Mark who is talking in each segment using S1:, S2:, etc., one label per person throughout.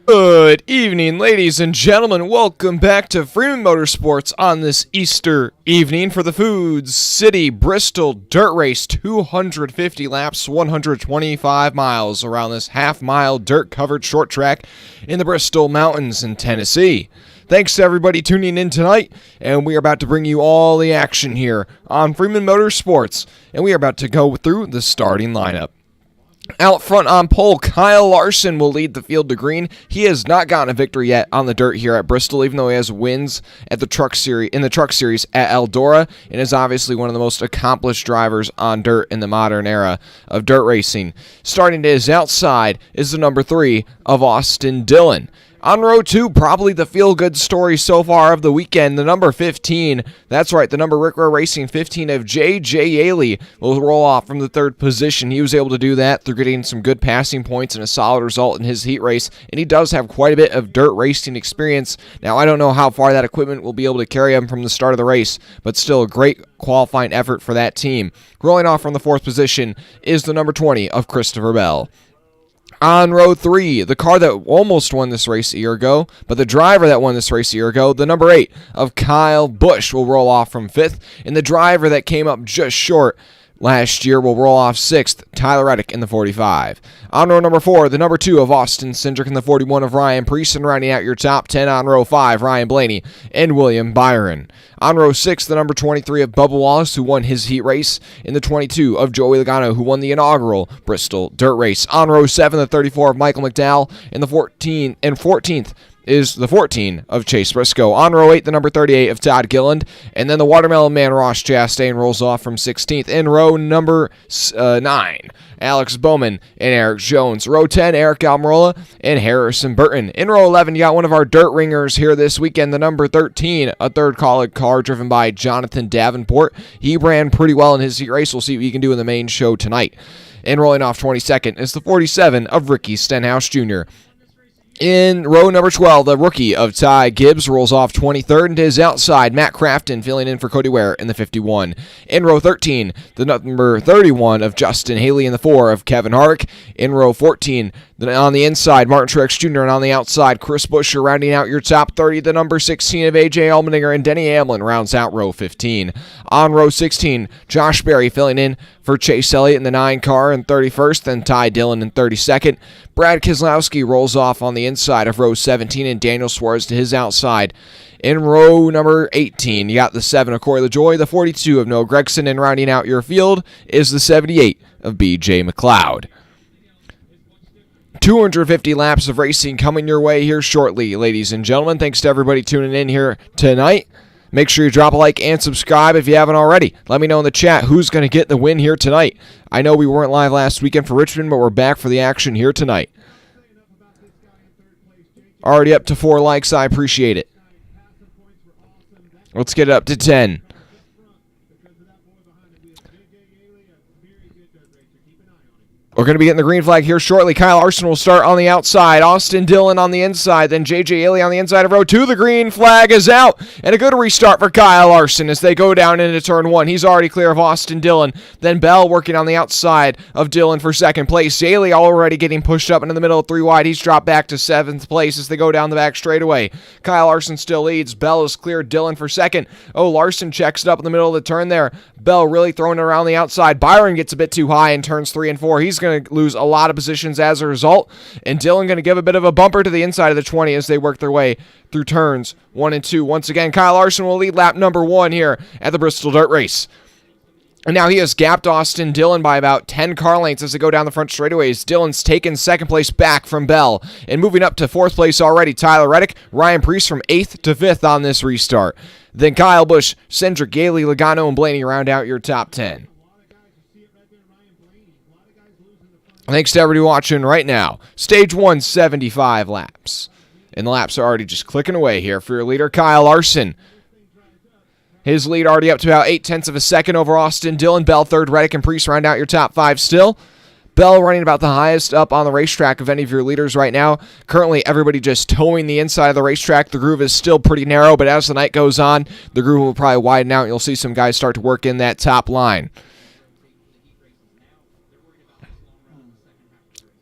S1: Good evening, ladies and gentlemen. Welcome back to Freeman Motorsports on this Easter evening for the Food City Bristol Dirt Race. 250 laps, 125 miles around this half-mile dirt-covered short track in the Bristol Mountains in Tennessee. Thanks to everybody tuning in tonight, and we are about to bring you all the action here on Freeman Motorsports, and we are about to go through the starting lineup. Out front on pole, Kyle Larson will lead the field to green. He has not gotten a victory yet on the dirt here at Bristol, even though he has wins at the truck series at Eldora, and is obviously one of the most accomplished drivers on dirt in the modern era of dirt racing. Starting to his outside is the number 3 of Austin Dillon. On row 2, probably the feel-good story so far of the weekend, the number 15, that's right, the number Rick Rowe Racing 15 of J.J. Yaley will roll off from the 3rd position. He was able to do that through getting some good passing points and a solid result in his heat race, and he does have quite a bit of dirt racing experience. Now, I don't know how far that equipment will be able to carry him from the start of the race, but still a great qualifying effort for that team. Rolling off from the 4th position is the number 20 of Christopher Bell. On row 3, the car that almost won this race a year ago, but the driver that won this race a year ago, the number 8 of Kyle Busch will roll off from 5th, and the driver that came up just short last year will roll off 6th, Tyler Reddick in the 45. On row number 4, the number 2 of Austin Cindric in the 41 of Ryan Priest, and rounding out your top 10 on row 5, Ryan Blaney and William Byron. On row 6, the number 23 of Bubba Wallace, who won his heat race, in the 22 of Joey Logano, who won the inaugural Bristol Dirt Race. On row 7, the 34 of Michael McDowell, and the 14th is the 14 of Chase Briscoe. On row 8, the number 38 of Todd Gilliland, and then the Watermelon Man Ross Chastain rolls off from 16th. In row number 9, Alex Bowman and Eric Jones. Row 10, Eric Almirola and Harrison Burton. In row 11, you got one of our dirt ringers here this weekend, the number 13, a third car driven by Jonathan Davenport. He ran pretty well in his heat race. We'll see what he can do in the main show tonight. And rolling off 22nd is the 47 of Ricky Stenhouse Jr. In row number 12, the rookie of Ty Gibbs rolls off 23rd, and to his outside, Matt Crafton filling in for Cody Ware in the 51. In row 13, the number 31 of Justin Haley and the 4 of Kevin Harvick. In row 14, on the inside, Martin Truex Jr., and on the outside, Chris Buescher rounding out your top 30. The number 16 of A.J. Allmendinger and Denny Hamlin rounds out row 15. On row 16, Josh Berry filling in for Chase Elliott in the 9 car in 31st, then Ty Dillon in 32nd. Brad Keselowski rolls off on the inside of row 17, and Daniel Suarez to his outside. In row number 18, you got the 7 of Corey LaJoie, the 42 of Noah Gragson, and rounding out your field is the 78 of B.J. McLeod. 250 laps of racing coming your way here shortly, ladies and gentlemen. Thanks to everybody tuning in here tonight. Make sure you drop a like and subscribe if you haven't already. Let me know in the chat who's going to get the win here tonight. I know we weren't live last weekend for Richmond, but we're back for the action here tonight. Already up to 4 likes. I appreciate it. Let's get it up to 10. We're going to be getting the green flag here shortly. Kyle Larson will start on the outside. Austin Dillon on the inside. Then J.J. Yaley on the inside of row 2. The green flag is out. And a good restart for Kyle Larson as they go down into turn 1. He's already clear of Austin Dillon. Then Bell working on the outside of Dillon for 2nd place. Yaley already getting pushed up into the middle of 3 wide. He's dropped back to 7th place as they go down the back straightaway. Kyle Larson still leads. Bell is cleared. Dillon for 2nd. Oh, Larson checks it up in the middle of the turn there. Bell really throwing it around the outside. Byron gets a bit too high in turns 3 and 4. He's going to lose a lot of positions as a result, and Dillon going to give a bit of a bumper to the inside of the 20 as they work their way through turns 1 and 2. Once again, Kyle Larson will lead lap number 1 here at the Bristol Dirt Race. And now he has gapped Austin Dillon by about 10 car lengths as they go down the front straightaways. Dillon's taken 2nd place back from Bell. And moving up to 4th place already, Tyler Reddick. Ryan Priest from 8th to 5th on this restart. Then Kyle Busch, Cindric, Yaley, Logano, and Blaney round out your top 10. Thanks to everybody watching right now. Stage 1, 75 laps. And the laps are already just clicking away here for your leader, Kyle Larson. His lead already up to about 0.8 of a second over Austin Dillon. Bell 3rd, Reddick and Priest round out your top 5 still. Bell running about the highest up on the racetrack of any of your leaders right now. Currently, everybody just towing the inside of the racetrack. The groove is still pretty narrow, but as the night goes on, the groove will probably widen out. You'll see some guys start to work in that top line.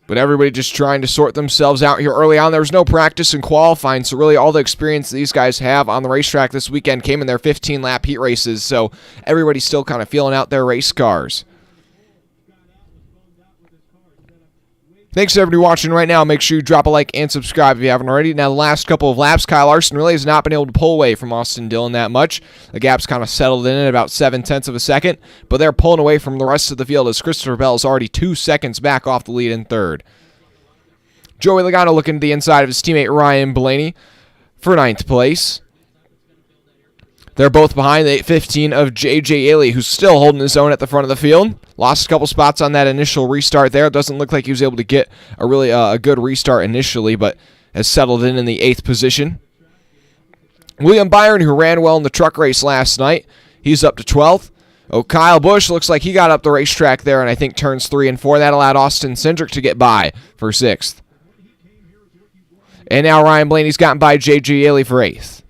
S1: But everybody just trying to sort themselves out here early on. There was no practice in qualifying, so really all the experience these guys have on the racetrack this weekend came in their 15-lap heat races, so everybody's still kind of feeling out their race cars. Thanks to everybody watching right now. Make sure you drop a like and subscribe if you haven't already. Now, the last couple of laps, Kyle Larson really has not been able to pull away from Austin Dillon that much. The gap's kind of settled in at about 0.7 of a second, but they're pulling away from the rest of the field as Christopher Bell is already 2 seconds back off the lead in third. Joey Logano looking to the inside of his teammate Ryan Blaney for 9th place. They're both behind the 815 of J.J. Ailey, who's still holding his own at the front of the field. Lost a couple spots on that initial restart there. It doesn't look like he was able to get a really a good restart initially, but has settled in the 8th position. William Byron, who ran well in the truck race last night, he's up to 12th. Oh, Kyle Busch looks like he got up the racetrack there, and I think turns 3 and 4. That allowed Austin Cindric to get by for 6th. And now Ryan Blaney's gotten by J.J. Ailey for 8th.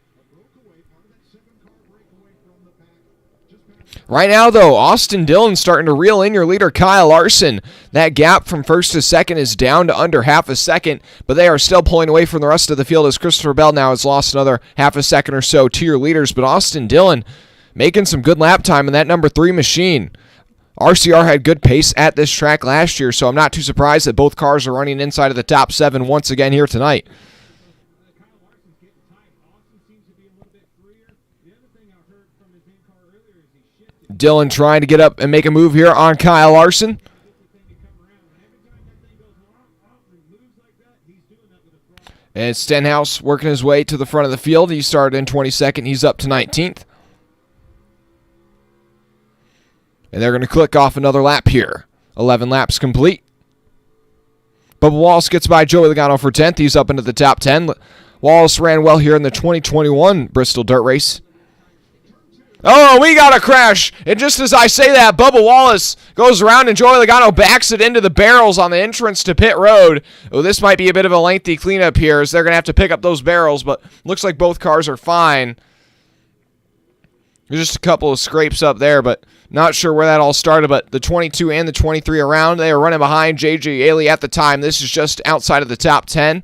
S1: Right now, though, Austin Dillon starting to reel in your leader, Kyle Larson. That gap from 1st to 2nd is down to under 0.5 second, but they are still pulling away from the rest of the field as Christopher Bell now has lost another 0.5 second or so to your leaders. But Austin Dillon making some good lap time in that number 3 machine. RCR had good pace at this track last year, so I'm not too surprised that both cars are running inside of the top 7 once again here tonight. Dillon trying to get up and make a move here on Kyle Larson. And Stenhouse working his way to the front of the field. He started in 22nd. He's up to 19th. And they're going to click off another lap here. 11 laps complete. Bubba Wallace gets by Joey Logano for 10th. He's up into the top 10. Wallace ran well here in the 2021 Bristol Dirt Race. Oh, we got a crash. And just as I say that, Bubba Wallace goes around and Joey Logano backs it into the barrels on the entrance to pit road. Oh, this might be a bit of a lengthy cleanup here as they're going to have to pick up those barrels, but looks like both cars are fine. There's just a couple of scrapes up there, but not sure where that all started, but the 22 and the 23 around, they are running behind J.J. Ailey at the time. This is just outside of the top 10.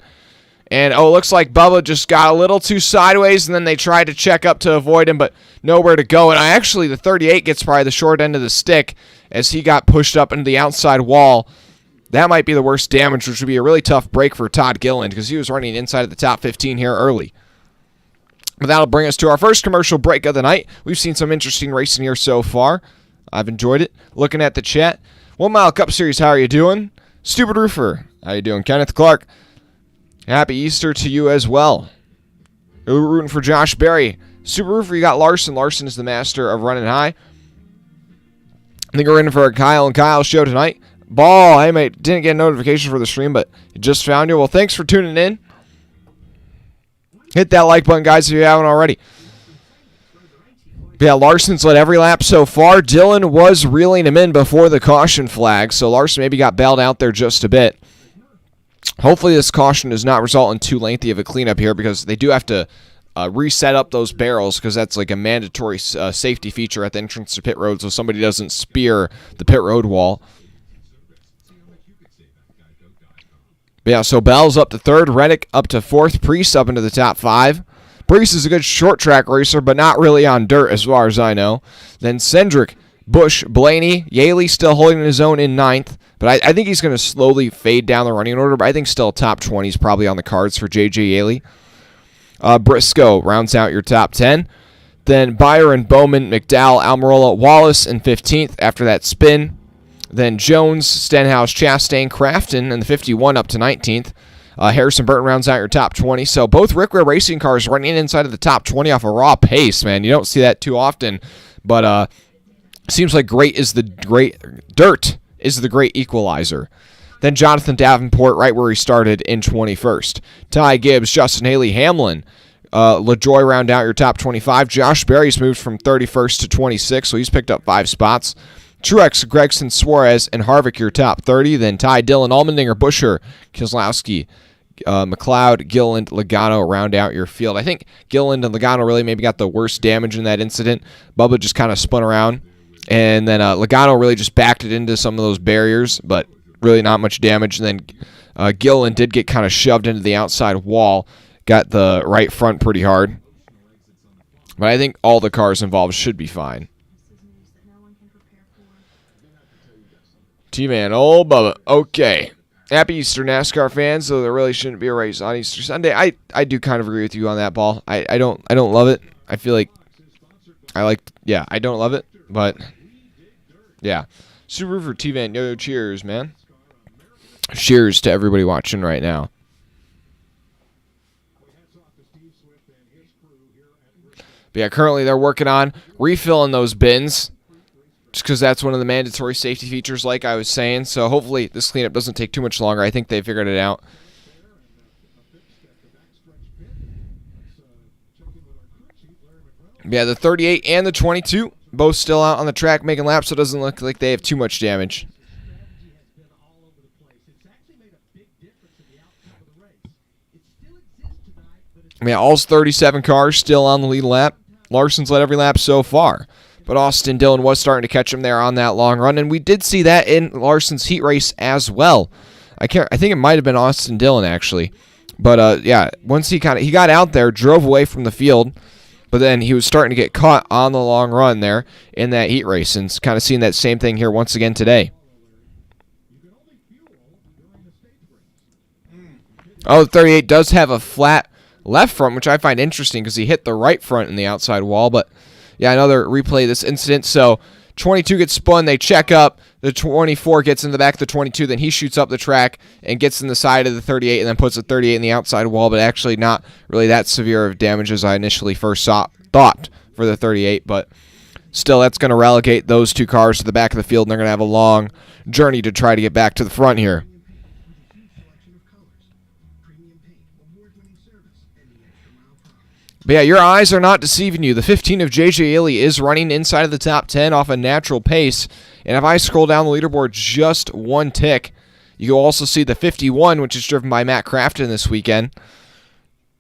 S1: And, oh, it looks like Bubba just got a little too sideways, and then they tried to check up to avoid him, but nowhere to go. And actually, the 38 gets probably the short end of the stick as he got pushed up into the outside wall. That might be the worst damage, which would be a really tough break for Todd Gilliland because he was running inside of the top 15 here early. But that'll bring us to our first commercial break of the night. We've seen some interesting racing here so far. I've enjoyed it. Looking at the chat. 1 Mile Cup Series, how are you doing? Stupid Roofer, how you doing? Kenneth Clark. Happy Easter to you as well. We're rooting for Josh Berry. Super Roofer, you got Larson. Larson is the master of running high. I think we're in for a Kyle and Kyle show tonight. Ball, hey mate, didn't get a notification for the stream, but just found you. Well, thanks for tuning in. Hit that like button, guys, if you haven't already. Yeah, Larson's led every lap so far. Dillon was reeling him in before the caution flag, so Larson maybe got bailed out there just a bit. Hopefully this caution does not result in too lengthy of a cleanup here because they do have to reset up those barrels because that's like a mandatory safety feature at the entrance to pit road so somebody doesn't spear the pit road wall. But yeah, so Bell's up to 3rd, Reddick up to 4th, Priest up into the top 5. Priest is a good short track racer, but not really on dirt as far as I know. Then Cindric, Busch, Blaney, Yaley still holding his own in 9th. But I think he's going to slowly fade down the running order, but I think still top 20 is probably on the cards for J.J. Yaley. Briscoe rounds out your top 10. Then Byron, Bowman, McDowell, Almirola, Wallace in 15th after that spin. Then Jones, Stenhouse, Chastain, Crafton in the 51 up to 19th. Harrison Burton rounds out your top 20. So both Rick Ware Racing cars running inside of the top 20 off a raw pace, man. You don't see that too often, but seems like dirt is the great equalizer. Then Jonathan Davenport right where he started in 21st. Ty Gibbs, Justin Haley, Hamlin, LaJoy round out your top 25. Josh Berry's moved from 31st to 26, so he's picked up 5 spots. Truex, Gregson, Suarez, and Harvick your top 30. Then Ty Dillon, Allmendinger, Buescher, Keselowski, McLeod, Gilliland, Logano round out your field. I think Gilliland and Logano really maybe got the worst damage in that incident. Bubba just kind of spun around. And then Logano really just backed it into some of those barriers, but really not much damage. And then Gillen did get kind of shoved into the outside wall, got the right front pretty hard. But I think all the cars involved should be fine. T-Man, old Bubba. Okay. Happy Easter, NASCAR fans, though there really shouldn't be a race on Easter Sunday. I do kind of agree with you on that, Ball. I don't love it. I feel like I don't love it, but yeah. Subaru for T-Van. Yo, cheers, man. Cheers to everybody watching right now. But yeah, currently they're working on refilling those bins, just because that's one of the mandatory safety features, like I was saying. So hopefully this cleanup doesn't take too much longer. I think they figured it out. Yeah, the 38 and the 22, both still out on the track making laps, so it doesn't look like they have too much damage. Yeah, all 37 cars still on the lead lap. Larson's led every lap so far. But Austin Dillon was starting to catch him there on that long run, and we did see that in Larson's heat race as well. I think it might have been Austin Dillon, actually. But, yeah, once he got out there, drove away from the field, but then he was starting to get caught on the long run there in that heat race, and kind of seeing that same thing here once again today. Oh, the 38 does have a flat left front, which I find interesting because he hit the right front in the outside wall. But, yeah, another replay of this incident. So, 22 gets spun, they check up. The 24 gets in the back of the 22, then he shoots up the track and gets in the side of the 38 and then puts the 38 in the outside wall, but actually not really that severe of damage as I initially first thought for the 38. But still, that's going to relegate those two cars to the back of the field, and they're going to have a long journey to try to get back to the front here. But yeah, your eyes are not deceiving you. The 15 of J.J. Yeley is running inside of the top 10 off a natural pace. And if I scroll down the leaderboard just one tick, you will also see the 51, which is driven by Matt Crafton this weekend,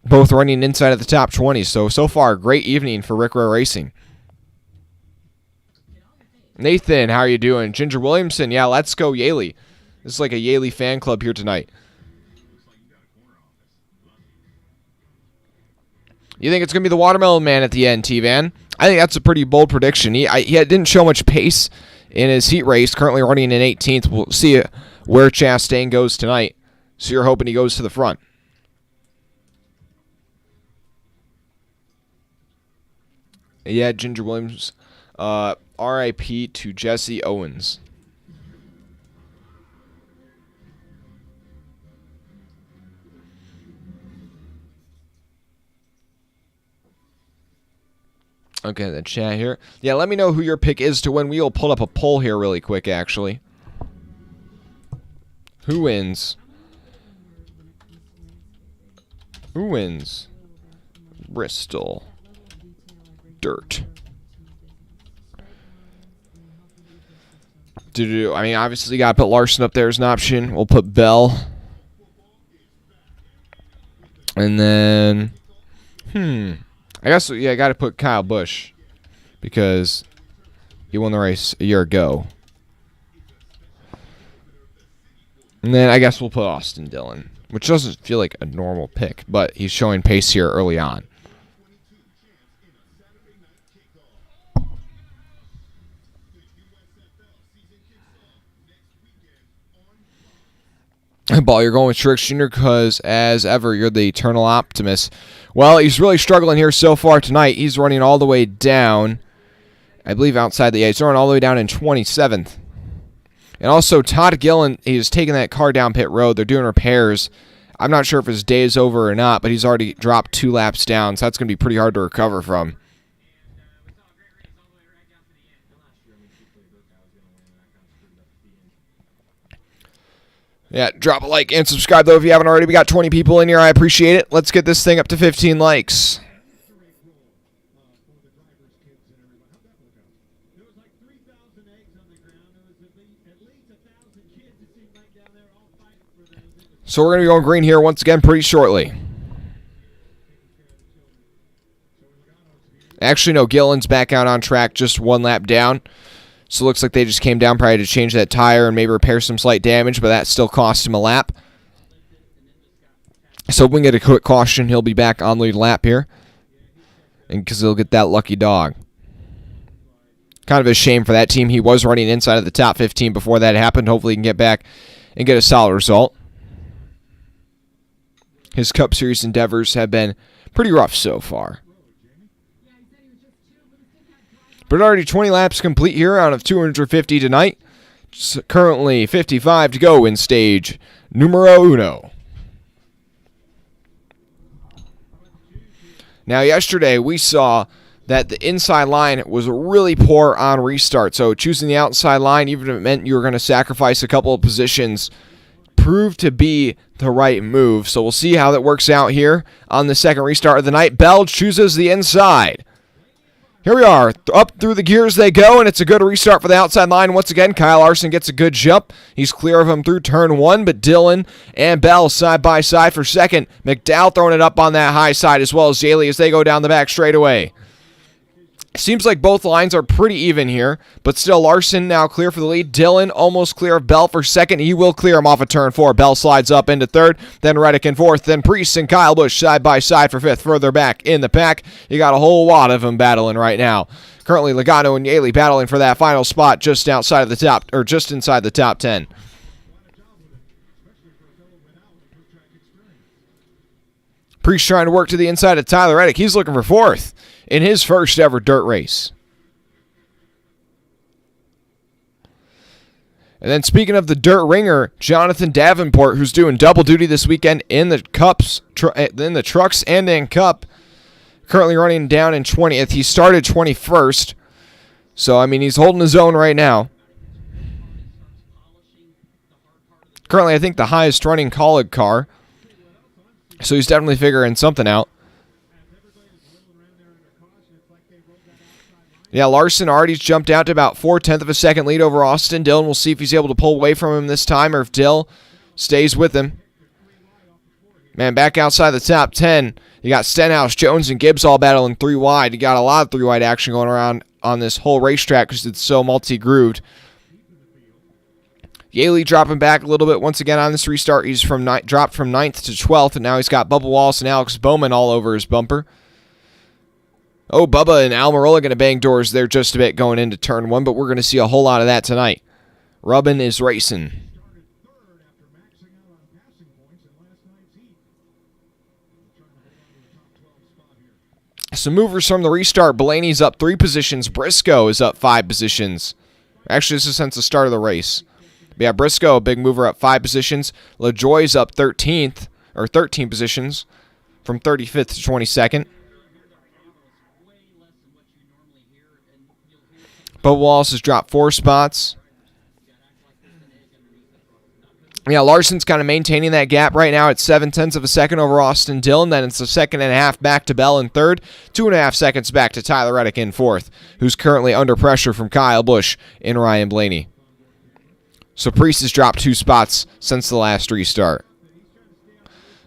S1: both running inside of the top 20. So far, great evening for Rick Rowe Racing. Nathan, how are you doing? Ginger Williamson, yeah, let's go Yeley. This is like a Yeley fan club here tonight. You think it's going to be the Watermelon Man at the end, T-Van? I think that's a pretty bold prediction. He didn't show much pace in his heat race, currently running in 18th. We'll see where Chastain goes tonight. So you're hoping he goes to the front. Yeah, Ginger Williams. R.I.P. to Jesse Owens. Okay, the chat here. Yeah, let me know who your pick is to win. We'll pull up a poll here really quick, actually. Who wins? Who wins? Bristol. Dirt. I mean, obviously, you got to put Larson up there as an option. We'll put Bell. And then... I guess, yeah, I got to put Kyle Busch because he won the race a year ago. And then I guess we'll put Austin Dillon, which doesn't feel like a normal pick, but he's showing pace here early on. Ball, you're going with Truex Jr. because, as ever, you're the eternal optimist. Well, he's really struggling here so far tonight. He's running all the way down, I believe, outside the 8. He's running all the way down in 27th. And also, Todd Gillen, he's taking that car down pit road. They're doing repairs. I'm not sure if his day is over or not, but he's already dropped 2 laps down, so that's going to be pretty hard to recover from. Yeah, drop a like and subscribe, though, if you haven't already. We got 20 people in here. I appreciate it. Let's get this thing up to 15 likes. So we're going to be going green here once again pretty shortly. Actually, no, Gillen's back out on track, just 1 lap down. So it looks like they just came down, probably to change that tire and maybe repair some slight damage, but that still cost him a lap. So if we can get a quick caution, he'll be back on lead lap here. And because he'll get that lucky dog. Kind of a shame for that team. He was running inside of the top 15 before that happened. Hopefully he can get back and get a solid result. His Cup Series endeavors have been pretty rough so far. But already 20 laps complete here out of 250 tonight. It's currently 55 to go in stage numero uno. Now yesterday we saw that the inside line was really poor on restart. So choosing the outside line, even if it meant you were going to sacrifice a couple of positions, proved to be the right move. So we'll see how that works out here on the second restart of the night. Bell chooses the inside. Here we are. Up through the gears they go, and it's a good restart for the outside line. Once again, Kyle Larson gets a good jump. He's clear of him through turn one, but Dillon and Bell side by side for second. McDowell throwing it up on that high side as well as Jaley as they go down the back straightaway. Seems like both lines are pretty even here, but still Larson now clear for the lead. Dillon almost clear of Bell for second. He will clear him off of turn four. Bell slides up into third, then Reddick in fourth, then Priest and Kyle Busch side by side for fifth. Further back in the pack, you got a whole lot of them battling right now. Currently Logano and Yaley battling for that final spot just outside of the top, or just inside the top 10. Priest trying to work to the inside of Tyler Reddick. He's looking for fourth in his first ever dirt race. And then speaking of the dirt ringer, Jonathan Davenport, who's doing double duty this weekend in the in the trucks and in Cup, currently running down in 20th. He started 21st. So, I mean, he's holding his own right now. Currently, I think the highest running Colleague car. So he's definitely figuring something out. Yeah, Larson already jumped out to about 4/10 of a second lead over Austin Dillon. We'll see if he's able to pull away from him this time or if Dill stays with him. Man, back outside the top 10, you got Stenhouse, Jones, and Gibbs all battling three wide. You got a lot of three wide action going around on this whole racetrack because it's so multi-grooved. Yaley dropping back a little bit once again on this restart. He's dropped from 9th to 12th, and now he's got Bubba Wallace and Alex Bowman all over his bumper. Oh, Bubba and Almirola going to bang doors there just a bit going into turn one, but we're going to see a whole lot of that tonight. Rubbin is racing. Some movers from the restart. Blaney's up 3 positions. Briscoe is up 5 positions. Actually, this is since the start of the race. But yeah, Briscoe, a big mover, up 5 positions. LaJoie's up 13th, or 13 positions, from 35th to 22nd. Bubba Wallace has dropped 4 spots. Yeah, Larson's kind of maintaining that gap right now at 7/10 of a second over Austin Dillon. Then it's a second and a half back to Bell in third. 2.5 seconds back to Tyler Reddick in fourth, who's currently under pressure from Kyle Busch and Ryan Blaney. So Priest has dropped 2 spots since the last restart.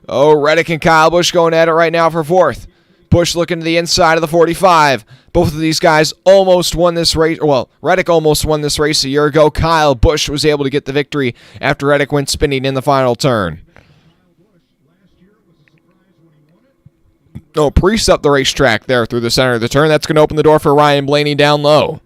S1: Oh, Reddick and Kyle Busch going at it right now for fourth. Busch looking to the inside of the 45. Both of these guys almost won this race. Well, Reddick almost won this race a year ago. Kyle Busch was able to get the victory after Reddick went spinning in the final turn. Oh, Priest up the racetrack there through the center of the turn. That's going to open the door for Ryan Blaney down low.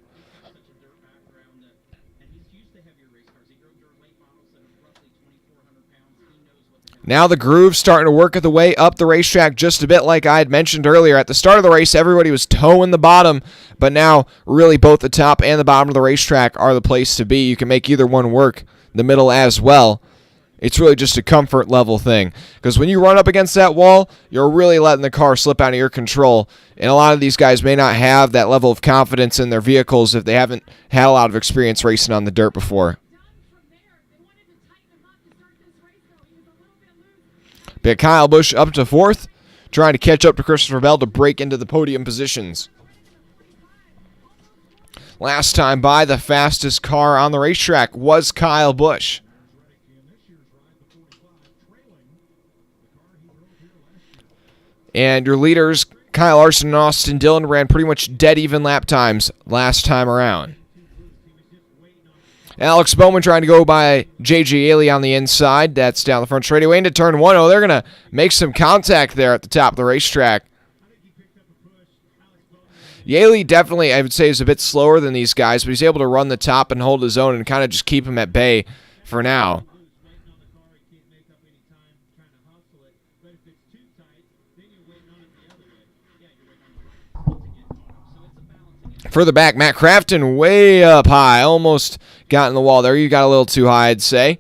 S1: Now the groove's starting to work the way up the racetrack just a bit like I had mentioned earlier. At the start of the race, everybody was towing the bottom, but now really both the top and the bottom of the racetrack are the place to be. You can make either one work, the middle as well. It's really just a comfort level thing because when you run up against that wall, you're really letting the car slip out of your control, and a lot of these guys may not have that level of confidence in their vehicles if they haven't had a lot of experience racing on the dirt before. But Kyle Busch up to fourth, trying to catch up to Christopher Bell to break into the podium positions. Last time by, the fastest car on the racetrack was Kyle Busch. And your leaders, Kyle Larson and Austin Dillon, ran pretty much dead even lap times last time around. Alex Bowman trying to go by J.J. Yaley on the inside. That's down the front straightaway into turn 1. Oh, they're going to make some contact there at the top of the racetrack. Yaley definitely, I would say, is a bit slower than these guys, but he's able to run the top and hold his own and kind of just keep him at bay for now. Further back, Matt Crafton way up high. Almost got in the wall there. You got a little too high, I'd say.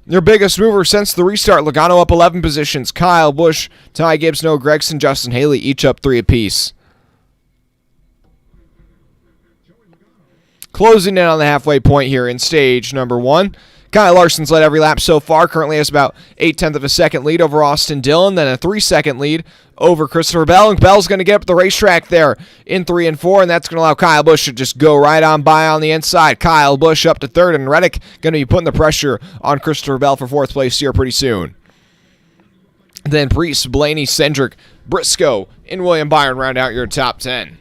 S1: Your biggest mover since the restart. Logano up 11 positions. Kyle Busch, Ty Gibbs, Noah Gragson, Justin Haley, each up 3 apiece. Closing in on the halfway point here in stage number 1. Kyle Larson's led every lap so far. Currently has about 0.8 of a second lead over Austin Dillon. Then a 3-second lead over Christopher Bell. And Bell's going to get up the racetrack there in 3 and 4. And that's going to allow Kyle Busch to just go right on by on the inside. Kyle Busch up to 3rd. And Reddick going to be putting the pressure on Christopher Bell for 4th place here pretty soon. Then Priest, Blaney, Cendric, Briscoe, and William Byron round out your top 10.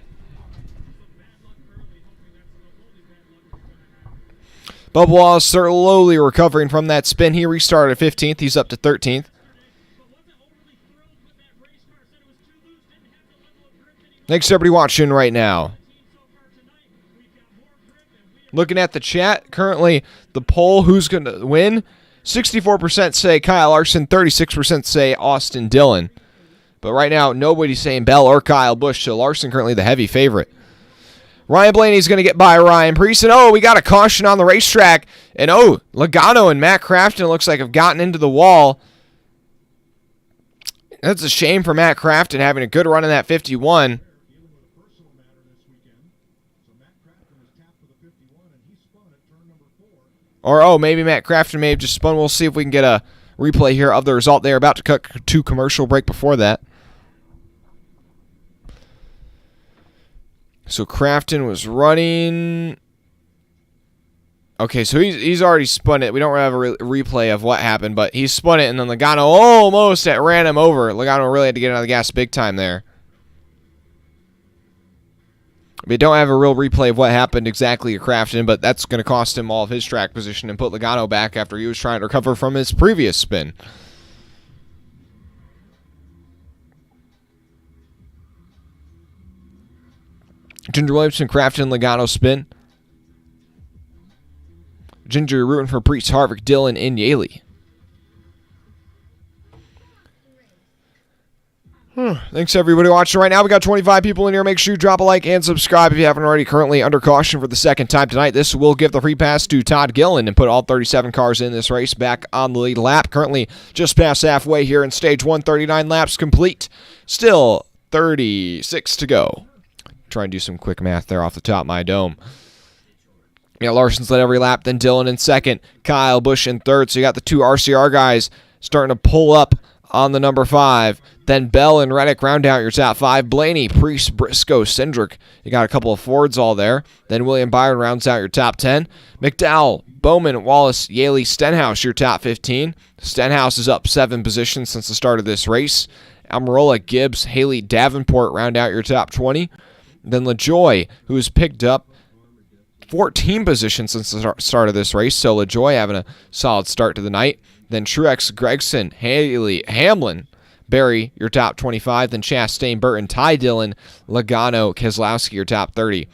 S1: Bubba Wallace slowly recovering from that spin. He restarted 15th. He's up to 13th. Thanks to everybody watching right now. Looking at the chat, currently the poll, who's going to win? 64% say Kyle Larson, 36% say Austin Dillon. But right now, nobody's saying Bell or Kyle Busch, so Larson currently the heavy favorite. Ryan Blaney's going to get by Ryan Priest. And, we got a caution on the racetrack. And, Logano and Matt Crafton looks like have gotten into the wall. That's a shame for Matt Crafton having a good run in that 51. Or, maybe Matt Crafton may have just spun. We'll see if we can get a replay here of the result. They're about to cut to commercial break before that. So Crafton was running. Okay, so he's already spun it. We don't have a replay of what happened, but he spun it, and then Logano almost ran him over. Logano really had to get out of the gas big time there. We don't have a real replay of what happened exactly to Crafton, but that's going to cost him all of his track position and put Logano back after he was trying to recover from his previous spin. Ginger Williamson, Crafton, Logano spin. Ginger rooting for Priest, Harvick, Dillon, and Yaley. Thanks everybody watching right now. We got 25 people in here. Make sure you drop a like and subscribe if you haven't already. Currently under caution for the second time tonight. This will give the free pass to Todd Gillen and put all 37 cars in this race back on the lead lap. Currently just past halfway here in stage 1, 39 laps complete. Still 36 to go. Try and do some quick math there off the top of my dome. Yeah, Larson's led every lap, then Dillon in second, Kyle Busch in third. So you got the 2 RCR guys starting to pull up on the number 5. Then Bell and Reddick round out your top 5. Blaney, Priest, Briscoe, Cendric. You got a couple of Fords all there. Then William Byron rounds out your top 10. McDowell, Bowman, Wallace, Yaley, Stenhouse, your top 15. Stenhouse is up 7 positions since the start of this race. Almirola, Gibbs, Haley, Davenport round out your top 20. Then LaJoy, who has picked up 14 positions since the start of this race. So LaJoy having a solid start to the night. Then Truex, Gregson, Haley, Hamlin, Barry, your top 25. Then Chastain, Burton, Ty Dillon, Logano, Keselowski, your top 30.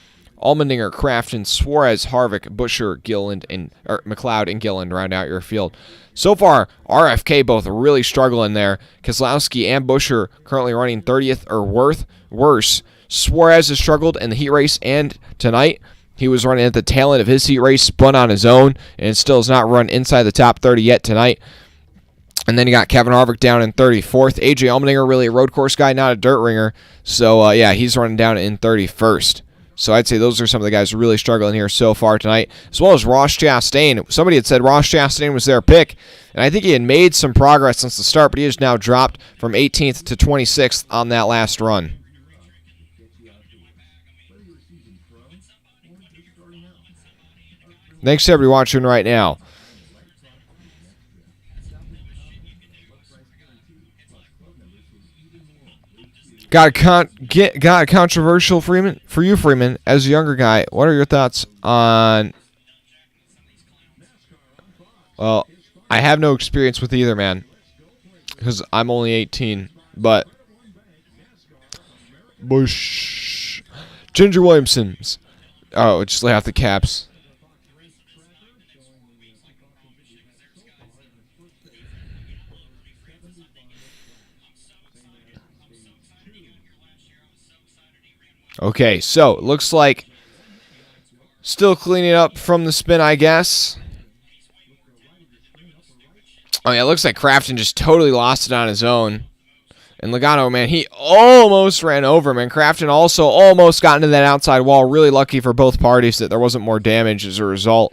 S1: Allmendinger, Crafton, Suarez, Harvick, Buescher, Gilliland, and McLeod and Gilliland round out your field. So far, RFK both really struggling there. Keselowski and Buescher currently running 30th or worse. Suarez has struggled in the heat race and tonight. He was running at the tail end of his heat race, spun on his own, and still has not run inside the top 30 yet tonight. And then you got Kevin Harvick down in 34th. AJ Allmendinger, really a road course guy, not a dirt ringer. So, he's running down in 31st. So I'd say those are some of the guys really struggling here so far tonight, as well as Ross Chastain. Somebody had said Ross Chastain was their pick, and I think he had made some progress since the start, but he has now dropped from 18th to 26th on that last run. Thanks to everybody watching right now. Got a controversial Freeman for you, Freeman, as a younger guy. What are your thoughts on Well, I have no experience with either, man, because I'm only 18. But Bush, Ginger Williamson's. Oh, just lay off the caps. Okay, so it looks like still cleaning up from the spin, I guess. Oh, yeah, it looks like Crafton just totally lost it on his own. And Logano, man, he almost ran over him. And Crafton also almost got into that outside wall. Really lucky for both parties that there wasn't more damage as a result.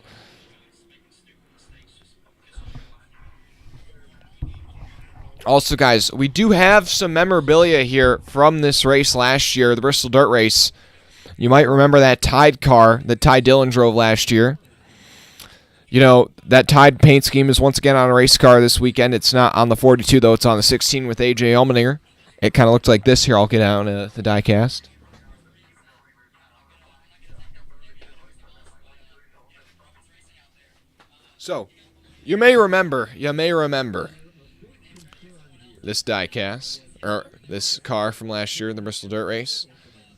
S1: Also, guys, we do have some memorabilia here from this race last year, the Bristol Dirt Race. You might remember that Tide car that Ty Dillon drove last year. You know, that Tide paint scheme is once again on a race car this weekend. It's not on the 42, though. It's on the 16 with A.J. Allmendinger. It kind of looked like this here. I'll get out the die cast. So, you may remember this die cast, or this car from last year in the Bristol Dirt Race.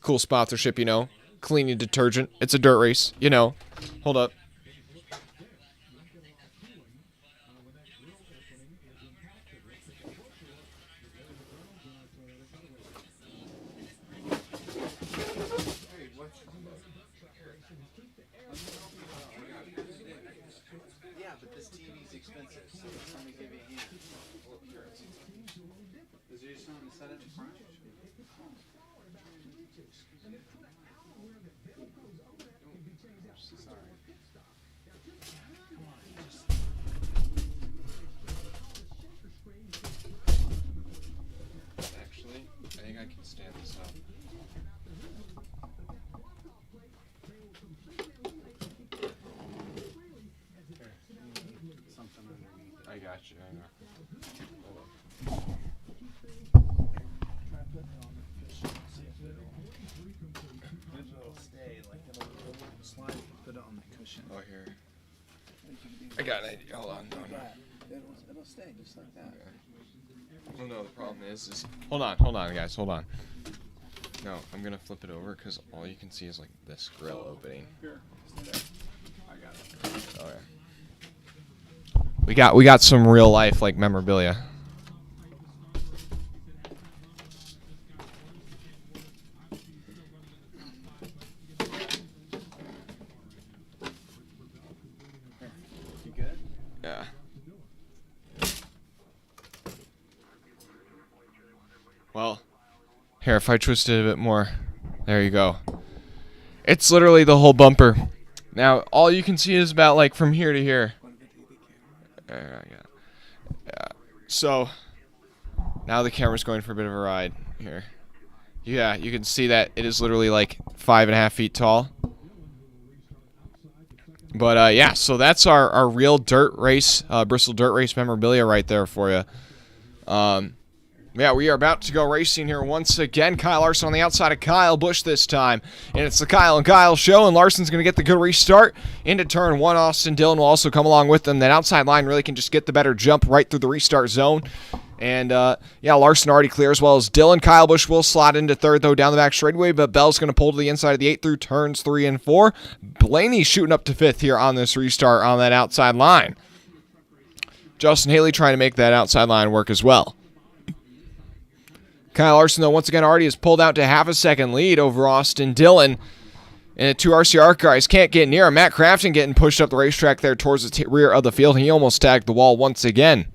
S1: Cool sponsorship, you know. Cleaning detergent. It's a dirt race, you know. Hold up.
S2: Yeah, but this TV's expensive, so let me give you a hand. Is there something to set up front?
S1: Actually, I think I can stand this up.
S2: Something underneath.
S1: I got you. I know.
S2: It'll stay, like it'll slide, put it on the cushion.
S1: Oh, here. I got an idea. Hold on. No.
S2: It'll stay just like that.
S1: Well, no, the problem is hold on, guys, hold on. No, I'm gonna flip it over because all you can see is like this grill opening.
S2: Here, stay there. I got it.
S1: Oh yeah. We got some real life like memorabilia.
S2: You good?
S1: Yeah. Well, here, if I twist it a bit more, there you go. It's literally the whole bumper. Now, all you can see is about like from here to here. Yeah. So, now the camera's going for a bit of a ride here. Yeah, you can see that it is literally like 5.5 feet tall. But yeah, so that's our real dirt race, Bristol Dirt Race memorabilia right there for you. Yeah, we are about to go racing here once again. Kyle Larson on the outside of Kyle Busch this time. And it's the Kyle and Kyle show, and Larson's going to get the good restart into turn one. Austin Dillon will also come along with them. That outside line really can just get the better jump right through the restart zone. And, yeah, Larson already clear as well as Dillon. Kyle Busch will slot into third, though, down the back straightaway, but Bell's going to pull to the inside of the 8 through turns 3 and 4. Blaney's shooting up to 5th here on this restart on that outside line. Justin Haley trying to make that outside line work as well. Kyle Larson, though, once again already has pulled out to half a second lead over Austin Dillon. And the two RCR guys can't get near him. Matt Crafton getting pushed up the racetrack there towards the rear of the field. He almost tagged the wall once again.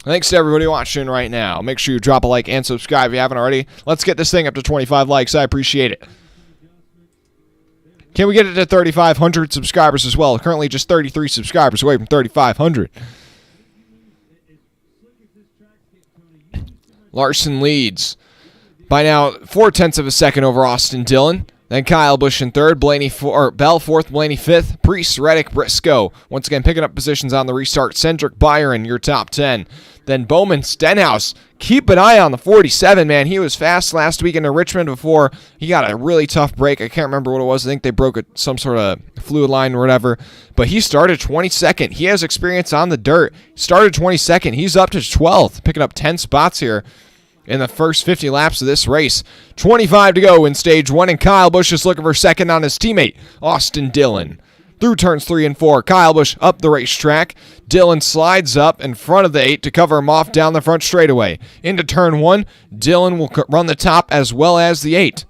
S1: Thanks to everybody watching right now. Make sure you drop a like and subscribe if you haven't already. Let's get this thing up to 25 likes. I appreciate it. Can we get it to 3,500 subscribers as well? Currently just 33 subscribers away from 3,500. Larson leads by now 0.4 of a second over Austin Dillon. Then Kyle Busch in third, Bell fourth, Blaney fifth, Priest, Reddick, Briscoe. Once again, picking up positions on the restart. Cendric, Byron, your top 10. Then Bowman, Stenhouse. Keep an eye on the 47, man. He was fast last week in Richmond before he got a really tough break. I can't remember what it was. I think they broke some sort of fluid line or whatever. But he started 22nd. He has experience on the dirt. Started 22nd. He's up to 12th, picking up 10 spots here in the first 50 laps of this race. 25 to go in stage 1, and Kyle Busch is looking for second on his teammate, Austin Dillon. Through turns 3 and 4, Kyle Busch up the racetrack. Dillon slides up in front of the 8 to cover him off down the front straightaway. Into turn 1, Dillon will run the top as well as the 8.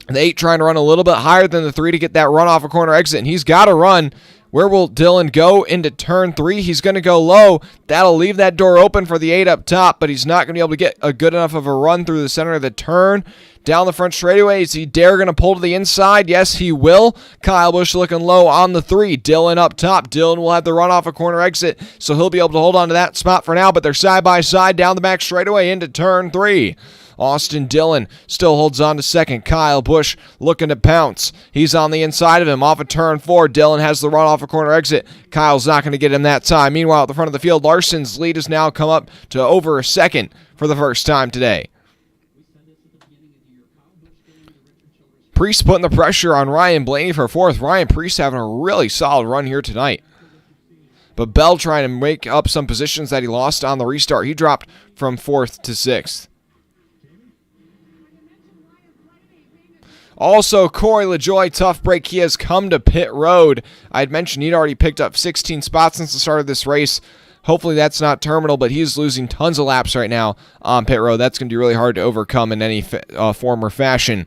S1: The 8 trying to run a little bit higher than the 3 to get that run off a corner exit, and he's got to run. Where will Dillon go into turn 3? He's going to go low. That'll leave that door open for the 8 up top, but he's not going to be able to get a good enough of a run through the center of the turn. Down the front straightaway, is he going to pull to the inside? Yes, he will. Kyle Busch looking low on the 3. Dillon up top. Dillon will have the run off a corner exit, so he'll be able to hold on to that spot for now, but they're side by side down the back straightaway into turn 3. Austin Dillon still holds on to second. Kyle Busch looking to pounce. He's on the inside of him off of turn 4. Dillon has the run off a corner exit. Kyle's not going to get him that time. Meanwhile, at the front of the field, Larson's lead has now come up to over a second for the first time today. Priest putting the pressure on Ryan Blaney for fourth. Ryan Priest having a really solid run here tonight. But Bell trying to make up some positions that he lost on the restart. He dropped from 4th to 6th. Also, Corey LaJoie, tough break. He has come to pit road. I had mentioned he'd already picked up 16 spots since the start of this race. Hopefully that's not terminal, but he's losing tons of laps right now on pit road. That's going to be really hard to overcome in any form or fashion.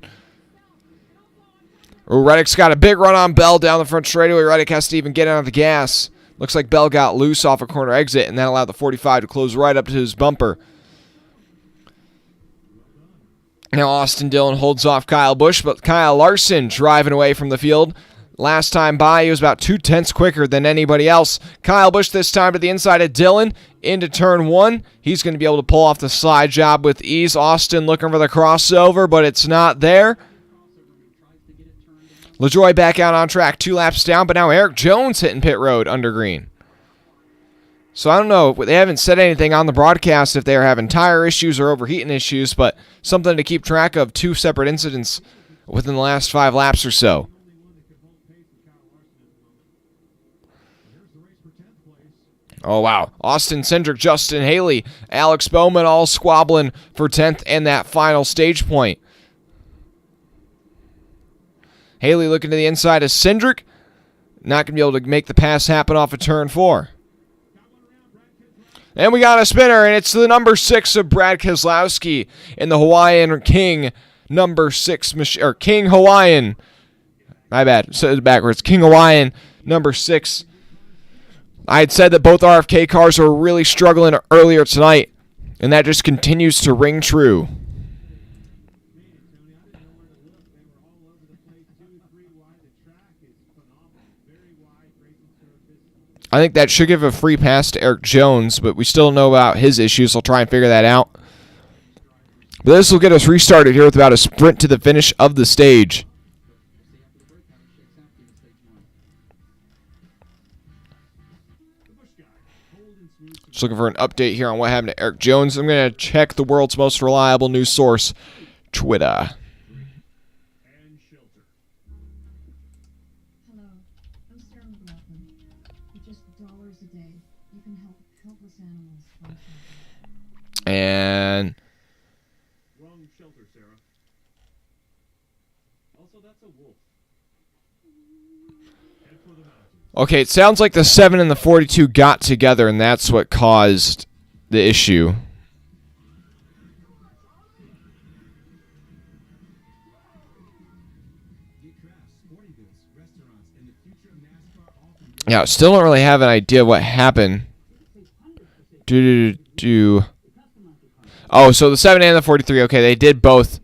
S1: Reddick's got a big run on Bell down the front straightaway. Reddick has to even get out of the gas. Looks like Bell got loose off a corner exit, and that allowed the 45 to close right up to his bumper. Now Austin Dillon holds off Kyle Busch, but Kyle Larson driving away from the field. Last time by, he was about 2/10 quicker than anybody else. Kyle Busch this time to the inside of Dillon into turn 1. He's going to be able to pull off the slide job with ease. Austin looking for the crossover, but it's not there. LaJoie back out on track, 2 laps down, but now Eric Jones hitting pit road under green. So I don't know. They haven't said anything on the broadcast if they are having tire issues or overheating issues, but something to keep track of. 2 separate incidents within the last 5 laps or so. Oh, wow. Austin, Cendric, Justin Haley, Alex Bowman all squabbling for 10th and that final stage point. Haley looking to the inside of Cendric. Not going to be able to make the pass happen off of turn 4. And we got a spinner, and it's the number 6 of Brad Keselowski in the Hawaiian King number 6, or King Hawaiian. My bad, said it backwards. King Hawaiian number 6. I had said that both RFK cars were really struggling earlier tonight, and that just continues to ring true. I think that should give a free pass to Eric Jones, but we still don't know about his issues. I'll try and figure that out. But this will get us restarted here with about a sprint to the finish of the stage. Just looking for an update here on what happened to Eric Jones. I'm going to check the world's most reliable news source, Twitter. And wrong shelter, Sarah. Also, that's a wolf. Okay, it sounds like the 7 and the 42 got together, and that's what caused the issue. Yeah, still don't really have an idea what happened. Oh, so the 7 and the 43, okay, they did both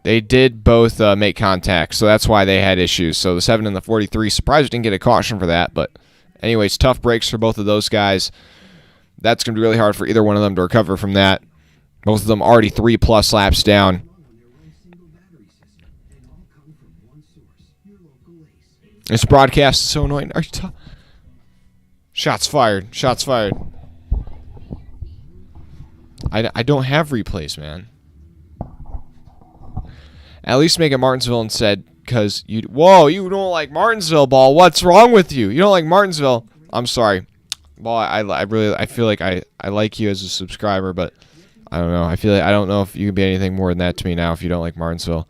S1: make contact, so that's why they had issues. So the 7 and the 43, surprised we didn't get a caution for that, but anyways, tough breaks for both of those guys. That's going to be really hard for either one of them to recover from that. Both of them already 3+ laps down. This broadcast is so annoying. Shots fired. Shots fired. I don't have replays, man. At least make it Martinsville instead, because you... Whoa, you don't like Martinsville, Ball. What's wrong with you? You don't like Martinsville. I'm sorry. Ball, I feel like I like you as a subscriber, but I don't know. I don't know if you can be anything more than that to me now if you don't like Martinsville.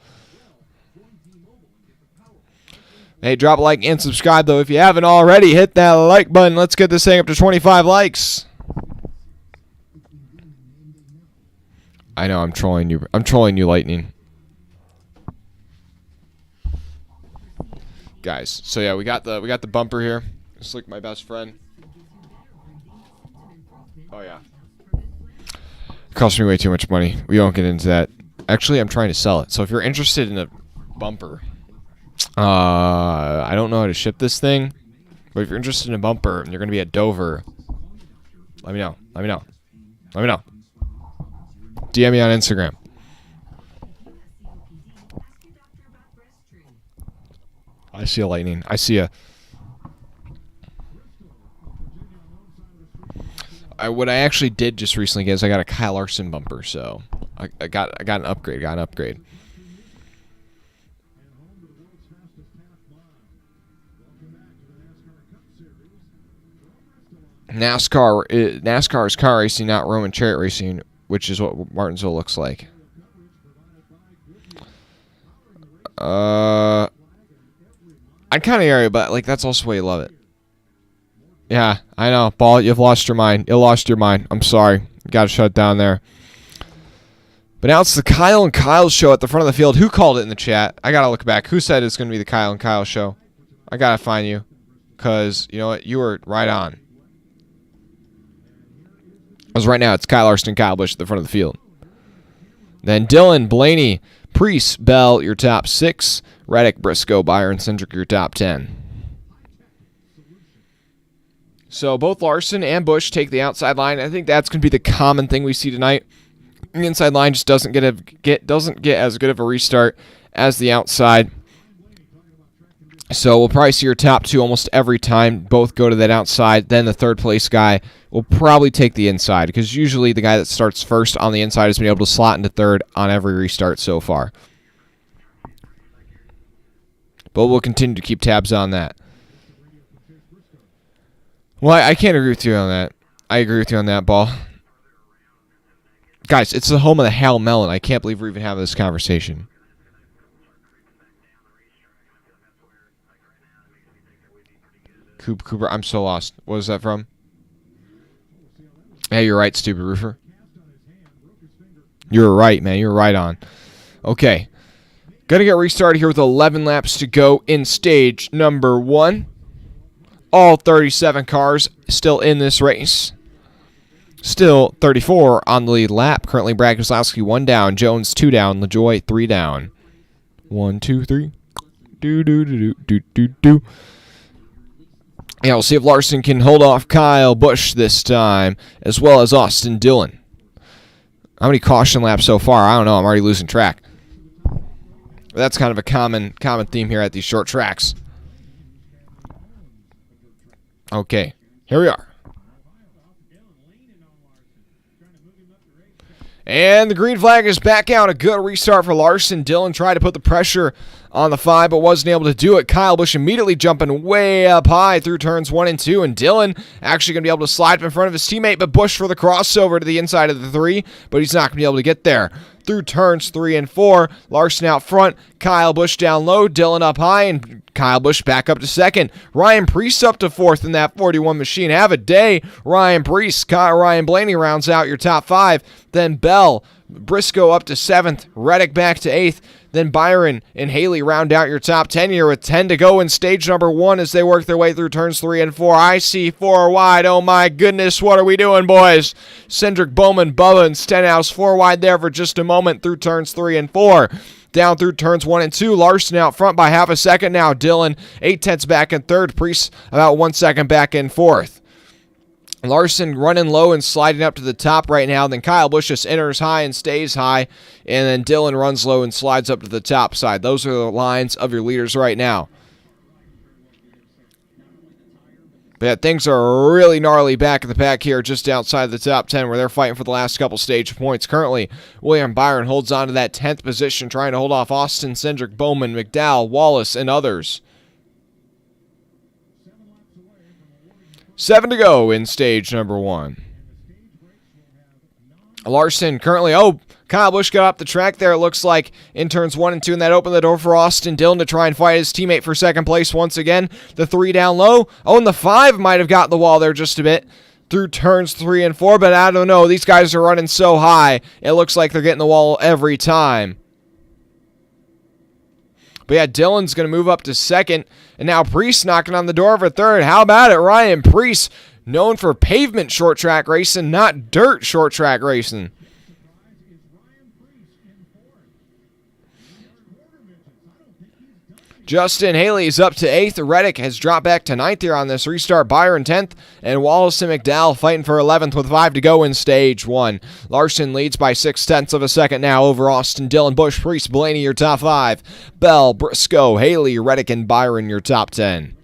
S1: Hey, drop a like and subscribe, though. If you haven't already, hit that like button. Let's get this thing up to 25 likes. I know, I'm trolling you. I'm trolling you, Lightning. Guys, so yeah, we got the bumper here. It's like my best friend. Oh, yeah. It cost me way too much money. We won't get into that. Actually, I'm trying to sell it. So if you're interested in a bumper... I don't know how to ship this thing, but if you're interested in a bumper and you're going to be at Dover, let me know. Let me know. Let me know. DM me on Instagram. I see a Lightning. I see a... what I actually did just recently, guys, I got a Kyle Larson bumper, so I got an upgrade. Got an upgrade. NASCAR is car racing, not Roman chariot racing, which is what Martinsville looks like. I'd kind of area, but like that's also why you love it. Yeah, I know, Ball. You've lost your mind. You lost your mind. I'm sorry. Got to shut it down there. But now it's the Kyle and Kyle show at the front of the field. Who called it in the chat? I gotta look back. Who said it's gonna be the Kyle and Kyle show? I gotta find you, cause you know what? You were right on. As right now, it's Kyle Larson and Kyle Busch at the front of the field. Then Dylan, Blaney, Priest, Bell, your top 6. Reddick, Briscoe, Byron, Cindric, your top 10. So both Larson and Busch take the outside line. I think that's going to be the common thing we see tonight. The inside line just doesn't get as good of a restart as the outside. So we'll probably see your top 2 almost every time. Both go to that outside. Then the third place guy will probably take the inside, because usually the guy that starts first on the inside has been able to slot into third on every restart so far. But we'll continue to keep tabs on that. Well, I can't agree with you on that. I agree with you on that, Ball. Guys, it's the home of the Hal Mellon. I can't believe we're even having this conversation. Cooper, I'm so lost. What is that from? Yeah, you're right, stupid roofer. You're right, man. You're right on. Okay. Gonna get restarted here with 11 laps to go in stage number 1. All 37 cars still in this race. Still 34 on the lead lap. Currently, Brad Keselowski 1 down. Jones 2 down. LaJoie 3 down. 1, 2, 3. Do. Yeah, we'll see if Larson can hold off Kyle Busch this time, as well as Austin Dillon. How many caution laps so far? I don't know. I'm already losing track. That's kind of a common theme here at these short tracks. Okay, here we are. And the green flag is back out. A good restart for Larson. Dillon tried to put the pressure on the 5, but wasn't able to do it. Kyle Busch immediately jumping way up high through turns 1 and 2, and Dillon actually going to be able to slide up in front of his teammate, but Busch for the crossover to the inside of the 3, but he's not going to be able to get there. Through turns 3 and 4, Larson out front, Kyle Busch down low, Dillon up high, and Kyle Busch back up to 2nd. Ryan Preece up to 4th in that 41 machine. Have a day, Ryan Preece. Ryan Blaney rounds out your top 5. Then Bell, Briscoe up to 7th, Reddick back to 8th. Then Byron and Haley round out your top 10 here with 10 to go in stage number 1 as they work their way through turns 3 and 4. I see 4 wide. Oh my goodness, what are we doing, boys? Cindric, Bowman, Bubba, and Stenhouse 4 wide there for just a moment through turns 3 and 4. Down through turns 1 and 2, Larson out front by half a second now. Dillon 8/10 back in 3rd. Preece about 1 second back in 4th. Larson running low and sliding up to the top right now. Then Kyle Busch just enters high and stays high. And then Dillon runs low and slides up to the top side. Those are the lines of your leaders right now. But yeah, things are really gnarly back in the pack here, just outside the top 10, where they're fighting for the last couple stage points. Currently, William Byron holds on to that 10th position, trying to hold off Austin, Cindric, Bowman, McDowell, Wallace, and others. 7 to go in stage number 1. Larson currently, Kyle Busch got up the track there, it looks like, in turns 1 and 2, and that opened the door for Austin Dillon to try and fight his teammate for second place once again. The 3 down low. And the 5 might have got the wall there just a bit through turns 3 and 4, but I don't know. These guys are running so high, it looks like they're getting the wall every time. But yeah, Dillon's going to move up to second, and now Priest knocking on the door of a third. How about it, Ryan Priest? Known for pavement short track racing, not dirt short track racing. Justin Haley's up to 8th. Reddick has dropped back to 9th here on this restart. Byron 10th. And Wallace and McDowell fighting for 11th with 5 to go in stage 1. Larson leads by 6/10 of a second now over Austin Dillon. Busch, Priest, Blaney, your top 5. Bell, Briscoe, Haley, Reddick, and Byron, your top 10.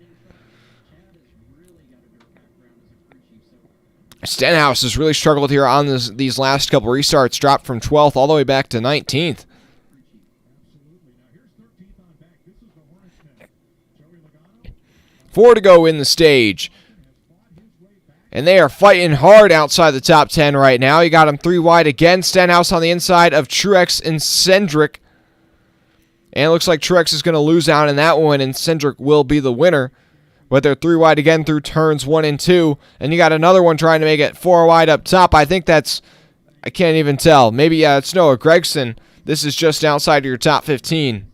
S1: Stenhouse has really struggled here on these last couple restarts. Dropped from 12th all the way back to 19th. Four to go in the stage. And they are fighting hard outside the top 10 right now. You got them 3 wide again. Stenhouse on the inside of Truex and Cindric. And it looks like Truex is going to lose out in that one, and Cindric will be the winner. But they're 3 wide again through turns 1 and 2. And you got another one trying to make it 4 wide up top. I think that's, I can't even tell. Maybe it's Noah Gragson. This is just outside of your top 15.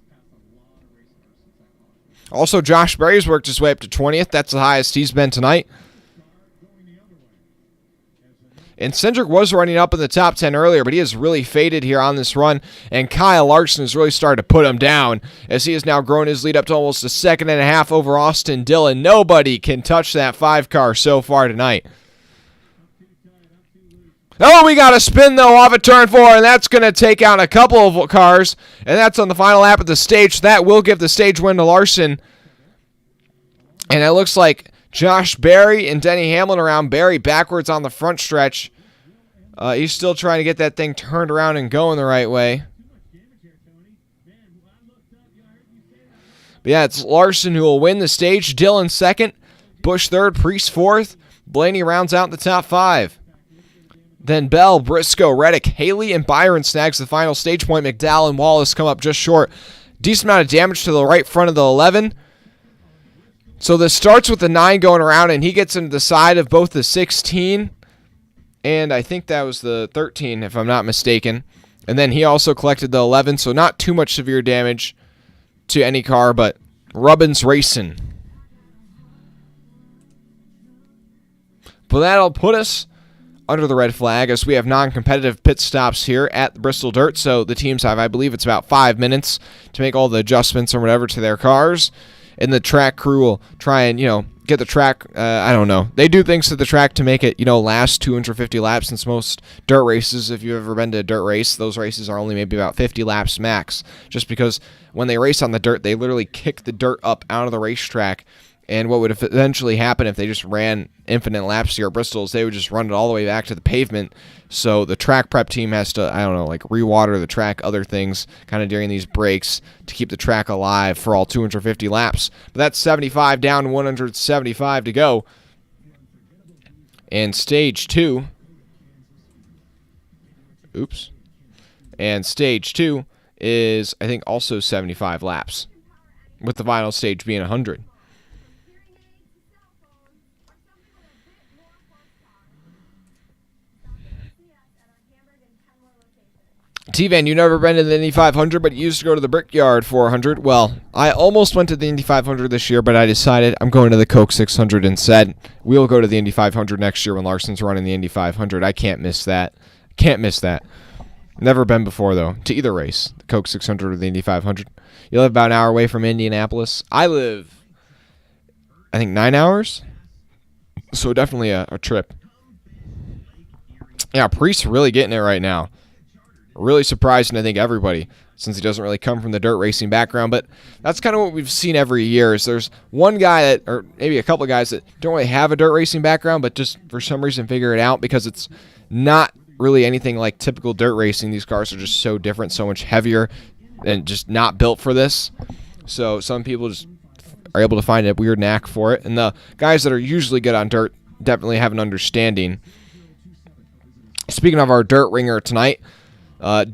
S1: Also, Josh Berry's worked his way up to 20th. That's the highest he's been tonight. And Cindric was running up in the top 10 earlier, but he has really faded here on this run. And Kyle Larson has really started to put him down, as he has now grown his lead up to almost a 1.5 seconds over Austin Dillon. Nobody can touch that 5 car so far tonight. Oh, we got a spin, though, off of turn 4, and that's going to take out a couple of cars. And that's on the final lap of the stage. That will give the stage win to Larson. And it looks like Josh Berry and Denny Hamlin around Berry backwards on the front stretch. He's still trying to get that thing turned around and going the right way. But yeah, it's Larson who will win the stage. Dillon second. Busch third. Priest fourth. Blaney rounds out in the top 5. Then Bell, Briscoe, Reddick, Haley, and Byron snags the final stage point. McDowell and Wallace come up just short. Decent amount of damage to the right front of the 11. So this starts with the 9 going around, and he gets into the side of both the 16, and I think that was the 13, if I'm not mistaken. And then he also collected the 11, so not too much severe damage to any car, but Rubbins racing. But that'll put us under the red flag, as we have non-competitive pit stops here at the Bristol Dirt. So the teams have, I believe it's about 5 minutes to make all the adjustments or whatever to their cars. And the track crew will try and, get the track, I don't know. They do things to the track to make it, last 250 laps, since most dirt races, if you've ever been to a dirt race, those races are only maybe about 50 laps max. Just because when they race on the dirt, they literally kick the dirt up out of the racetrack. And what would eventually happen if they just ran infinite laps here at Bristol is they would just run it all the way back to the pavement. So the track prep team has to, rewater the track, other things, kind of during these breaks to keep the track alive for all 250 laps. But that's 75 down, 175 to go. And stage 2. Oops. And stage 2 is, I think, also 75 laps, with the final stage being 100. T-Van, you never been to the Indy 500, but you used to go to the Brickyard 400. Well, I almost went to the Indy 500 this year, but I decided I'm going to the Coke 600 instead. We'll go to the Indy 500 next year when Larson's running the Indy 500. I can't miss that. Can't miss that. Never been before, though, to either race, the Coke 600 or the Indy 500. You live about an hour away from Indianapolis. I live, I think, 9 hours. So definitely a trip. Yeah, Priest's really getting it right now. really surprising, I think, everybody, since he doesn't really come from the dirt racing background. But that's kind of what we've seen every year. Is there's one guy that, or maybe a couple of guys that don't really have a dirt racing background, but just for some reason figure it out because it's not really anything like typical dirt racing. These cars are just so different, so much heavier, and just not built for this. So some people just are able to find a weird knack for it. And the guys that are usually good on dirt definitely have an understanding. Speaking of our dirt ringer tonight,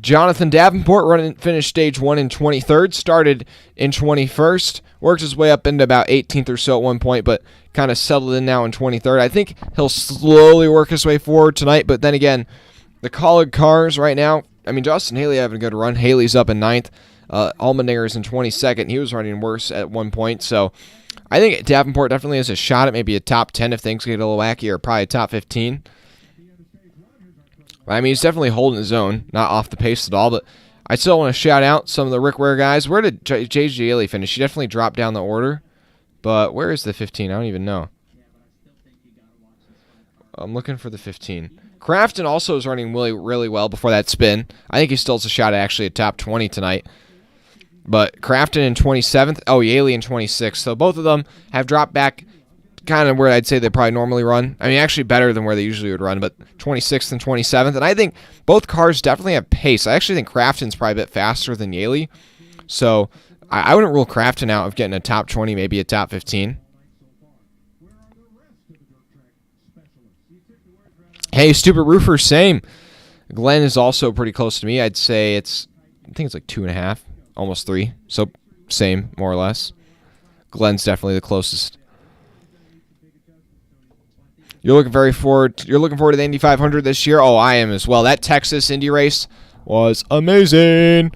S1: Jonathan Davenport finished stage 1 in 23rd, started in 21st, worked his way up into about 18th or so at one point, but kind of settled in now in 23rd. I think he'll slowly work his way forward tonight, but then again, the College cars right now, I mean, Justin Haley having a good run. Haley's up in 9th. Allmendinger's in 22nd. He was running worse at one point, so I think Davenport definitely has a shot at maybe a top 10 if things get a little wacky, or probably a top 15. I mean, he's definitely holding his own, not off the pace at all, but I still want to shout out some of the Rick Ware guys. Where did J.J. Haley finish? He definitely dropped down the order, but where is the 15? I don't even know. I'm looking for the 15. Crafton also is running really, really well before that spin. I think he still has a shot at actually a top 20 tonight. But Crafton in 27th. Oh, Yaley in 26th. So both of them have dropped back kind of where I'd say they probably normally run. I mean, actually better than where they usually would run, but 26th and 27th. And I think both cars definitely have pace. I actually think Crafton's probably a bit faster than Yaley. So I wouldn't rule Crafton out of getting a top 20, maybe a top 15. Hey, Stupid Roofer, same. Glenn is also pretty close to me. I'd say I think it's like 2.5, almost 3. So same, more or less. Glenn's definitely the closest. You're looking forward to the Indy 500 this year? Oh, I am as well. That Texas Indy race was amazing.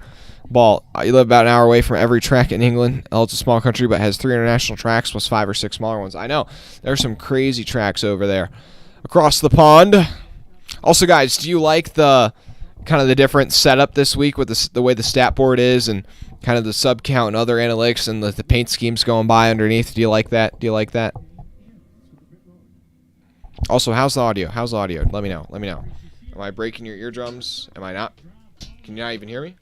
S1: Ball, you live about an hour away from every track in England. Oh, it's a small country, but has 3 international tracks plus 5 or 6 smaller ones. I know. There's some crazy tracks over there. Across the pond. Also, guys, do you like the kind of the different setup this week with the way the stat board is and kind of the sub count and other analytics and the paint schemes going by underneath? Do you like that? Also, how's the audio? Let me know. Am I breaking your eardrums? Am I not? Can you not even hear me?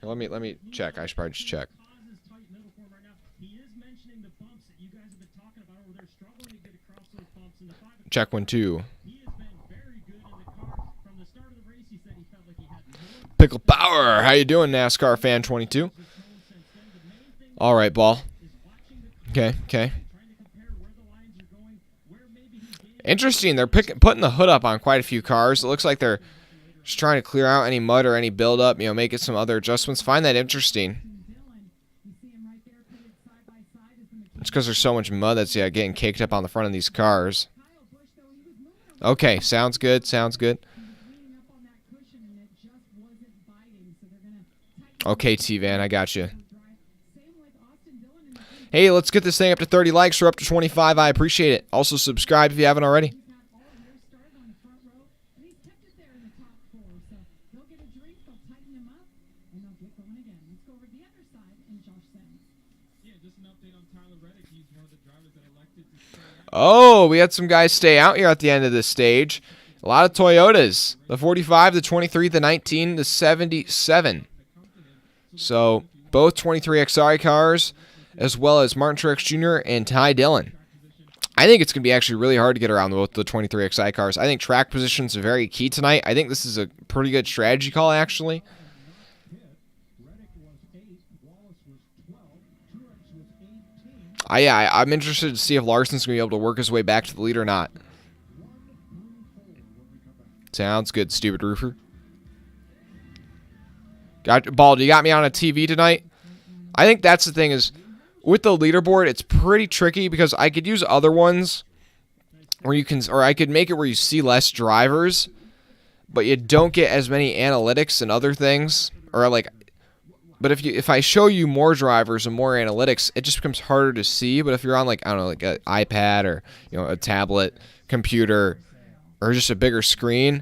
S1: Here, let me check. I should probably just check. Check 1, 2. Pickle Power, how you doing, NASCAR fan 22? All right, ball. Okay. Interesting. They're putting the hood up on quite a few cars. It looks like they're just trying to clear out any mud or any buildup. Make it some other adjustments. Find that interesting. It's because there's so much mud that's getting caked up on the front of these cars. Okay, sounds good. Okay, T-Van, I got you. Hey, let's get this thing up to 30 likes. We're up to 25. I appreciate it. Also, subscribe if you haven't already. Oh, we had some guys stay out here at the end of this stage. A lot of Toyotas. The 45, the 23, the 19, the 77. So both 23XI cars, as well as Martin Truex Jr. and Ty Dillon. I think it's going to be actually really hard to get around both the 23XI cars. I think track positions are very key tonight. I think this is a pretty good strategy call, actually. I'm interested to see if Larson's going to be able to work his way back to the lead or not. Sounds good, Stupid Roofer. Bald, you got me on a TV tonight? I think that's the thing is, with the leaderboard, it's pretty tricky because I could use other ones where you can, or I could make it where you see less drivers, but you don't get as many analytics and other things, or like. But if I show you more drivers and more analytics, it just becomes harder to see. But if you're on like an iPad or a tablet, computer, or just a bigger screen,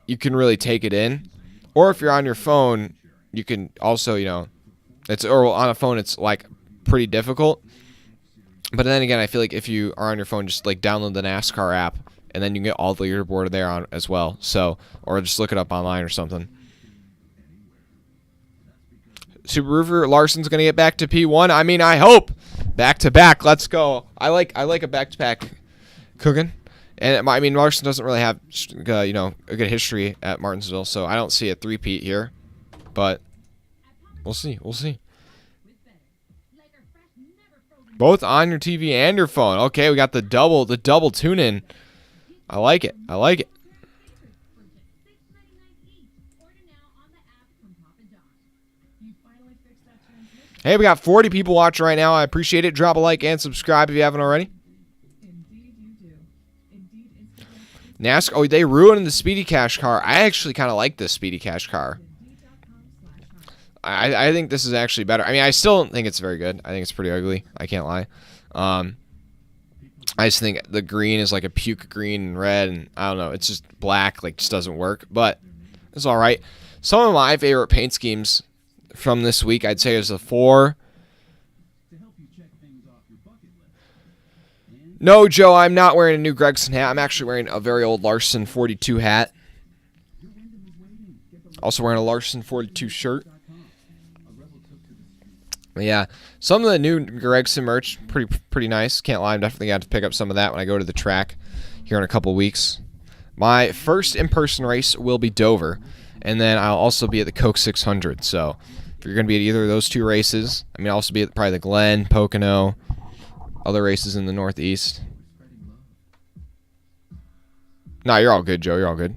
S1: you can really take it in. Or if you're on your phone, you can also on a phone it's like pretty difficult. But then again, I feel like if you are on your phone, just like download the NASCAR app, and then you can get all the leaderboard there on as well. So, or just look it up online or something. Super Roofer Larson's gonna get back to P1. I mean, I hope back to back. Let's go. I like a back to back cooking. And I mean, Larson doesn't really have a good history at Martinsville, so I don't see a three-peat here. But we'll see. We'll see. Both on your TV and your phone. Okay, we got the double tune-in. I like it. I like it. Hey, we got 40 people watching right now. I appreciate it. Drop a like and subscribe if you haven't already. NASCAR. Oh, they ruined the Speedy Cash car. I actually kind of like this Speedy Cash car. I think this is actually better. I mean, I still don't think it's very good. I think it's pretty ugly. I can't lie. I just think the green is like a puke green and red, and I don't know. It's just black, like just doesn't work. But it's all right. Some of my favorite paint schemes from this week, I'd say, is the 4. No, Joe, I'm not wearing a new Gregson hat. I'm actually wearing a very old Larson 42 hat. Also wearing a Larson 42 shirt. But yeah, some of the new Gregson merch, pretty nice. Can't lie, I'm definitely going to have to pick up some of that when I go to the track here in a couple weeks. My first in-person race will be Dover, and then I'll also be at the Coke 600. So if you're going to be at either of those 2 races, I mean, I'll also be at probably the Glen, Pocono, other races in the Northeast. Nah, you're all good, Joe. You're all good.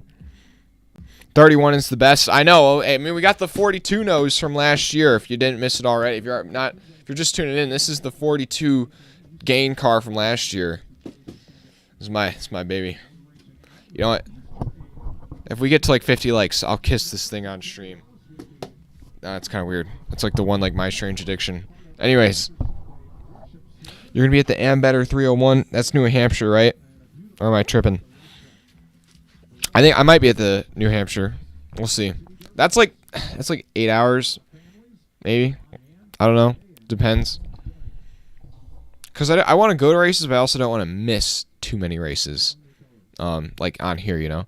S1: 31 is the best. I know. I mean, we got the 42 nose from last year. If you didn't miss it already, if you're just tuning in, this is the 42 gain car from last year. It's my baby. You know what? If we get to like 50 likes, I'll kiss this thing on stream. That's kind of weird. It's like the one like My Strange Addiction. Anyways, you're gonna be at the Ambetter 301. That's New Hampshire, right? Or am I tripping? I think I might be at the New Hampshire. We'll see. That's like 8 hours, maybe. I don't know. Depends. Because I want to go to races, but I also don't want to miss too many races. Like on here, you know.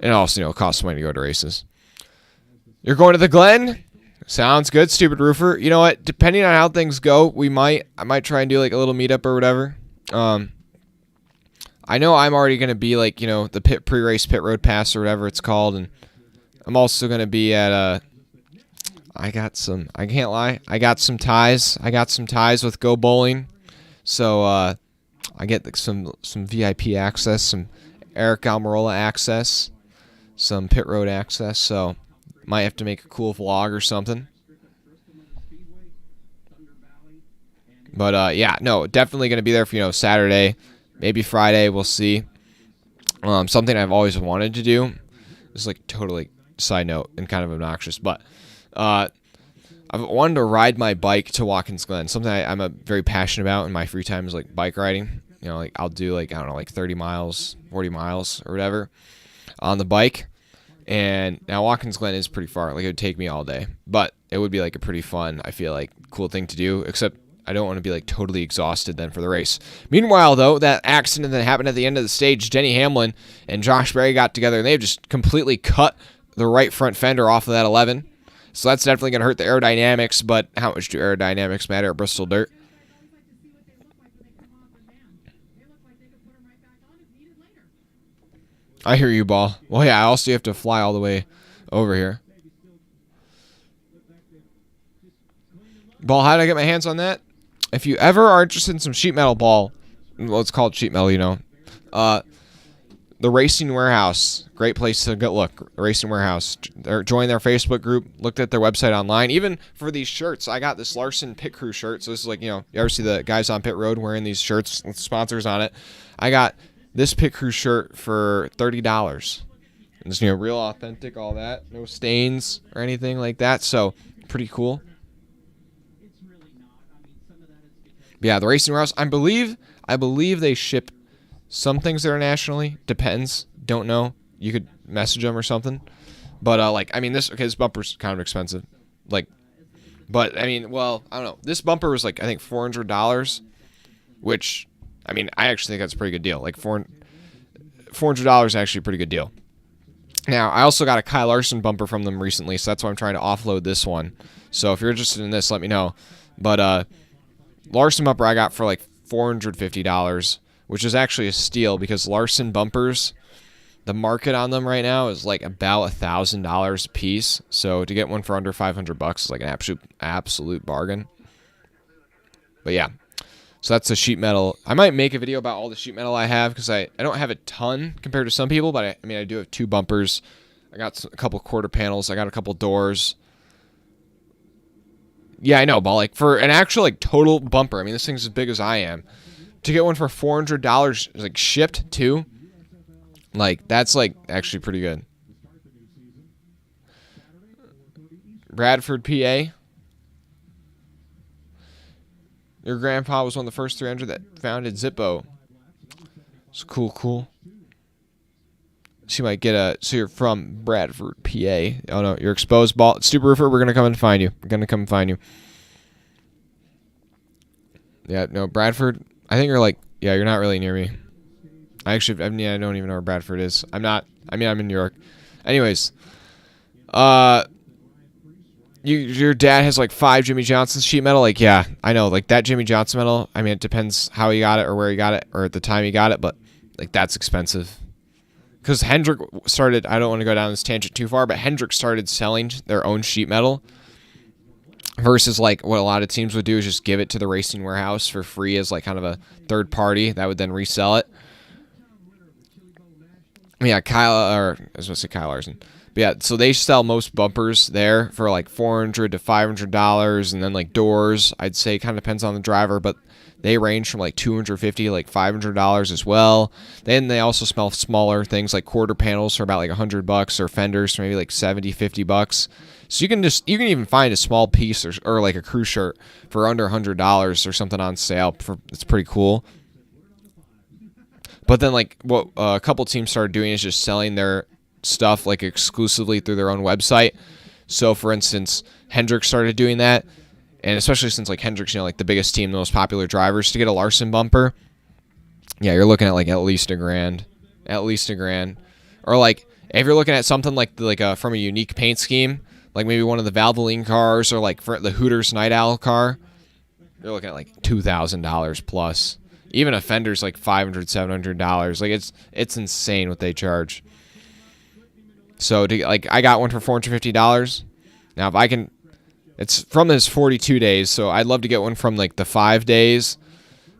S1: And also, it costs money to go to races. You're going to the Glen? Sounds good, stupid roofer. You know what? Depending on how things go, I might try and do like a little meetup or whatever. I know I'm already going to be like, the pre-race pit road pass or whatever it's called, and I'm also going to be at I can't lie, I got some ties. I got some ties with Go Bowling. So I get like, some VIP access, some Eric Almirola access, some pit road access, so might have to make a cool vlog or something. But yeah, no, definitely going to be there for Saturday, maybe Friday, we'll see. Something I've always wanted to do. This is like totally side note and kind of obnoxious, but I've wanted to ride my bike to Watkins Glen. Something I'm very passionate about in my free time is like bike riding. Like I'll do like, I don't know, like 30 miles, 40 miles or whatever on the bike. And now Watkins Glen is pretty far. Like it would take me all day, but it would be like a pretty fun, I feel like, cool thing to do, except I don't want to be like totally exhausted then for the race. Meanwhile, though, that accident that happened at the end of the stage, Denny Hamlin and Josh Berry got together and they've just completely cut the right front fender off of that 11. So that's definitely going to hurt the aerodynamics, but how much do aerodynamics matter at Bristol Dirt? I hear you, Ball. Well, yeah, I also have to fly all the way over here. Ball, how did I get my hands on that? If you ever are interested in some sheet metal, Ball, well, it's called sheet metal, the Racing Warehouse, great place to go look. Racing Warehouse. Join their Facebook group. Looked at their website online. Even for these shirts, I got this Larson Pit Crew shirt. So this is like, you ever see the guys on pit road wearing these shirts with sponsors on it? I got this Pit Crew shirt for $30. It's real authentic, all that, no stains or anything like that. So pretty cool. But yeah, the Racing Warehouse. I believe they ship some things internationally. Depends. Don't know. You could message them or something. But this bumper's kind of expensive. But I don't know. This bumper was like I think $400, which I actually think that's a pretty good deal. Like $400 is actually a pretty good deal. Now, I also got a Kyle Larson bumper from them recently, so that's why I'm trying to offload this one. So if you're interested in this, let me know. But Larson bumper I got for like $450, which is actually a steal because Larson bumpers, the market on them right now is like about $1,000 a piece. So to get one for under $500 is like an absolute bargain. But yeah. So that's the sheet metal. I might make a video about all the sheet metal I have because I don't have a ton compared to some people, but I mean, I do have 2 bumpers. I got a couple quarter panels. I got a couple doors. Yeah, I know, but like for an actual like total bumper, I mean, this thing's as big as I am. To get one for $400 like shipped too, like that's like actually pretty good. Bradford, PA. Your grandpa was one of the first 300 that founded Zippo. It's cool. So you might get a. So you're from Bradford, PA. Oh no, you're exposed. Ball. Stupid roofer. We're gonna come and find you. Yeah, no, Bradford. I think you're like. Yeah, you're not really near me. I don't even know where Bradford is. I'm not. I mean, I'm in New York. Anyways, your dad has like 5 Jimmy Johnson sheet metal. Like, yeah, I know. Like that Jimmy Johnson metal. I mean, it depends how he got it or where he got it or at the time he got it, but like that's expensive. Because Hendrick started. I don't want to go down this tangent too far, but Hendrick started selling their own sheet metal. Versus like what a lot of teams would do is just give it to the racing warehouse for free as like kind of a third party that would then resell it. Yeah, Kyle Larson. But yeah, so they sell most bumpers there for like $400 to $500, and then like doors, I'd say kind of depends on the driver, but they range from like $250 to like $500 as well. Then they also sell smaller things like quarter panels for about like $100, or fenders for maybe like $50. So you can even find a small piece or like a crew shirt for under $100 or something on sale. It's pretty cool. But then like what a couple teams started doing is just selling their stuff like exclusively through their own website. So for instance, Hendrick started doing that, and especially since like Hendrick's, you know, like the biggest team, the most popular drivers, to get a Larson bumper, yeah, you're looking at like at least $1,000, or like if you're looking at something like from a unique paint scheme, like maybe one of the Valvoline cars or like for the Hooters Night Owl car, you're looking at like $2,000 plus. Even a fender's like $500, $700. Like it's insane what they charge. So I got one for $450. Now if I can, it's from his 42 days. So I'd love to get one from like the 5 days,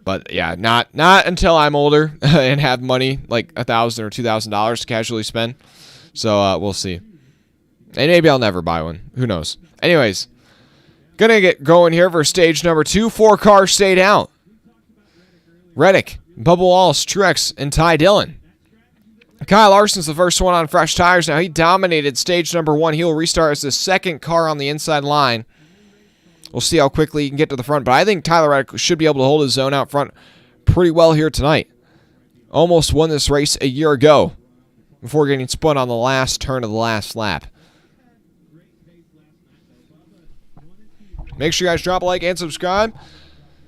S1: but yeah, not until I'm older and have money like $1,000 or $2,000 to casually spend. So we'll see. And maybe I'll never buy one. Who knows? Anyways, gonna get going here for stage number 2. 4 cars stayed out. Reddick, Bubba Wallace, Truex, and Ty Dillon. Kyle Larson's the first one on fresh tires. Now, he dominated stage number 1. He will restart as the second car on the inside line. We'll see how quickly he can get to the front, but I think Tyler Reddick should be able to hold his zone out front pretty well here tonight. Almost won this race a year ago before getting spun on the last turn of the last lap. Make sure you guys drop a like and subscribe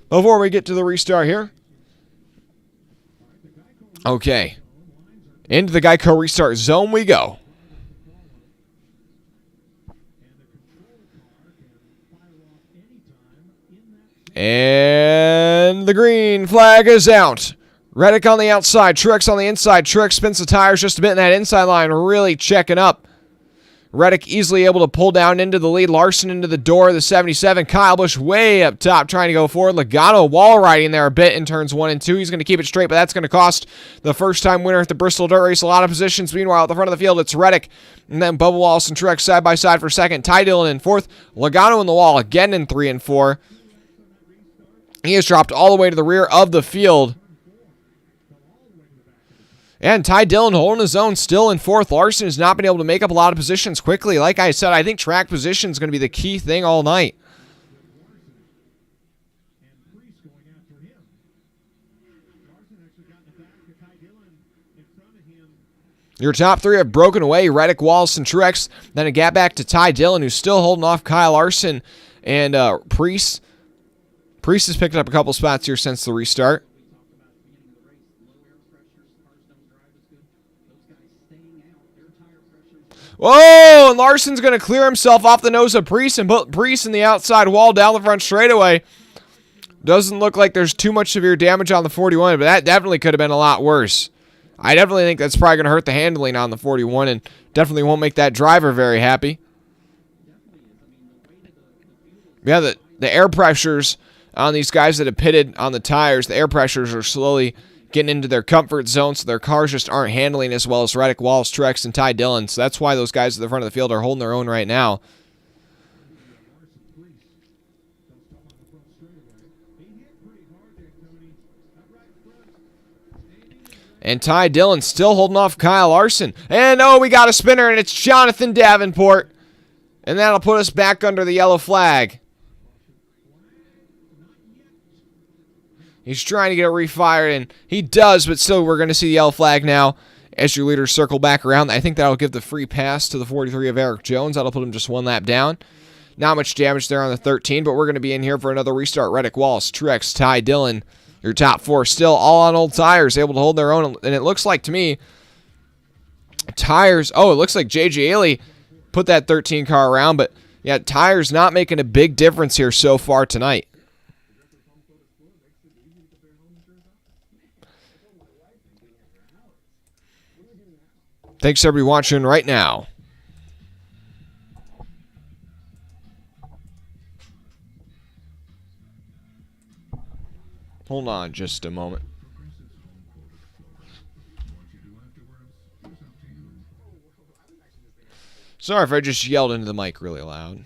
S1: before we get to the restart here. Okay. Into the Geico restart zone we go. And the green flag is out. Reddick on the outside, Truex on the inside. Truex spins the tires just a bit in that inside line, really checking up. Reddick easily able to pull down into the lead. Larson into the door of the 77. Kyle Busch way up top trying to go forward. Logano wall riding there a bit in turns 1 and 2. He's going to keep it straight, but that's going to cost the first-time winner at the Bristol Dirt Race a lot of positions. Meanwhile, at the front of the field, it's Reddick, and then Bubba Wallace and Truex side by side for second. Ty Dillon in fourth. Logano in the wall again in 3 and 4. He has dropped all the way to the rear of the field. And Ty Dillon holding his own still in fourth. Larson has not been able to make up a lot of positions quickly. Like I said, I think track position is going to be the key thing all night. Your top 3 have broken away. Reddick, Wallace, and Truex. Then a gap back to Ty Dillon, who's still holding off Kyle Larson and Priest. Priest has picked up a couple spots here since the restart. Whoa, and Larson's going to clear himself off the nose of Priest and put Priest in the outside wall down the front straightaway. Doesn't look like there's too much severe damage on the 41, but that definitely could have been a lot worse. I definitely think that's probably going to hurt the handling on the 41 and definitely won't make that driver very happy. Yeah, the air pressures on these guys that have pitted on the tires, the air pressures are slowly getting into their comfort zone, so their cars just aren't handling as well as Reddick, Wallace, Truex, and Ty Dillon. So that's why those guys at the front of the field are holding their own right now. And Ty Dillon still holding off Kyle Larson. And oh, we got a spinner, and it's Jonathan Davenport. And that'll put us back under the yellow flag. He's trying to get it refired, and he does, but still we're going to see the yellow flag now as your leaders circle back around. I think that'll give the free pass to the 43 of Eric Jones. That'll put him just one lap down. Not much damage there on the 13, but we're going to be in here for another restart. Reddick, Wallace, Truex, Ty Dillon, your top four still all on old tires, able to hold their own. And it looks like to me, tires, oh, it looks like J.J. Haley put that 13 car around, but yeah, tires not making a big difference here so far tonight. Thanks everybody watching right now. Hold on just a moment. Sorry if I just yelled into the mic really loud.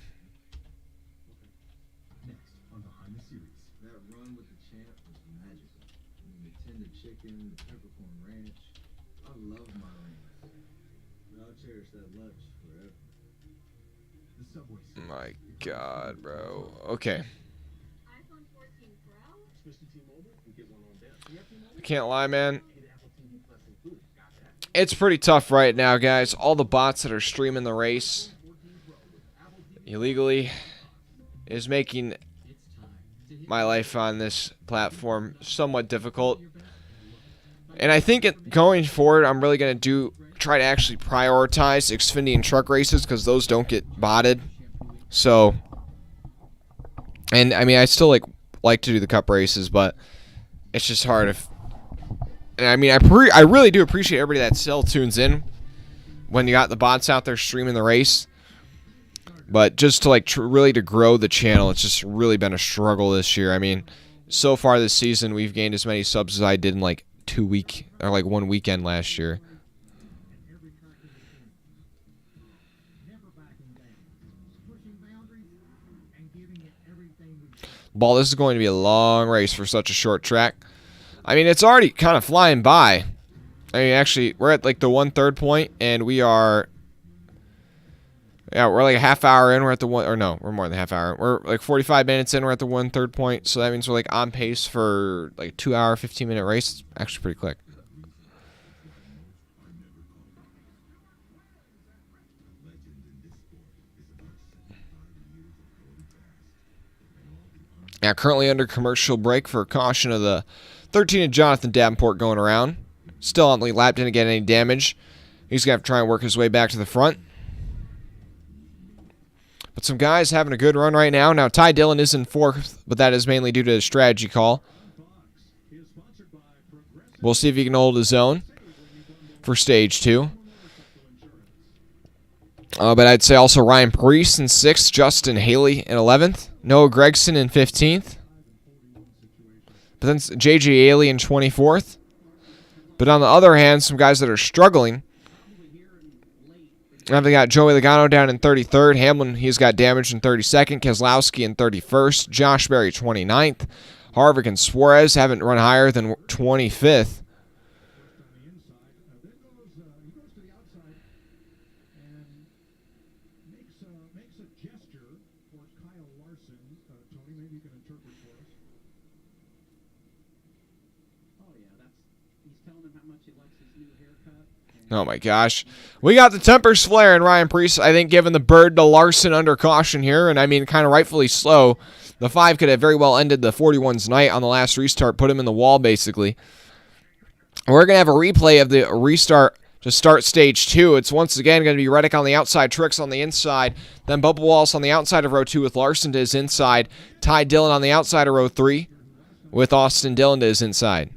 S1: My God, bro. Okay. I can't lie, man. It's pretty tough right now, guys. All the bots that are streaming the race illegally is making my life on this platform somewhat difficult. And I think going forward, I'm really going to try to actually prioritize Xfinity and truck races because those don't get botted. So, and I mean, I still like to do the cup races, but it's just hard if. And I mean, I really do appreciate everybody that still tunes in when you got the bots out there streaming the race. But just to really to grow the channel, it's just really been a struggle this year. I mean, so far this season, we've gained as many subs as I did in like 1 weekend last year. Ball, this is going to be a long race for such a short track. I mean, it's already kind of flying by. I mean, actually, we're at like the 1/3 point, and we are. Yeah, we're like a half hour in. We're at the one, or no, we're more than a half hour. We're like 45 minutes in. We're at the 1/3 point, so that means we're like on pace for like a 2 hour, 15-minute race. It's actually pretty quick. Now, currently under commercial break for caution of the 13 of Jonathan Davenport going around. Still on the lead lap, didn't get any damage. He's going to have to try and work his way back to the front. But some guys having a good run right now. Now, Ty Dillon is in 4th, but that is mainly due to a strategy call. We'll see if he can hold his own for stage 2. But I'd say also Ryan Preece in 6th, Justin Haley in 11th, Noah Gregson in 15th. But then J.J. Haley in 24th. But on the other hand, some guys that are struggling. They got Joey Logano down in 33rd. Hamlin, he's got damage in 32nd. Keselowski in 31st. Josh Berry 29th. Harvick and Suarez haven't run higher than 25th. Oh my gosh. We got the tempers flaring, Ryan Preece, I think, giving the bird to Larson under caution here. And I mean, kind of rightfully slow. The 5 could have very well ended the 41's night on the last restart, put him in the wall, basically. We're going to have a replay of the restart to start stage 2. It's once again going to be Reddick on the outside, Tricks on the inside, then Bubba Wallace on the outside of row 2 with Larson to his inside, Ty Dillon on the outside of row 3 with Austin Dillon to his inside.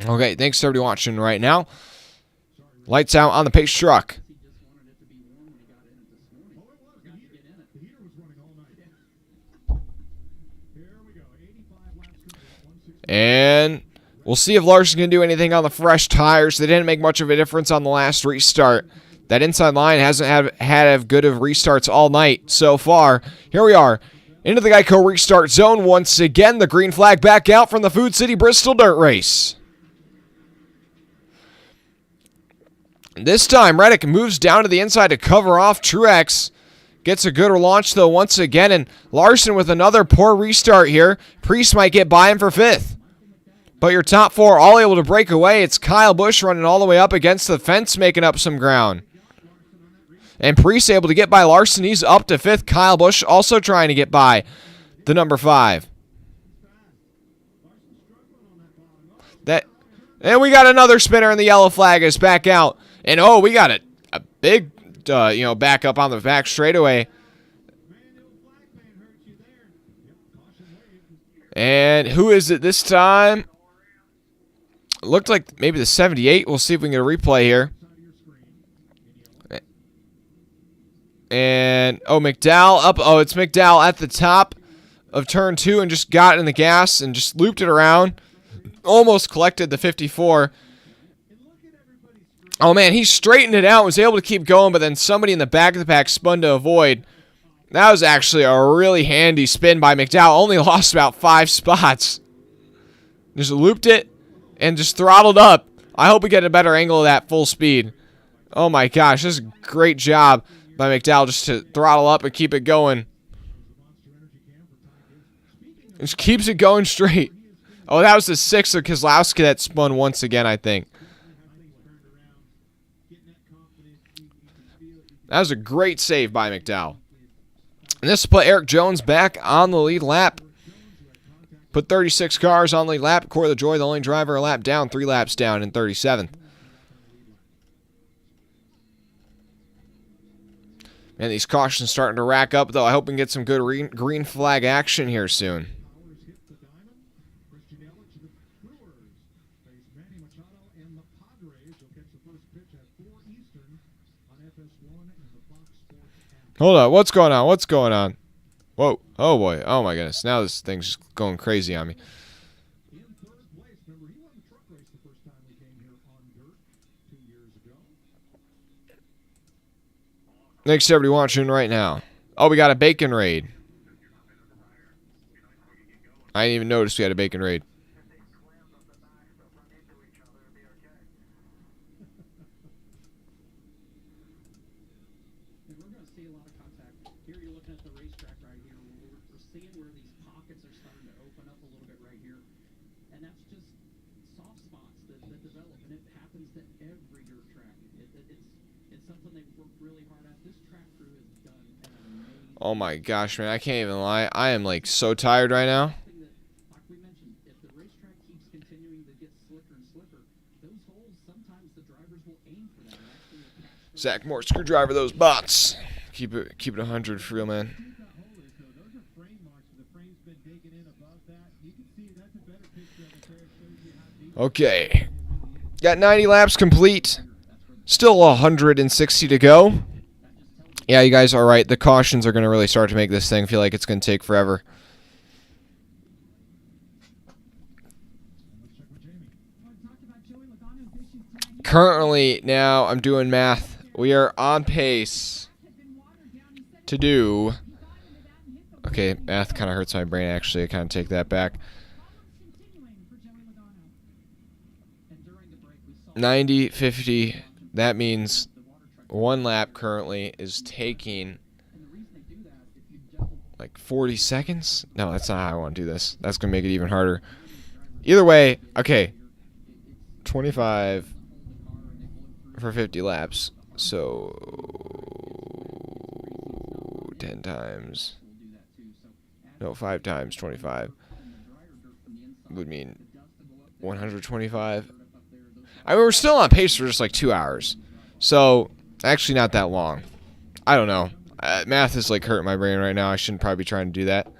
S1: Okay, thanks to everybody watching right now. Lights out on the pace truck. And we'll see if Larson can do anything on the fresh tires. They didn't make much of a difference on the last restart. That inside line hasn't had as good of restarts all night so far. Here we are. Into the Geico restart zone once again. The green flag back out from the Food City Bristol dirt race. This time, Reddick moves down to the inside to cover off Truex. Gets a good launch, though, once again. And Larson with another poor restart here. Priest might get by him for 5th. But your top 4 all able to break away. It's Kyle Busch running all the way up against the fence, making up some ground. And Priest able to get by Larson. He's up to 5th. Kyle Busch also trying to get by the number 5. And we got another spinner, and the yellow flag is back out. And, oh, we got a big, backup on the back straightaway. And who is it this time? It looked like maybe the 78. We'll see if we can get a replay here. And, McDowell up. Oh, it's McDowell at the top of turn 2 and just got in the gas and just looped it around. Almost collected the 54. Oh, man, he straightened it out, was able to keep going, but then somebody in the back of the pack spun to avoid. That was actually a really handy spin by McDowell. Only lost about 5 spots. Just looped it and just throttled up. I hope we get a better angle of that full speed. Oh, my gosh, this is a great job by McDowell just to throttle up and keep it going. Just keeps it going straight. Oh, that was the 6th of Keselowski that spun once again, I think. That was a great save by McDowell. And this will put Eric Jones back on the lead lap. Put 36 cars on the lead lap. Corey LaJoy, the only driver a lap down, 3 laps down in 37th. Man, these cautions starting to rack up, though. I hope we can get some good green flag action here soon. Hold on, what's going on? What's going on? Whoa, oh boy, oh my goodness. Now this thing's just going crazy on me. Thanks to everybody watching right now. Oh, we got a bacon raid. I didn't even notice we had a bacon raid. Oh my gosh, man, I can't even lie. I am like so tired right now. Zach Moore, screwdriver those bots. Keep it 100 for real, man. Okay. Got 90 laps complete. Still 160 to go. Yeah, you guys are right. The cautions are going to really start to make this thing feel like it's going to take forever. Currently, now I'm doing math. We are on pace to do... Okay, math kind of hurts my brain, actually. I kind of take that back. 90, 50, that means... 1 lap currently is taking like 40 seconds. No, that's not how I want to do this. That's going to make it even harder. Either way, okay. 25 for 50 laps. So 10 times. No, 5 times 25 would mean 125. I mean, we're still on pace for just like 2 hours. So, actually not that long. I don't know. Math is like hurting my brain right now. I shouldn't probably be trying to do that.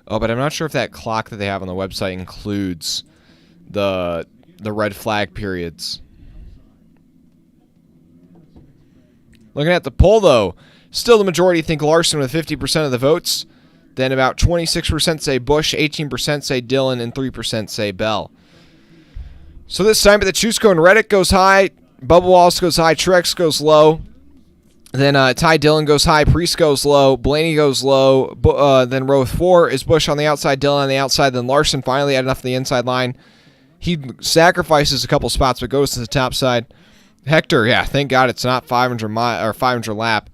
S1: Oh, but I'm not sure if that clock that they have on the website includes the red flag periods. Looking at the poll, though, still the majority think Larson with 50% of the votes. Then about 26% say Busch, 18% say Dillon, and 3% say Bell. So this time, the Chusco and Reddick goes high, Bubba Wallace goes high, Truex goes low. Then Ty Dillon goes high, Priest goes low, Blaney goes low. Then row 4 is Busch on the outside, Dillon on the outside. Then Larson finally had enough of the inside line. He sacrifices a couple spots, but goes to the top side. Hector, yeah, thank God it's not 500 lap.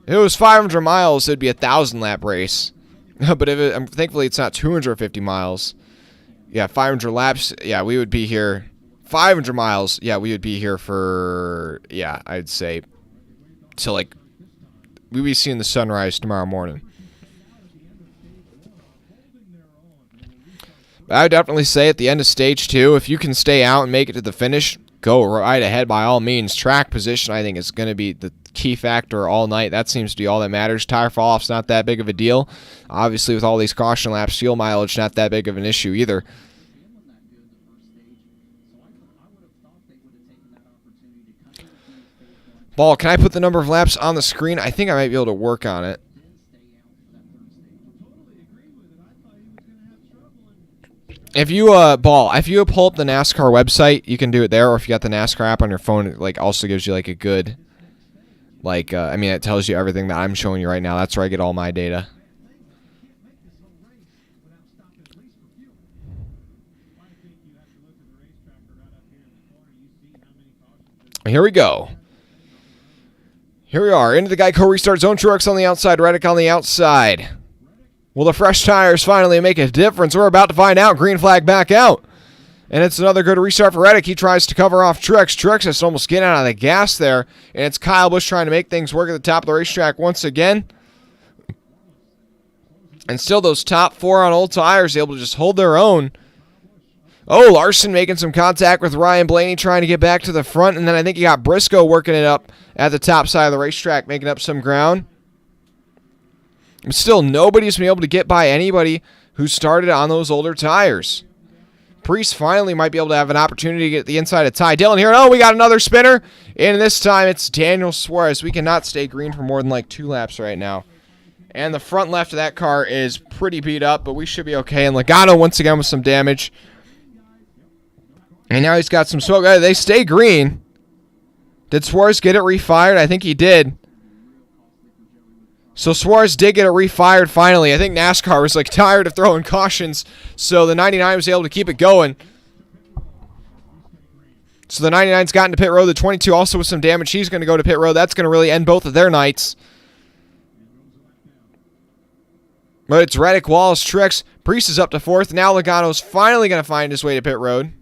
S1: If it was 500 miles, it'd be a 1,000-lap race. But thankfully, it's not 250 miles. Yeah, 500 laps. Yeah, we would be here. 500 miles. Yeah, we would be here for, yeah, I'd say, till like, we'd be seeing the sunrise tomorrow morning. But I would definitely say at the end of stage 2, if you can stay out and make it to the finish, go right ahead by all means. Track position, I think, is going to be the key factor all night. That seems to be all that matters. Tire fall-off's not that big of a deal. Obviously, with all these caution laps, fuel mileage, not that big of an issue either. Ball, can I put the number of laps on the screen? I think I might be able to work on it. If you if you pull up the NASCAR website, you can do it there, or if you got the NASCAR app on your phone, it like also gives you like a good, like I mean, it tells you everything that I'm showing you right now. That's where I get all my data. Here we go. Here we are into the Geico restart zone. Truex on the outside, Reddick on the outside. Will the fresh tires finally make a difference? We're about to find out. Green flag back out. And it's another good restart for Reddick. He tries to cover off Truex. Truex is almost getting out of the gas there. And it's Kyle Busch trying to make things work at the top of the racetrack once again. And still those top 4 on old tires able to just hold their own. Oh, Larson making some contact with Ryan Blaney trying to get back to the front. And then I think you got Briscoe working it up at the top side of the racetrack, making up some ground. But still, nobody's been able to get by anybody who started on those older tires. Priest finally might be able to have an opportunity to get the inside of Ty Dillon here. Oh, we got another spinner. And this time it's Daniel Suarez. We cannot stay green for more than like 2 laps right now. And the front left of that car is pretty beat up, but we should be okay. And Logano once again with some damage. And now he's got some smoke. They stay green. Did Suarez get it refired? I think he did. So Suarez did get it refired finally. I think NASCAR was like tired of throwing cautions, so the 99 was able to keep it going. So the 99's gotten to pit road. The 22 also with some damage. He's going to go to pit road. That's going to really end both of their nights. But it's Reddick, Wallace, Truex. Priest is up to 4th. Now Logano's finally going to find his way to pit road.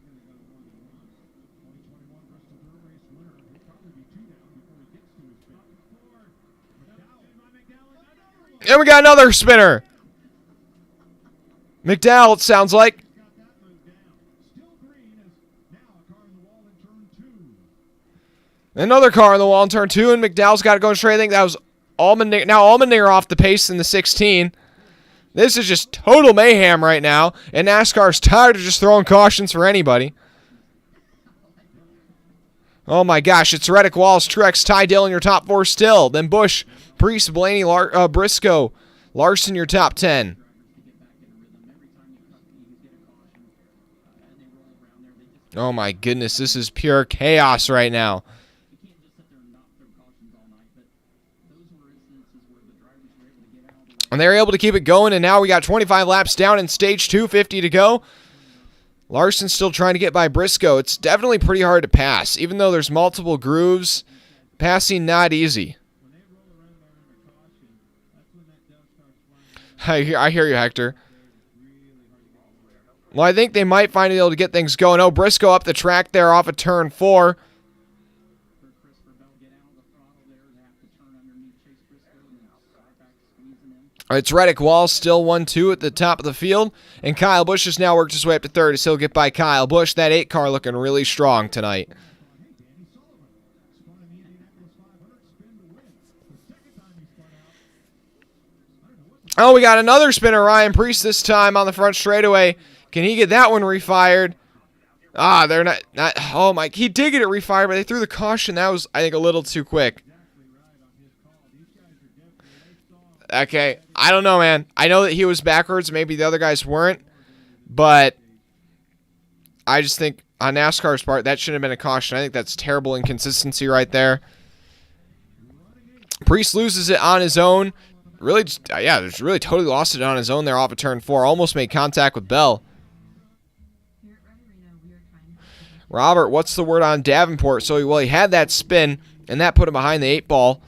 S1: And we got another spinner. McDowell, it sounds like. Another car on the wall in turn 2, and McDowell's got it going straight. I think that was Allmendinger. Now Allmendinger off the pace in the 16. This is just total mayhem right now, and NASCAR's tired of just throwing cautions for anybody. Oh my gosh, it's Reddick, Wallace, Truex, Ty Dillon, your top 4 still. Then Busch, Priest, Blaney, Briscoe, Larson, your top 10. Oh my goodness, this is pure chaos right now. And they were able to keep it going, and now we got 25 laps down in stage 2, 50 to go. Larson's still trying to get by Briscoe. It's definitely pretty hard to pass. Even though there's multiple grooves, passing not easy. I hear you, Hector. Well, I think they might finally be able to get things going. Oh, Briscoe up the track there off of turn 4. It's Reddick Wall, still 1-2 at the top of the field. And Kyle Busch has now worked his way up to third as he'll get by Kyle Busch. That 8 car looking really strong tonight. Oh, we got another spinner, Ryan Preece, this time on the front straightaway. Can he get that one refired? Ah, they're not. Oh, my. He did get it refired, but they threw the caution. That was, I think, a little too quick. Okay, I don't know, man. I know that he was backwards. Maybe the other guys weren't. But I just think on NASCAR's part, that shouldn't have been a caution. I think that's terrible inconsistency right there. Preece loses it on his own. Really, just really totally lost it on his own there off of turn 4. Almost made contact with Bell. Robert, what's the word on Davenport? So, well, he had that spin, and that put him behind the 8 ball.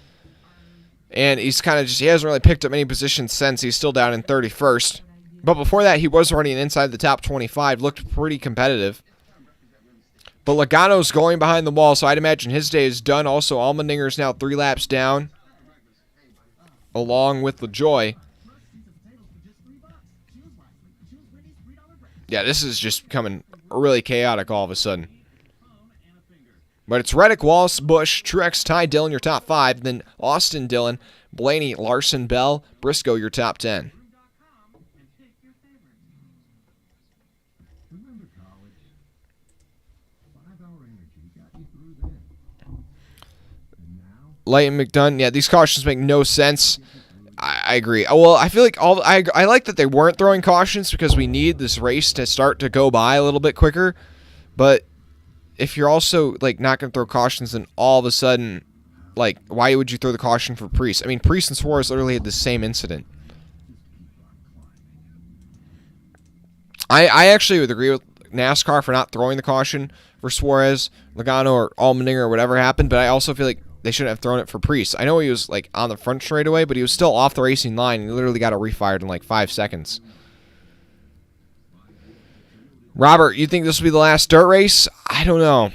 S1: And he's kind of just, he hasn't really picked up any positions since. He's still down in 31st. But before that, he was running inside the top 25. Looked pretty competitive. But Logano's going behind the wall, so I'd imagine his day is done. Also, Allmendinger's now 3 laps down, along with LaJoy. Yeah, this is just becoming really chaotic all of a sudden. But it's Reddick, Wallace, Busch, Truex, Ty Dillon, your top 5. Then Austin Dillon, Blaney, Larson, Bell, Briscoe, your top 10. Light and McDonough, yeah, these cautions make no sense. I agree. Well, I feel like I like that they weren't throwing cautions because we need this race to start to go by a little bit quicker. But if you're also like not going to throw cautions, then all of a sudden, like, why would you throw the caution for Preece? I mean, Preece and Suarez literally had the same incident. I actually would agree with NASCAR for not throwing the caution for Suarez, Logano, or Allmendinger or whatever happened, but I also feel like they shouldn't have thrown it for Preece. I know he was like on the front straightaway, but he was still off the racing line. He literally got it refired in like 5 seconds. Robert, you think this will be the last dirt race? I don't know.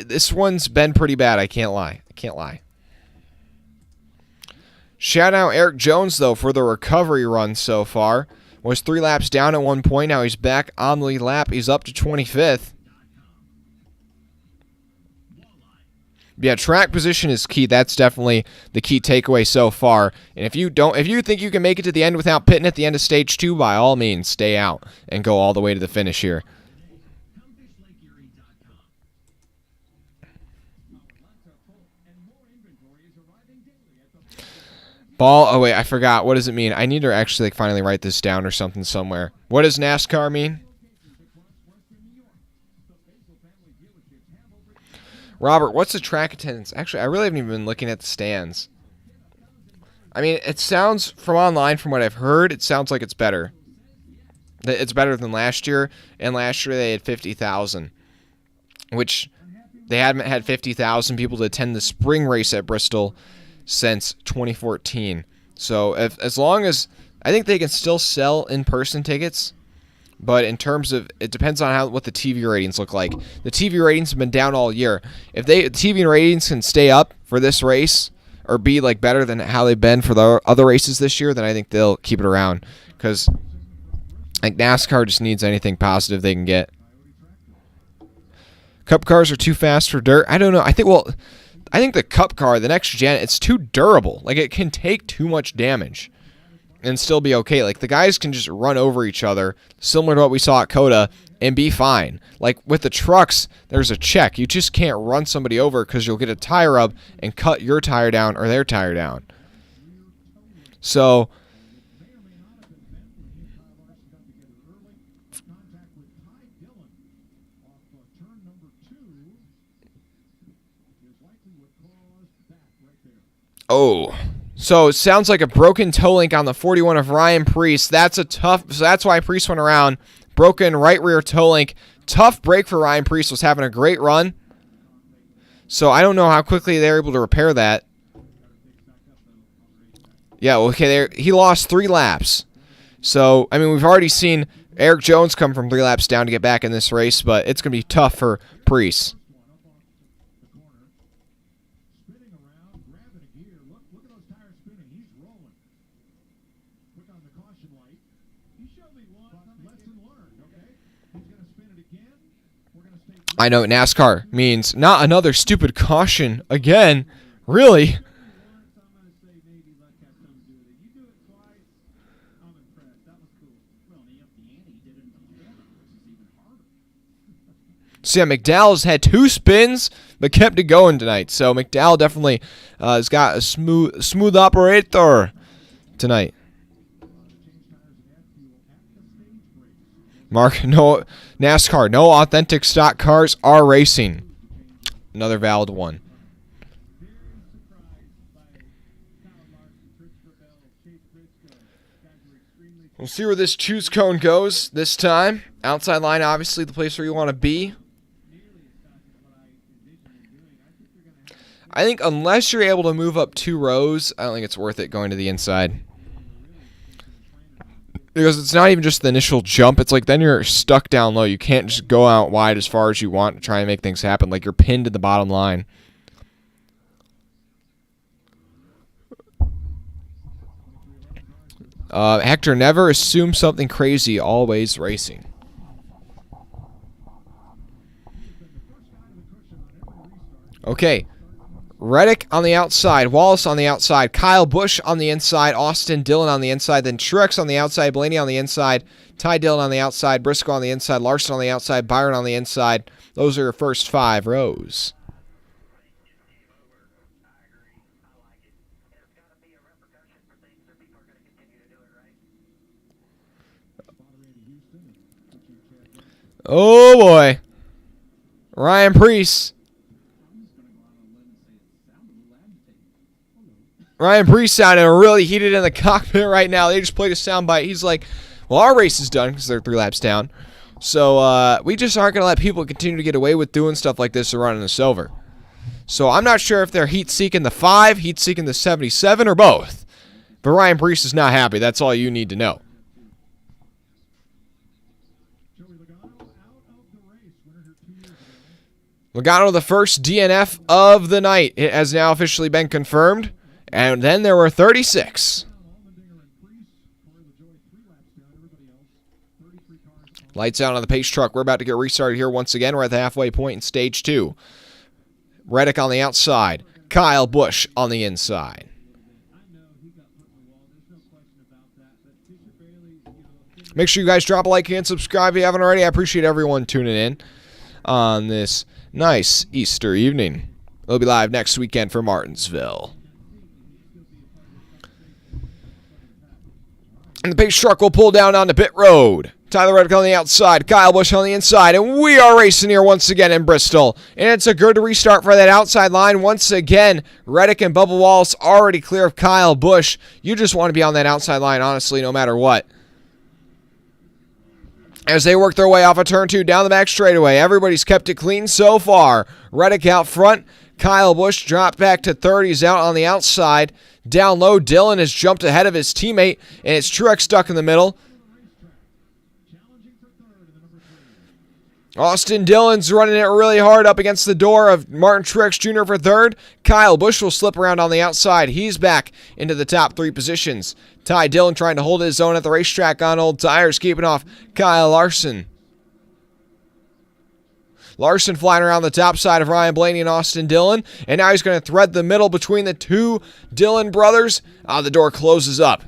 S1: This one's been pretty bad. I can't lie. Shout out Eric Jones, though, for the recovery run so far. Was 3 laps down at one point. Now he's back on the lead lap. He's up to 25th. Yeah, track position is key. That's definitely the key takeaway so far. And if you think you can make it to the end without pitting at the end of stage 2, by all means, stay out and go all the way to the finish here. Ball. Oh wait, I forgot. What does it mean? I need to actually finally write this down or something somewhere. What does NASCAR mean? Robert, what's the track attendance? Actually, I really haven't even been looking at the stands. I mean, it sounds, from online, from what I've heard, it sounds like it's better. It's better than last year, and last year they had 50,000, which they haven't had 50,000 people to attend the spring race at Bristol since 2014. So as long as, I think they can still sell in-person tickets, but in terms of, it depends on what the TV ratings look like. The TV ratings have been down all year. If TV ratings can stay up for this race or be like better than how they've been for the other races this year, then I think they'll keep it around, because like NASCAR just needs anything positive they can get. Cup cars are too fast for dirt. I don't know. I think the Cup car, the next gen, it's too durable. Like, it can take too much damage and still be okay. Like, the guys can just run over each other, similar to what we saw at COTA, and be fine. Like, with the trucks, there's a check. You just can't run somebody over because you'll get a tire rub and cut your tire down or their tire down. So, oh, so it sounds like a broken toe link on the 41 of Ryan Preece. So that's why Preece went around. Broken right rear toe link. Tough break for Ryan Preece. Was having a great run. So I don't know how quickly they're able to repair that. Yeah, okay, he lost 3 laps. So, I mean, we've already seen Eric Jones come from 3 laps down to get back in this race, but it's going to be tough for Preece. I know NASCAR means not another stupid caution again. Really? So yeah, McDowell's had 2 spins, but kept it going tonight. So McDowell definitely has got a smooth operator tonight. Mark, no NASCAR, no authentic stock cars are racing. Another valid one. We'll see where this choose cone goes this time. Outside line, obviously, the place where you want to be. I think unless you're able to move up 2 rows, I don't think it's worth it going to the inside. Because it's not even just the initial jump. It's like then you're stuck down low. You can't just go out wide as far as you want to try and make things happen. Like you're pinned to the bottom line. Hector, never assume something crazy, always racing. Okay. Reddick on the outside, Wallace on the outside, Kyle Busch on the inside, Austin Dillon on the inside, then Truex on the outside, Blaney on the inside, Ty Dillon on the outside, Briscoe on the inside, Larson on the outside, Byron on the inside. Those are your first 5 rows. Oh boy. Ryan Preece. Ryan Preece sounding really heated in the cockpit right now. They just played a soundbite. He's like, well, our race is done because they're 3 laps down. So we just aren't going to let people continue to get away with doing stuff like this or running us over. So I'm not sure if they're heat-seeking the 5, heat-seeking the 77, or both. But Ryan Preece is not happy. That's all you need to know. Logano, the first DNF of the night. It has now officially been confirmed. And then there were 36. Lights out on the pace truck. We're about to get restarted here once again. We're at the halfway point in stage 2. Reddick on the outside. Kyle Busch on the inside. Make sure you guys drop a like and subscribe if you haven't already. I appreciate everyone tuning in on this nice Easter evening. We'll be live next weekend for Martinsville. And the pace truck will pull down onto pit road. Tyler Reddick on the outside, Kyle Busch on the inside, and we are racing here once again in Bristol. And it's a good restart for that outside line. Once again, Reddick and Bubba Wallace already clear of Kyle Busch. You just want to be on that outside line, honestly, no matter what. As they work their way off of turn 2 down the back straightaway, everybody's kept it clean so far. Reddick out front. Kyle Busch dropped back to 30s out on the outside. Down low, Dillon has jumped ahead of his teammate, and it's Truex stuck in the middle. Austin Dillon's running it really hard up against the door of Martin Truex Jr. for 3rd. Kyle Busch will slip around on the outside. He's back into the top 3 positions. Ty Dillon trying to hold his own at the racetrack on old tires, keeping off Kyle Larson. Larson flying around the top side of Ryan Blaney and Austin Dillon. And now he's going to thread the middle between the 2 Dillon brothers. The door closes up.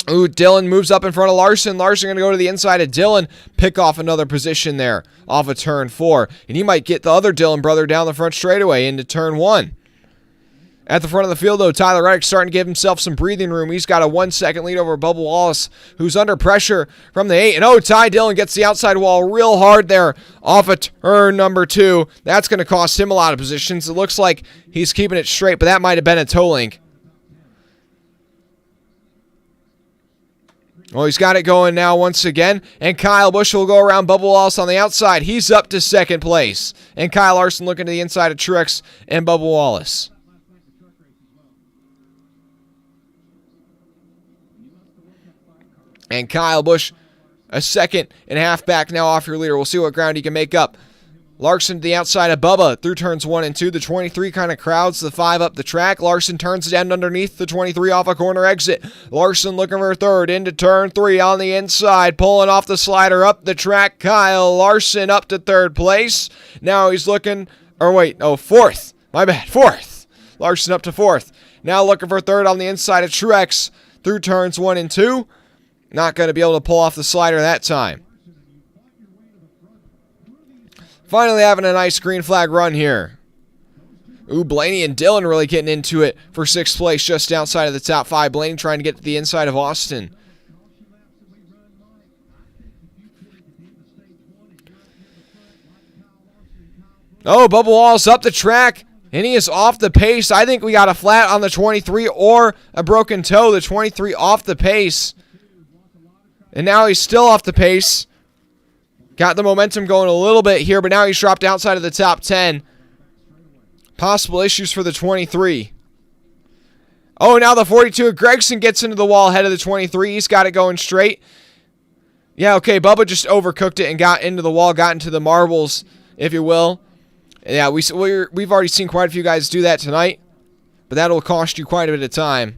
S1: Ooh, Dillon moves up in front of Larson. Larson going to go to the inside of Dillon. Pick off another position there off of turn 4. And he might get the other Dillon brother down the front straightaway into turn 1. At the front of the field, though, Tyler Reddick starting to give himself some breathing room. He's got a 1-second lead over Bubba Wallace, who's under pressure from the 8. And oh, Ty Dillon gets the outside wall real hard there off of turn number 2. That's going to cost him a lot of positions. It looks like he's keeping it straight, but that might have been a toe link. Well, he's got it going now once again, and Kyle Busch will go around Bubba Wallace on the outside. He's up to 2nd place, and Kyle Larson looking to the inside of Truex and Bubba Wallace. And Kyle Busch, a second and a half back now off your leader. We'll see what ground he can make up. Larson to the outside of Bubba through turns 1 and 2. The 23 kind of crowds the 5 up the track. Larson turns it down underneath the 23 off a corner exit. Larson looking for third into turn 3 on the inside. Pulling off the slider up the track. Kyle Larson up to third place. Now he's looking, fourth. My bad, fourth. Larson up to fourth. Now looking for third on the inside of Truex through turns 1 and 2. Not going to be able to pull off the slider that time. Finally having a nice green flag run here. Ooh, Blaney and Dillon really getting into it for 6th place just outside of the top 5. Blaney trying to get to the inside of Austin. Oh, Bubba Wallace up the track, and he is off the pace. I think we got a flat on the 23 or a broken toe. The 23 off the pace. And now he's still off the pace. Got the momentum going a little bit here, but now he's dropped outside of the top 10. Possible issues for the 23. Oh, now the 42. Gregson gets into the wall ahead of the 23. He's got it going straight. Yeah, okay, Bubba just overcooked it and got into the wall, got into the marbles, if you will. Yeah, we've already seen quite a few guys do that tonight, but that'll cost you quite a bit of time.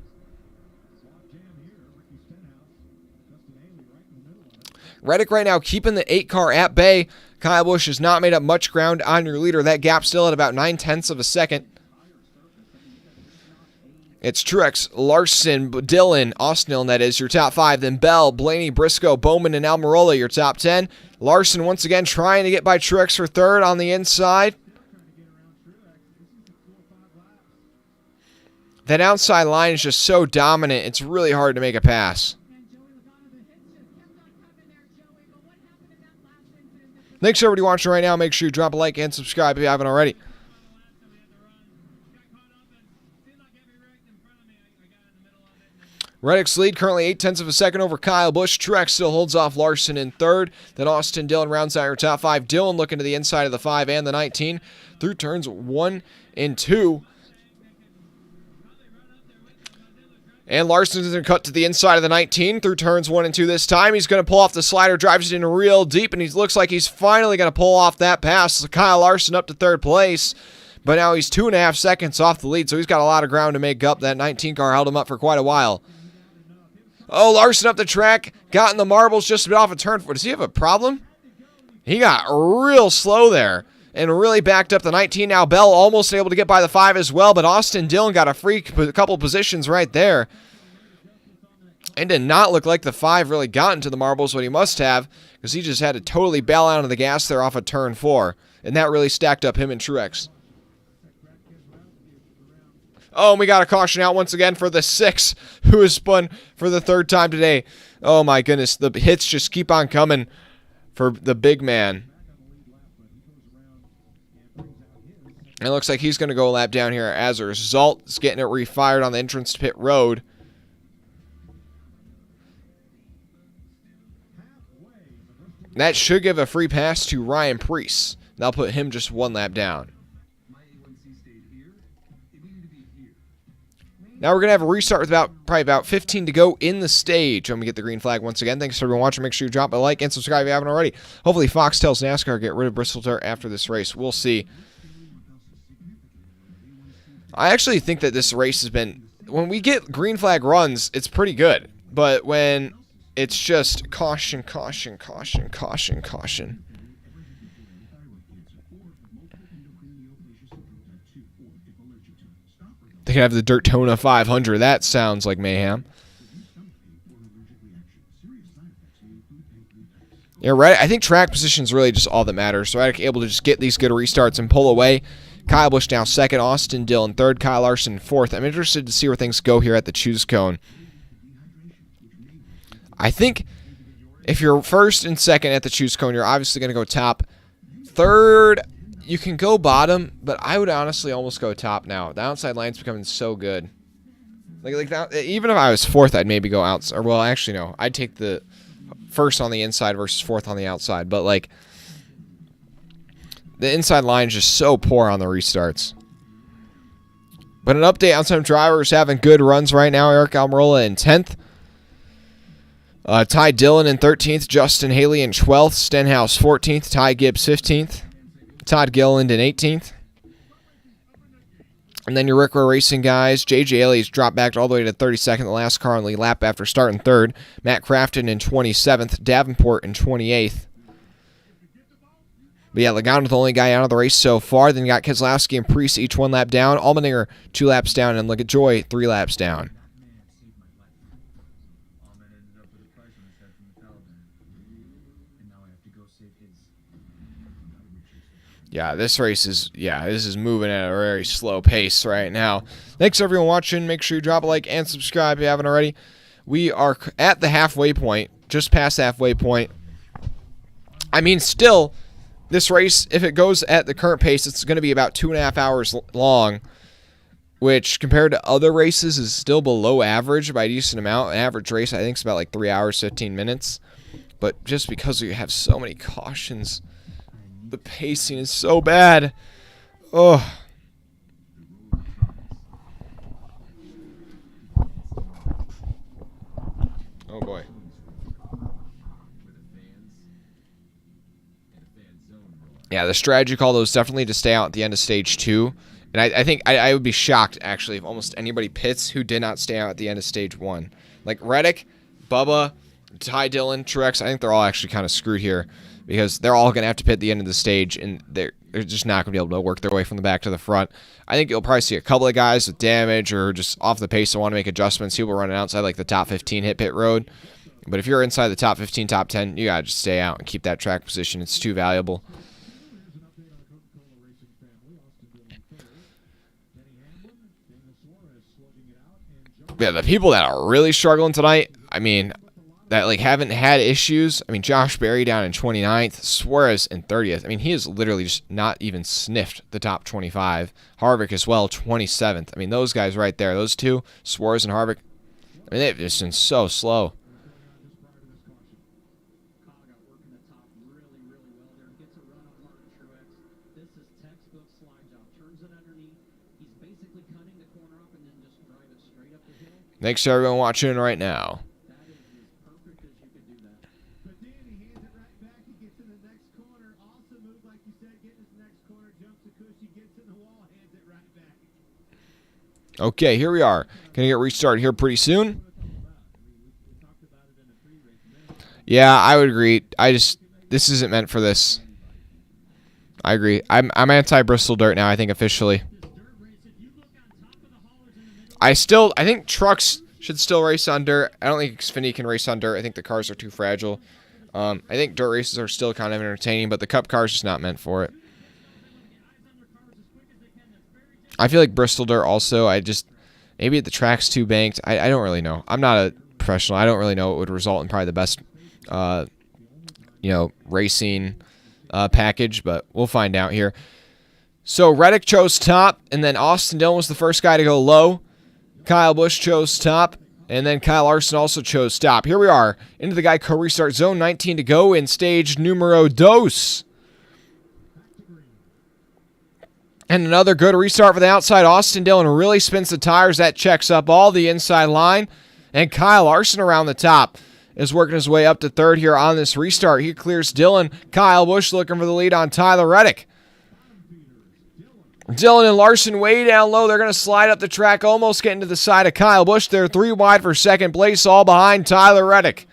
S1: Reddick right now keeping the 8 car at bay. Kyle Busch has not made up much ground on your leader. That gap still at about 9/10 of a second. It's Truex, Larson, Dillon, Austin, that is your top 5. Then Bell, Blaney, Briscoe, Bowman, and Almirola, your top 10. Larson once again trying to get by Truex for third on the inside. That outside line is just so dominant, it's really hard to make a pass. Thanks everybody watching right now. Make sure you drop a like and subscribe if you haven't already. Reddick's lead currently 0.8 of a second over Kyle Busch. Truex still holds off Larson in third. Then Austin Dillon rounds out your top 5. Dillon looking to the inside of the 5 and the 19 through turns 1 and 2. And Larson's going to cut to the inside of the 19 through turns 1 and 2 this time. He's going to pull off the slider, drives it in real deep, and he looks like he's finally going to pull off that pass. So Kyle Larson up to third place, but now he's 2.5 seconds off the lead, so he's got a lot of ground to make up. That 19 car held him up for quite a while. Oh, Larson up the track, got in the marbles just a bit off a turn 4. Does he have a problem? He got real slow there and really backed up the 19. Now Bell almost able to get by the 5 as well, but Austin Dillon got a couple positions right there. And did not look like the 5 really got into the marbles, what he must have, because he just had to totally bail out of the gas there off of turn 4. And that really stacked up him and Truex. Oh, and we got a caution out once again for the 6, who has spun for the 3rd time today. Oh my goodness, the hits just keep on coming for the big man. And it looks like he's going to go a lap down here as a result. He's getting it refired on the entrance to pit road. That should give a free pass to Ryan Preece. That'll put him just 1 lap down. Now we're going to have a restart with probably about 15 to go in the stage. I'm going to get the green flag once again. Thanks for everyone watching. Make sure you drop a like and subscribe if you haven't already. Hopefully Fox tells NASCAR get rid of Bristol Dirt after this race. We'll see. I actually think that this race has been... When we get green flag runs, it's pretty good. But when it's just caution, caution, caution, caution, caution. They could have the Dirtona 500. That sounds like mayhem. Yeah, right. I think track position is really just all that matters. So I'm able to just get these good restarts and pull away. Kyle Busch now 2nd, Austin Dillon 3rd, Kyle Larson 4th. I'm interested to see where things go here at the choose cone. I think if you're 1st and 2nd at the choose cone, you're obviously going to go top. 3rd, you can go bottom, but I would honestly almost go top now. The outside line's becoming so good. Like that, even if I was 4th, I'd maybe go outside. Or, well, actually, no. I'd take the 1st on the inside versus 4th on the outside. But, like, the inside line is just so poor on the restarts. But an update on some drivers having good runs right now. Eric Almirola in 10th. Ty Dillon in 13th, Justin Haley in 12th, Stenhouse 14th, Ty Gibbs 15th, Todd Gilliland in 18th. And then your Rickrow Racing guys, J.J. Elliott's dropped back all the way to 32nd, the last car on the lap after starting third. Matt Crafton in 27th, Davenport in 28th. But yeah, Logano's the only guy out of the race so far. Then you got Keselowski and Priest, each 1 lap down. Allmendinger 2 laps down, and look at Joy 3 laps down. Yeah, this is moving at a very slow pace right now. Thanks everyone watching. Make sure you drop a like and subscribe if you haven't already. We are at the halfway point, just past halfway point. I mean, still, this race, if it goes at the current pace, it's going to be about 2.5 hours long, which compared to other races is still below average by a decent amount. An average race, I think, is about like 3 hours, 15 minutes. But just because we have so many cautions, the pacing is so bad. Oh. Oh boy. Yeah, the strategy call, though, is definitely to stay out at the end of stage 2. And I think I would be shocked, actually, if almost anybody pits who did not stay out at the end of stage 1. Like Reddick, Bubba, Ty Dillon, Truex, I think they're all actually kind of screwed here, because they're all going to have to pit at the end of the stage, and they're just not going to be able to work their way from the back to the front. I think you'll probably see a couple of guys with damage or just off the pace and want to make adjustments. People running outside like the top 15 hit pit road. But if you're inside the top 15, top 10, you got to just stay out and keep that track position. It's too valuable. Yeah, the people that are really struggling tonight, I mean, that like haven't had issues. I mean, Josh Berry down in 29th, Suarez in 30th. I mean, he has literally just not even sniffed the top 25. Harvick as well, 27th. I mean, those guys right there, those two, Suarez and Harvick, I mean, they've just been so slow. Thanks to everyone watching right now. Okay, here we are. Gonna get restarted here pretty soon. Yeah, I would agree. This isn't meant for this. I agree. I'm anti-Bristol dirt now, I think, officially. I think trucks should still race on dirt. I don't think Xfinity can race on dirt. I think the cars are too fragile. I think dirt races are still kind of entertaining, but the Cup car is just not meant for it. I feel like Bristol dirt also, maybe the track's too banked. I don't really know. I'm not a professional. I don't really know what would result in probably the best, racing package, but we'll find out here. So Reddick chose top, and then Austin Dillon was the first guy to go low. Kyle Busch chose top, and then Kyle Larson also chose top. Here we are, into the Geico restart zone, 19 to go in stage numero dos. And another good restart for the outside. Austin Dillon really spins the tires. That checks up all the inside line. And Kyle Larson around the top is working his way up to third here on this restart. He clears Dillon. Kyle Busch looking for the lead on Tyler Reddick. Dillon and Larson way down low. They're going to slide up the track, almost getting to the side of Kyle Busch. They're 3 wide for second place, all behind Tyler Reddick.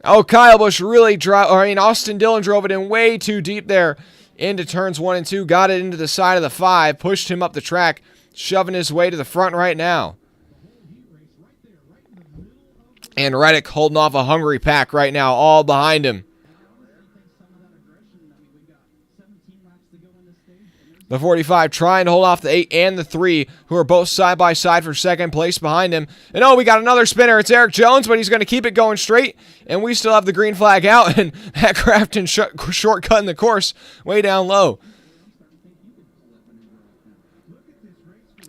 S1: Oh, Kyle Busch really Austin Dillon drove it in way too deep there into turns 1 and 2. Got it into the side of the 5, pushed him up the track, shoving his way to the front right now. And Reddick holding off a hungry pack right now, all behind him. The 45 trying to hold off the 8 and the 3, who are both side by side for second place behind him. And we got another spinner. It's Eric Jones, but he's going to keep it going straight. And we still have the green flag out. And Matt Crafton shortcutting the course way down low.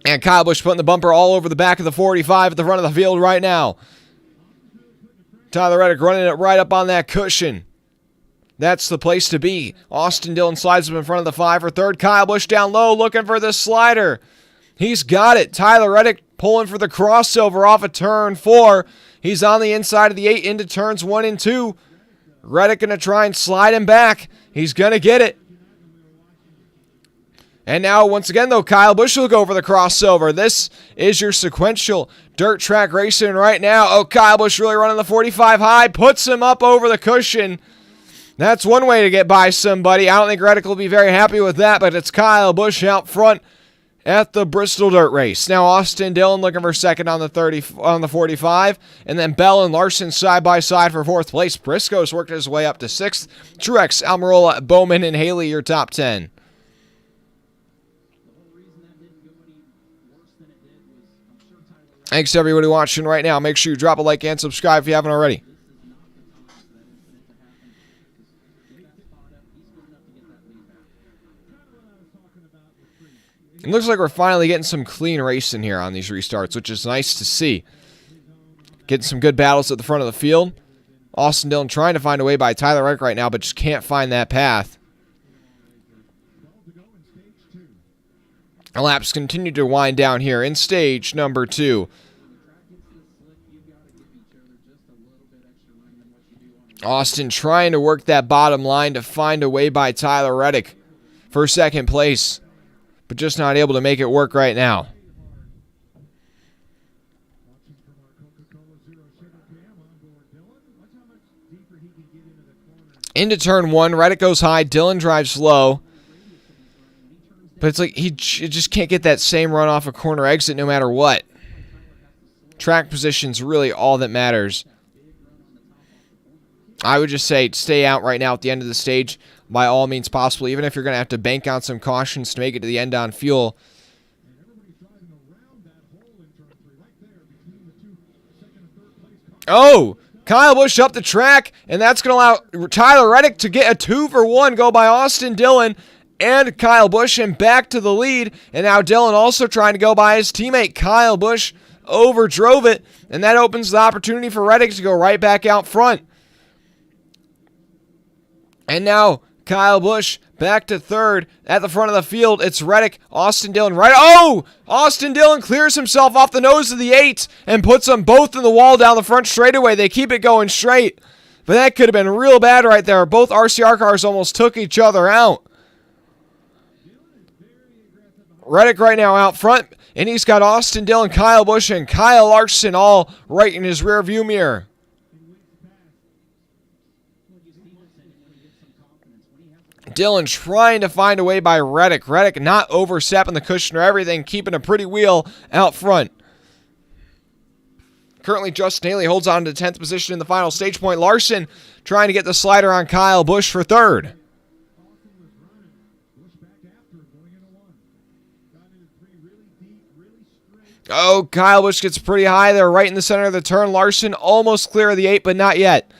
S1: And Kyle Busch putting the bumper all over the back of the 45 at the front of the field right now. Tyler Reddick running it right up on that cushion. That's the place to be. Austin Dillon slides up in front of the 5 for third. Kyle Busch down low looking for the slider. He's got it. Tyler Reddick pulling for the crossover off of turn 4. He's on the inside of the 8 into turns 1 and 2. Reddick going to try and slide him back. He's going to get it. And now, once again, though, Kyle Busch will go over the crossover. This is your sequential dirt track racing right now. Oh, Kyle Busch really running the 45 high. Puts him up over the cushion. That's one way to get by somebody. I don't think Reddick will be very happy with that, but it's Kyle Busch out front at the Bristol dirt race. Now Austin Dillon looking for second on the 45, and then Bell and Larson side by side for fourth place. Briscoe's worked his way up to sixth. Truex, Almirola, Bowman, and Haley your top 10. Thanks to everybody watching right now. Make sure you drop a like and subscribe if you haven't already. It looks like we're finally getting some clean racing here on these restarts, which is nice to see. Getting some good battles at the front of the field. Austin Dillon trying to find a way by Tyler Reddick right now, but just can't find that path. The laps continue to wind down here in stage number 2. Austin trying to work that bottom line to find a way by Tyler Reddick for second place, but just not able to make it work right now. Into turn 1, Reddick goes high, Dillon drives low. But it's like he just can't get that same run off a corner exit no matter what. Track position's really all that matters. I would just say stay out right now at the end of the stage by all means possible, even if you're going to have to bank on some cautions to make it to the end on fuel. Oh, Kyle Busch up the track, and that's going to allow Tyler Reddick to get a 2-for-1 go by Austin Dillon and Kyle Busch and back to the lead. And now Dillon also trying to go by his teammate Kyle Busch, overdrove it, and that opens the opportunity for Reddick to go right back out front. And now Kyle Busch back to third at the front of the field. It's Reddick, Austin Dillon right. Oh! Austin Dillon clears himself off the nose of the 8 and puts them both in the wall down the front straightaway. They keep it going straight. But that could have been real bad right there. Both RCR cars almost took each other out. Reddick right now out front, and he's got Austin Dillon, Kyle Busch, and Kyle Larson all right in his rear view mirror. Dillon trying to find a way by Reddick. Reddick not overstepping the cushion or everything, keeping a pretty wheel out front. Currently, Justin Haley holds on to 10th position in the final stage point. Larson trying to get the slider on Kyle Busch for third. Oh, Kyle Busch gets pretty high there, right in the center of the turn. Larson almost clear of the 8, but not yet.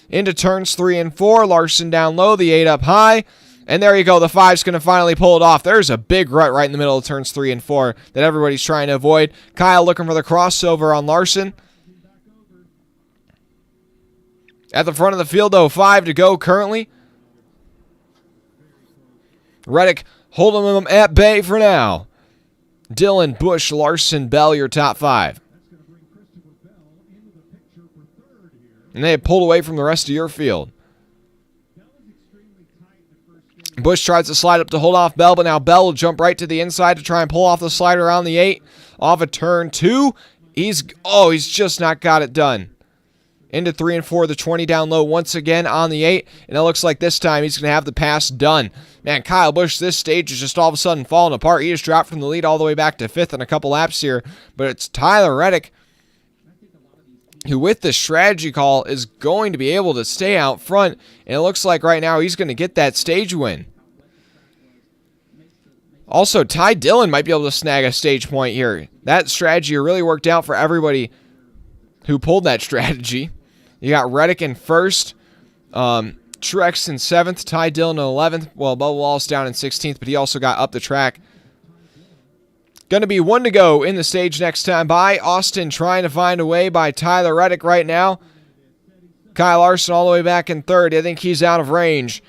S1: Into turns 3 and 4. Larson down low, the 8 up high. And there you go. The 5's going to finally pull it off. There's a big rut right in the middle of turns 3 and 4 that everybody's trying to avoid. Kyle looking for the crossover on Larson. At the front of the field, though, 5 to go currently. Reddick holding them at bay for now. Dillon, Busch, Larson, Bell, your top 5. And they have pulled away from the rest of your field. Busch tries to slide up to hold off Bell, but now Bell will jump right to the inside to try and pull off the slider on the 8. Off of turn 2. He's just not got it done. Into 3 and 4, the 20 down low once again on the 8. And it looks like this time he's going to have the pass done. Man, Kyle Busch, this stage is just all of a sudden falling apart. He just dropped from the lead all the way back to 5th in a couple laps here. But it's Tyler Reddick, who with the strategy call is going to be able to stay out front. And it looks like right now he's going to get that stage win. Also, Ty Dillon might be able to snag a stage point here. That strategy really worked out for everybody who pulled that strategy. You got Reddick in first, Truex in 7th, Ty Dillon in 11th. Well, Bubba Wallace down in 16th, but he also got up the track. Going to be 1 to go in the stage next time by. Austin trying to find a way by Tyler Reddick right now. Kyle Larson all the way back in 3rd. I think he's out of range.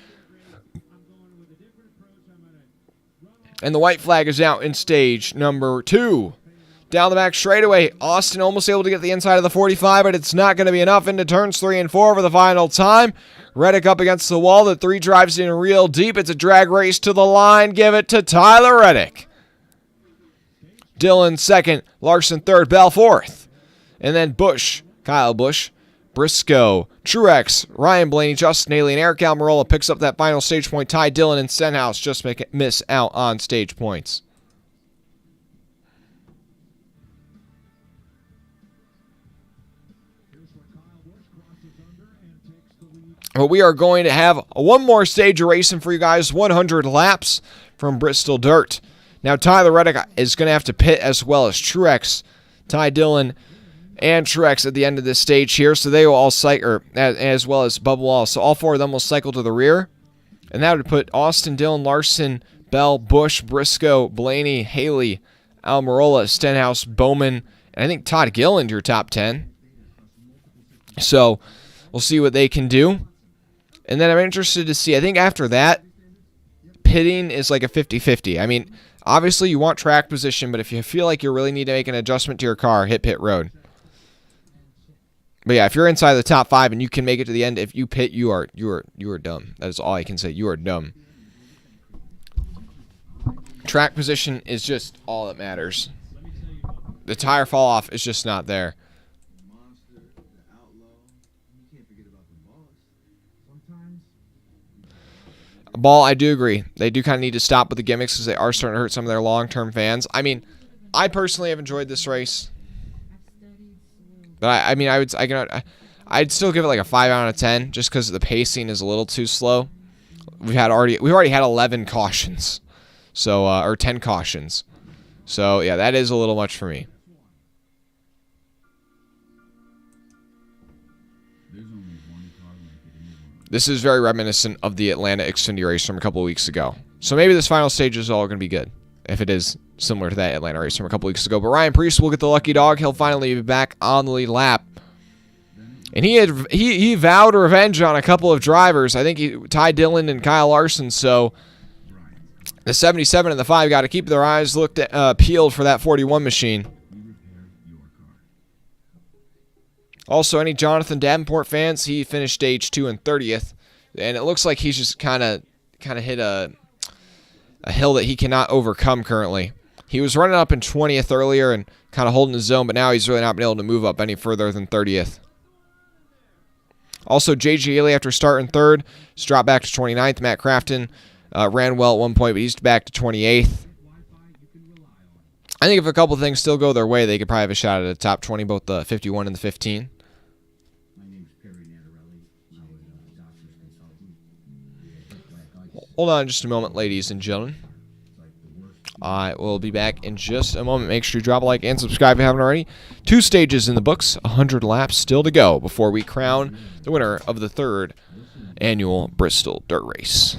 S1: And the white flag is out in stage number 2. Down the back straightaway, Austin almost able to get the inside of the 45, but it's not going to be enough into turns 3 and 4 for the final time. Reddick up against the wall. The 3 drives in real deep. It's a drag race to the line. Give it to Tyler Reddick. Dillon second, Larson third, Bell fourth. And then Bush, Kyle Busch, Briscoe, Truex, Ryan Blaney, Justin Haley, and Eric Almirola picks up that final stage point. Ty Dillon and Stenhouse just miss out on stage points. But we are going to have one more stage of racing for you guys, 100 laps from Bristol Dirt. Now, Tyler Reddick is going to have to pit as well as Truex, Ty Dillon, and Truex at the end of this stage here. So they will all cycle, as well as Bubba Wallace. So all 4 of them will cycle to the rear. And that would put Austin, Dillon, Larson, Bell, Busch, Briscoe, Blaney, Haley, Almirola, Stenhouse, Bowman, and I think Todd Gilliland, your top 10. So we'll see what they can do. And then I'm interested to see, I think after that, pitting is like a 50-50. I mean, obviously you want track position, but if you feel like you really need to make an adjustment to your car, hit pit road. But yeah, if you're inside the top 5 and you can make it to the end, if you pit, you are dumb. That is all I can say. You are dumb. Track position is just all that matters. The tire fall off is just not there. Ball, I do agree. They do kind of need to stop with the gimmicks because they are starting to hurt some of their long-term fans. I mean, I personally have enjoyed this race. But I'd still give it like a 5 out of 10 just because the pacing is a little too slow. We've already had 11 cautions. So or 10 cautions. So yeah, that is a little much for me. This is very reminiscent of the Atlanta Xfinity race from a couple of weeks ago. So maybe this final stage is all going to be good, if it is similar to that Atlanta race from a couple of weeks ago. But Ryan Preece will get the lucky dog. He'll finally be back on the lead lap. And he vowed revenge on a couple of drivers. I think Ty Dillon and Kyle Larson. So the 77 and the 5 got to keep their eyes peeled for that 41 machine. Also, any Jonathan Davenport fans, he finished stage 2 and 30th. And it looks like he's just kind of hit a hill that he cannot overcome currently. He was running up in 20th earlier and kind of holding his zone, but now he's really not been able to move up any further than 30th. Also, J.G. Haley, after starting 3rd, has dropped back to 29th. Matt Crafton ran well at one point, but he's back to 28th. I think if a couple things still go their way, they could probably have a shot at the top 20, both the 51 and the 15. Hold on just a moment, ladies and gentlemen. I will be back in just a moment. Make sure you drop a like and subscribe if you haven't already. 2 stages in the books, 100 laps still to go before we crown the winner of the 3rd annual Bristol Dirt Race.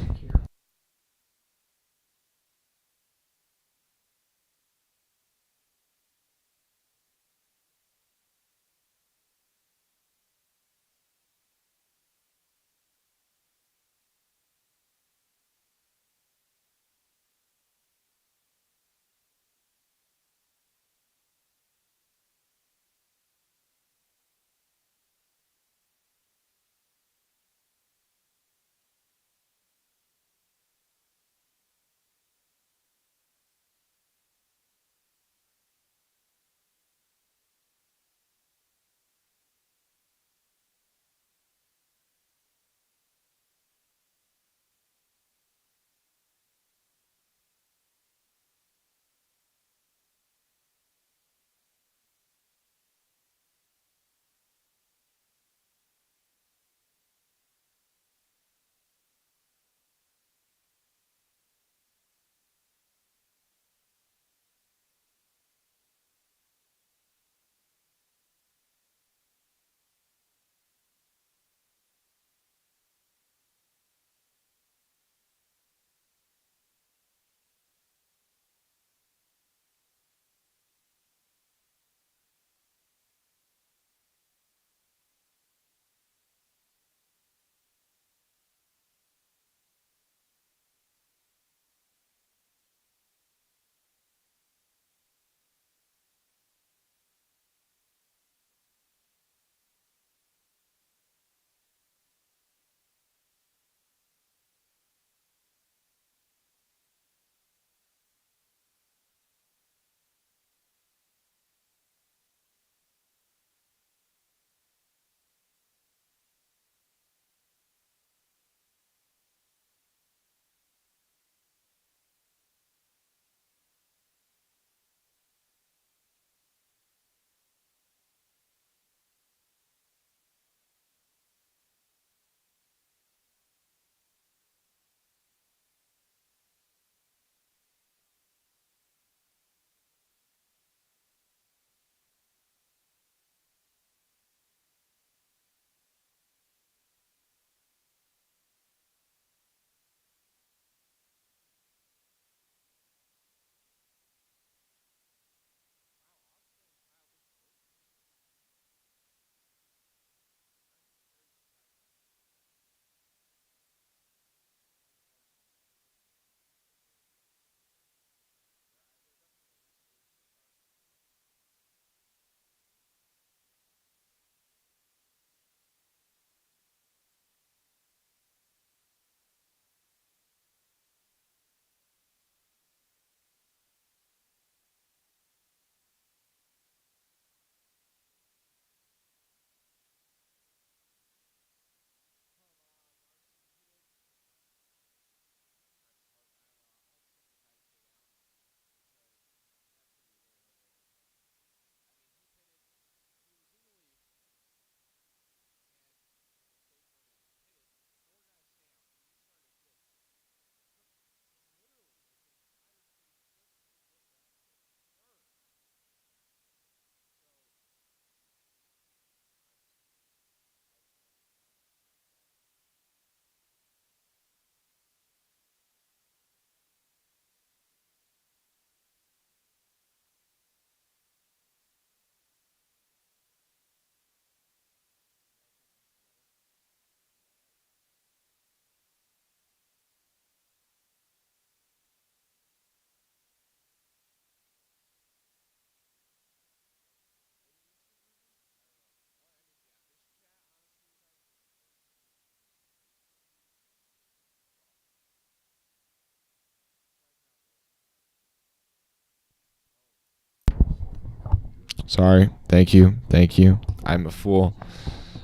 S1: Sorry. Thank you. Thank you. I'm a fool.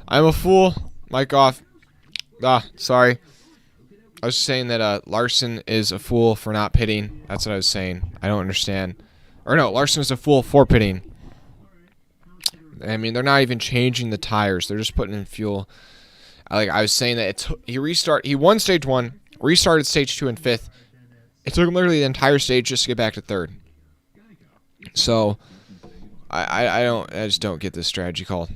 S1: I'm a fool. Mic off. Sorry. I was saying that Larson is a fool for not pitting. That's what I was saying. I don't understand. Or no, Larson is a fool for pitting. I mean, they're not even changing the tires. They're just putting in fuel. I was saying that he won stage 1, restarted stage 2 and 5th. It took him literally the entire stage just to get back to 3rd. So I just don't get this strategy call.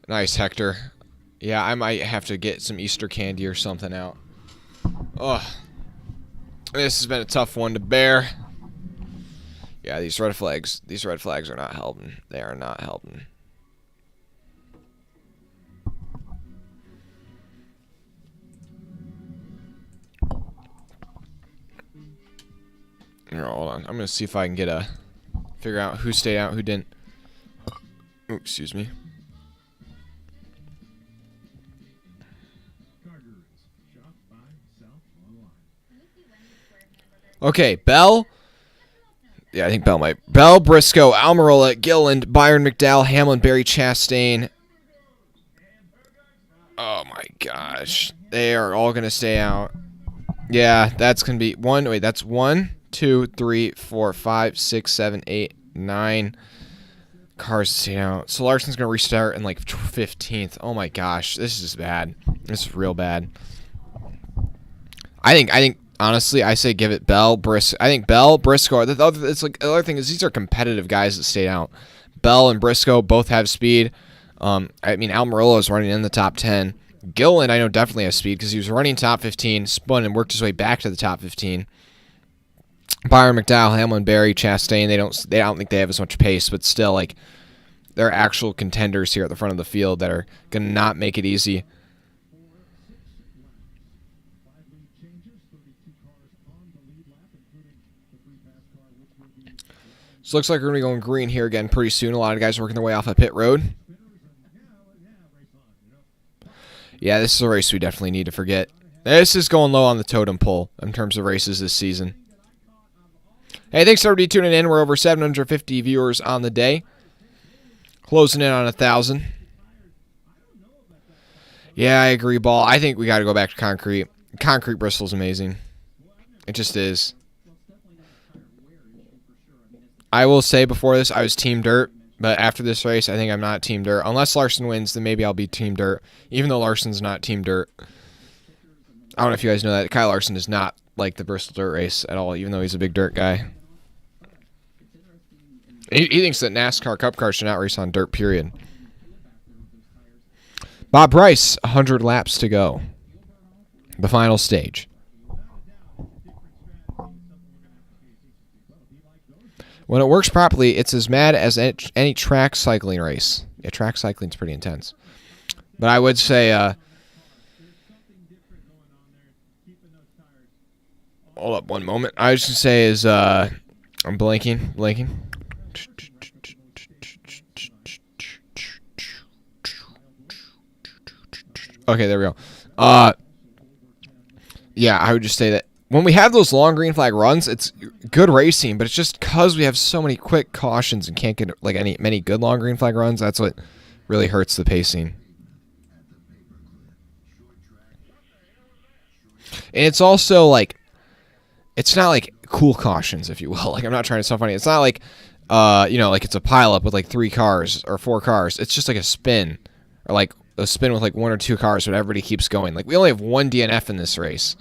S1: Nice, Hector. Yeah, I might have to get some Easter candy or something out. Ugh. This has been a tough one to bear. Yeah, these red flags are not helping. They are not helping. Here, hold on. I'm gonna see if I can figure out who stayed out, who didn't. Oh, excuse me. Okay, Bell. Yeah, I think Bell might. Bell, Briscoe, Almirola, Gilliland, Byron McDowell, Hamlin, Barry Chastain. Oh my gosh. They are all going to stay out. Yeah, that's going to be one. Wait, that's 1, 2, 3, 4, 5, 6, 7, 8, 9 cars to stay out. So Larson's going to restart in like 15th. Oh my gosh. This is bad. This is real bad. I think. Honestly, I say give it Bell, Briscoe. I think Bell, Briscoe. The other thing is these are competitive guys that stayed out. Bell and Briscoe both have speed. I mean, Almirola is running in the top 10. Gilliland, I know, definitely has speed because he was running top 15, spun and worked his way back to the top 15. Byron McDowell, Hamlin, Barry, Chastain. I don't think they have as much pace, but still, like, they're actual contenders here at the front of the field that are gonna not make it easy. So looks like we're going to be going green here again pretty soon. A lot of guys working their way off of pit road. Yeah, this is a race we definitely need to forget. This is going low on the totem pole in terms of races this season. Hey, thanks for everybody tuning in. We're over 750 viewers on the day. Closing in on 1,000. Yeah, I agree, Ball. I think we got to go back to concrete. Concrete Bristol's amazing. It just is. I will say before this, I was Team Dirt, but after this race, I think I'm not Team Dirt. Unless Larson wins, then maybe I'll be Team Dirt, even though Larson's not Team Dirt. I don't know if you guys know that. Kyle Larson is not like the Bristol Dirt race at all, even though he's a big dirt guy. He thinks that NASCAR Cup cars should not race on dirt, period. Bob Bryce, 100 laps to go. The final stage. When it works properly, it's as mad as any track cycling race. Yeah, track cycling's pretty intense. But I would say, hold up one moment. I was just say is, I'm blanking. Okay, there we go. Yeah, I would just say that when we have those long green flag runs, it's good racing, but it's just because we have so many quick cautions and can't get like many good long green flag runs. That's what really hurts the pacing. And it's also like, it's not like cool cautions, if you will. Like, I'm not trying to sound funny. It's not like, like it's a pileup with like 3 cars or 4 cars. It's just like a spin, or like a spin with like 1 or 2 cars, but everybody keeps going. Like, we only have 1 DNF in this race.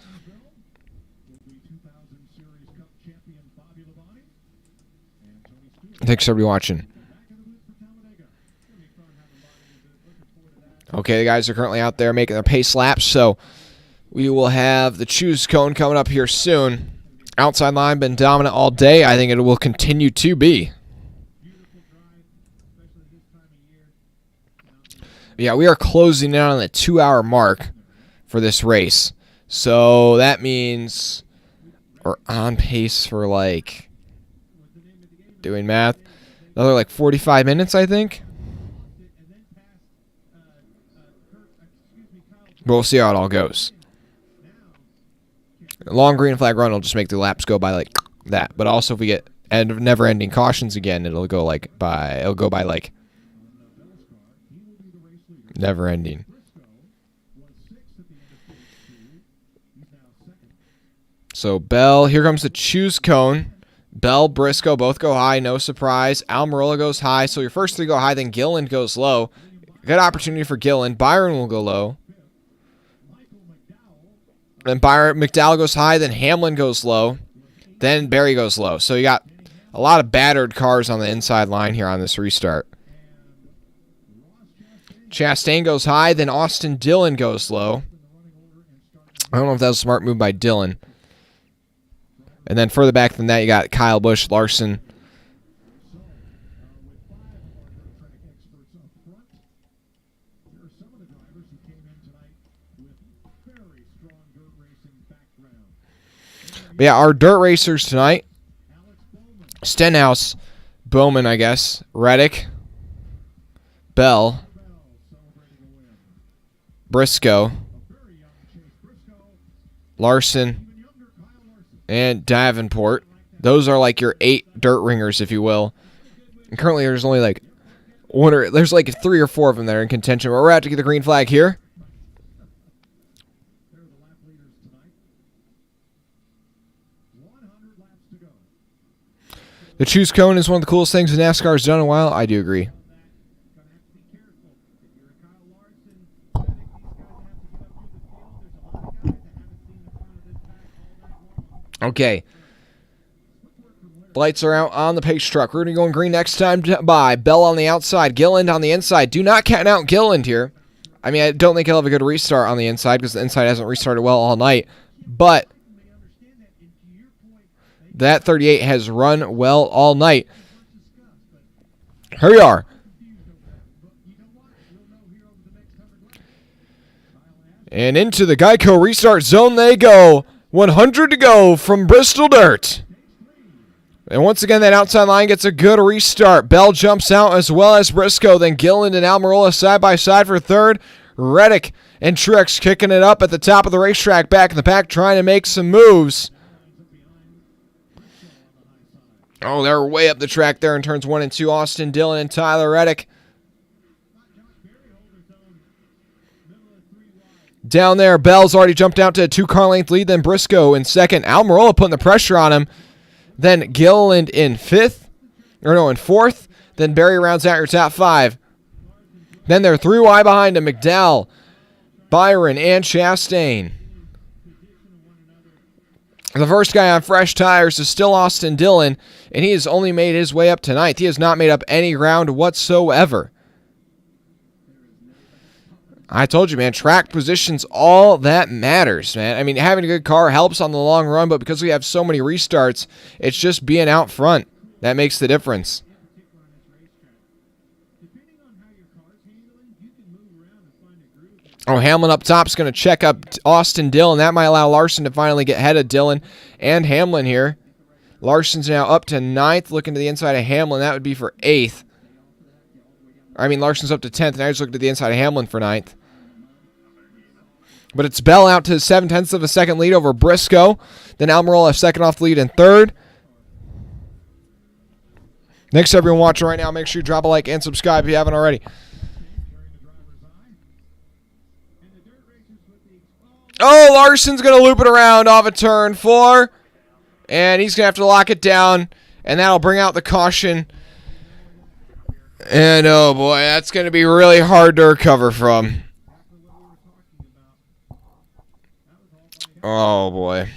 S1: Thanks for everybody watching. Okay, the guys are currently out there making their pace laps, so we will have the choose cone coming up here soon. Outside line been dominant all day. I think it will continue to be. Yeah, we are closing in on the 2-hour mark for this race. So that means we're on pace for like, doing math, another like 45 minutes, I think. But we'll see how it all goes. A long green flag run will just make the laps go by like that. But also if we get never-ending cautions again, it'll go by like never-ending. So Bell, here comes the choose cone. Bell, Briscoe both go high, no surprise. Almirola goes high, so your first three go high, then Gilliland goes low. Good opportunity for Gilliland. Byron will go low. Then McDowell goes high, then Hamlin goes low. Then Barry goes low. So you got a lot of battered cars on the inside line here on this restart. Chastain goes high, then Austin Dillon goes low. I don't know if that was a smart move by Dillon. And then further back than that, you got Kyle Busch, Larson. But yeah, our dirt racers tonight: Stenhouse, Bowman, I guess, Reddick, Bell, Briscoe, Larson, and Davenport. Those are like your 8 dirt ringers, if you will. And currently, there's only like there's like 3 or 4 of them that are in contention. But we're about to get the green flag here. The choose cone is one of the coolest things NASCAR has done in a while. I do agree. Okay. Lights are out on the pace truck. Rudy going green next time by. Bell on the outside. Gilliland on the inside. Do not count out Gilliland here. I mean, I don't think he'll have a good restart on the inside because the inside hasn't restarted well all night. But that 38 has run well all night. Here we are. And into the Geico restart zone they go. 100 to go from Bristol Dirt. And once again, that outside line gets a good restart. Bell jumps out as well as Briscoe. Then Gilliland and Almirola side by side for third. Reddick and Truex kicking it up at the top of the racetrack, back in the pack, trying to make some moves. Oh, they're way up the track there in turns 1 and 2. Austin Dillon and Tyler Reddick. Down there, Bell's already jumped out to a 2-car length lead. Then Briscoe in second. Almirola putting the pressure on him. Then Gilliland in fourth. Then Barry rounds out your top 5. Then they're 3 wide behind him. McDowell, Byron, and Chastain. The first guy on fresh tires is still Austin Dillon, and he has only made his way up tonight. He has not made up any ground whatsoever. I told you, man, track position's all that matters, man. I mean, having a good car helps on the long run, but because we have so many restarts, it's just being out front that makes the difference. Oh, Hamlin up top is going to check up Austin Dillon. That might allow Larson to finally get ahead of Dillon and Hamlin here. Larson's now up to 9th, looking to the inside of Hamlin. That would be for 8th. I mean, Larson's up to 10th. Now he's looking to the inside of Hamlin for 9th. But it's Bell out to 7/10 of a second lead over Briscoe. Then Almirola second off the lead in third. Thanks to everyone watching right now. Make sure you drop a like and subscribe if you haven't already. Oh, Larson's going to loop it around off of turn 4. And he's going to have to lock it down. And that'll bring out the caution. And oh boy, that's going to be really hard to recover from. Oh boy.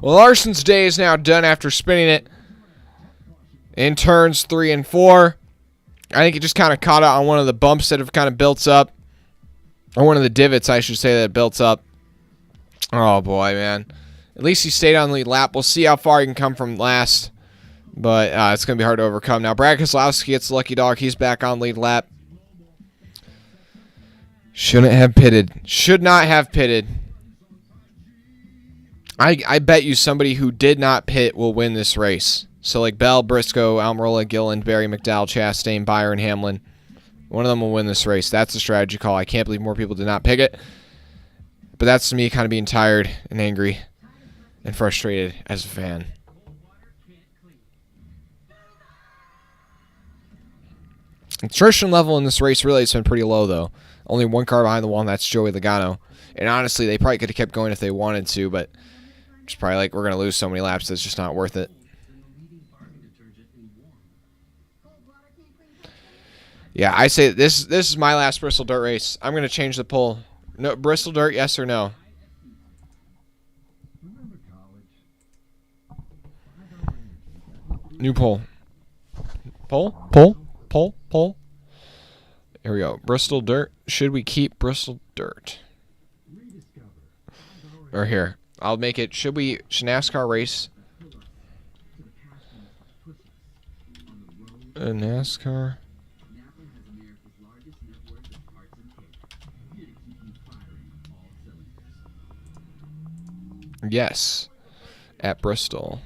S1: Well, Larson's day is now done after spinning it in turns 3 and 4. I think he just kind of caught it on one of the bumps that have kind of built up. Or one of the divots, I should say, that built up. Oh, boy, man. At least he stayed on the lead lap. We'll see how far he can come from last. But it's going to be hard to overcome. Now, Brad Keselowski gets the lucky dog. He's back on lead lap. Shouldn't have pitted. Should not have pitted. I bet you somebody who did not pit will win this race. So like Bell, Briscoe, Almirola, Gilliland, Barry, McDowell, Chastain, Byron, Hamlin. One of them will win this race. That's a strategy call. I can't believe more people did not pick it. But that's me kind of being tired and angry and frustrated as a fan. Attrition level in this race really has been pretty low, though. Only one car behind the wall, and that's Joey Logano. And honestly, they probably could have kept going if they wanted to, but it's probably like, we're going to lose so many laps, that's just not worth it. Yeah, I say this is my last Bristol Dirt race. I'm going to change the poll. No, Bristol Dirt, yes or no? New poll. Poll. Here we go. Bristol Dirt. Should we keep Bristol Dirt? Or here. I'll make it. Should NASCAR race? NASCAR. Yes. At Bristol.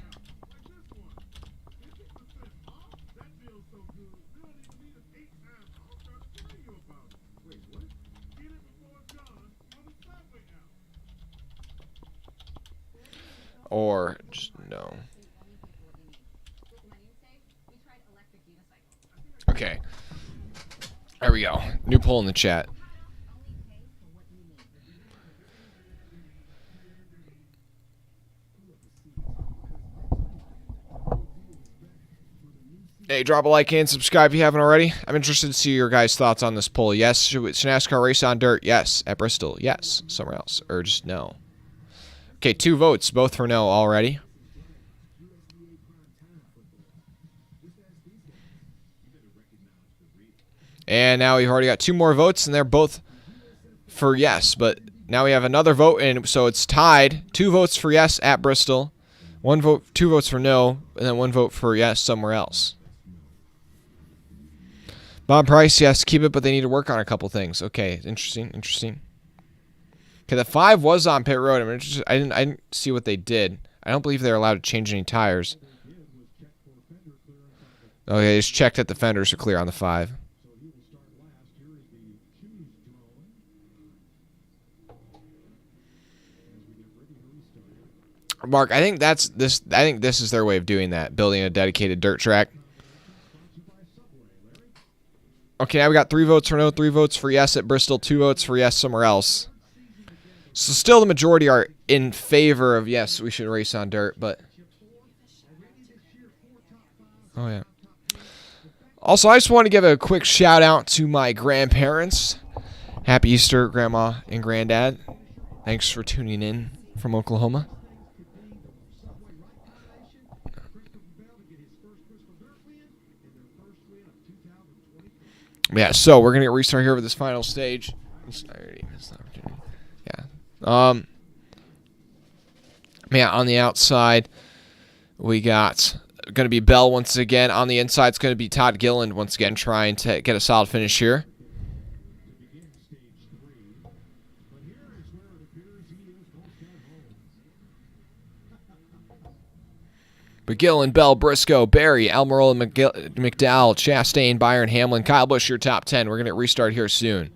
S1: Or just no. Okay. There we go. New poll in the chat. Hey, drop a like and subscribe if you haven't already. I'm interested to see your guys' thoughts on this poll. Yes, should NASCAR race on dirt? Yes. At Bristol? Yes. Somewhere else? Or just no? Okay, 2 votes, both for no already. And now we've already got 2 more votes, and they're both for yes. But now we have another vote, and so it's tied. 2 votes for yes at Bristol, 2 votes for no, and then 1 vote for yes somewhere else. Bob Price, yes, keep it, but they need to work on a couple things. Okay, interesting. Okay, the 5 was on pit road. I'm interested. I didn't see what they did. I don't believe they're allowed to change any tires. Okay, just checked that the fenders are clear on the 5. Mark, I think this is their way of doing that, building a dedicated dirt track. Okay, now we got 3 votes for no, 3 votes for yes at Bristol, 2 votes for yes somewhere else. So still the majority are in favor of yes, we should race on dirt, but oh yeah. Also, I just want to give a quick shout out to my grandparents. Happy Easter, Grandma and Granddad. Thanks for tuning in from Oklahoma. Yeah, so we're gonna restart here with this final stage. Yeah. Yeah, on the outside, we got going to be Bell once again. On the inside, it's going to be Todd Gilliland once again trying to get a solid finish here. But Gilliland, Bell, Briscoe, Barry, Almirola, McDowell, Chastain, Byron, Hamlin, Kyle Busch, your top 10. We're going to restart here soon.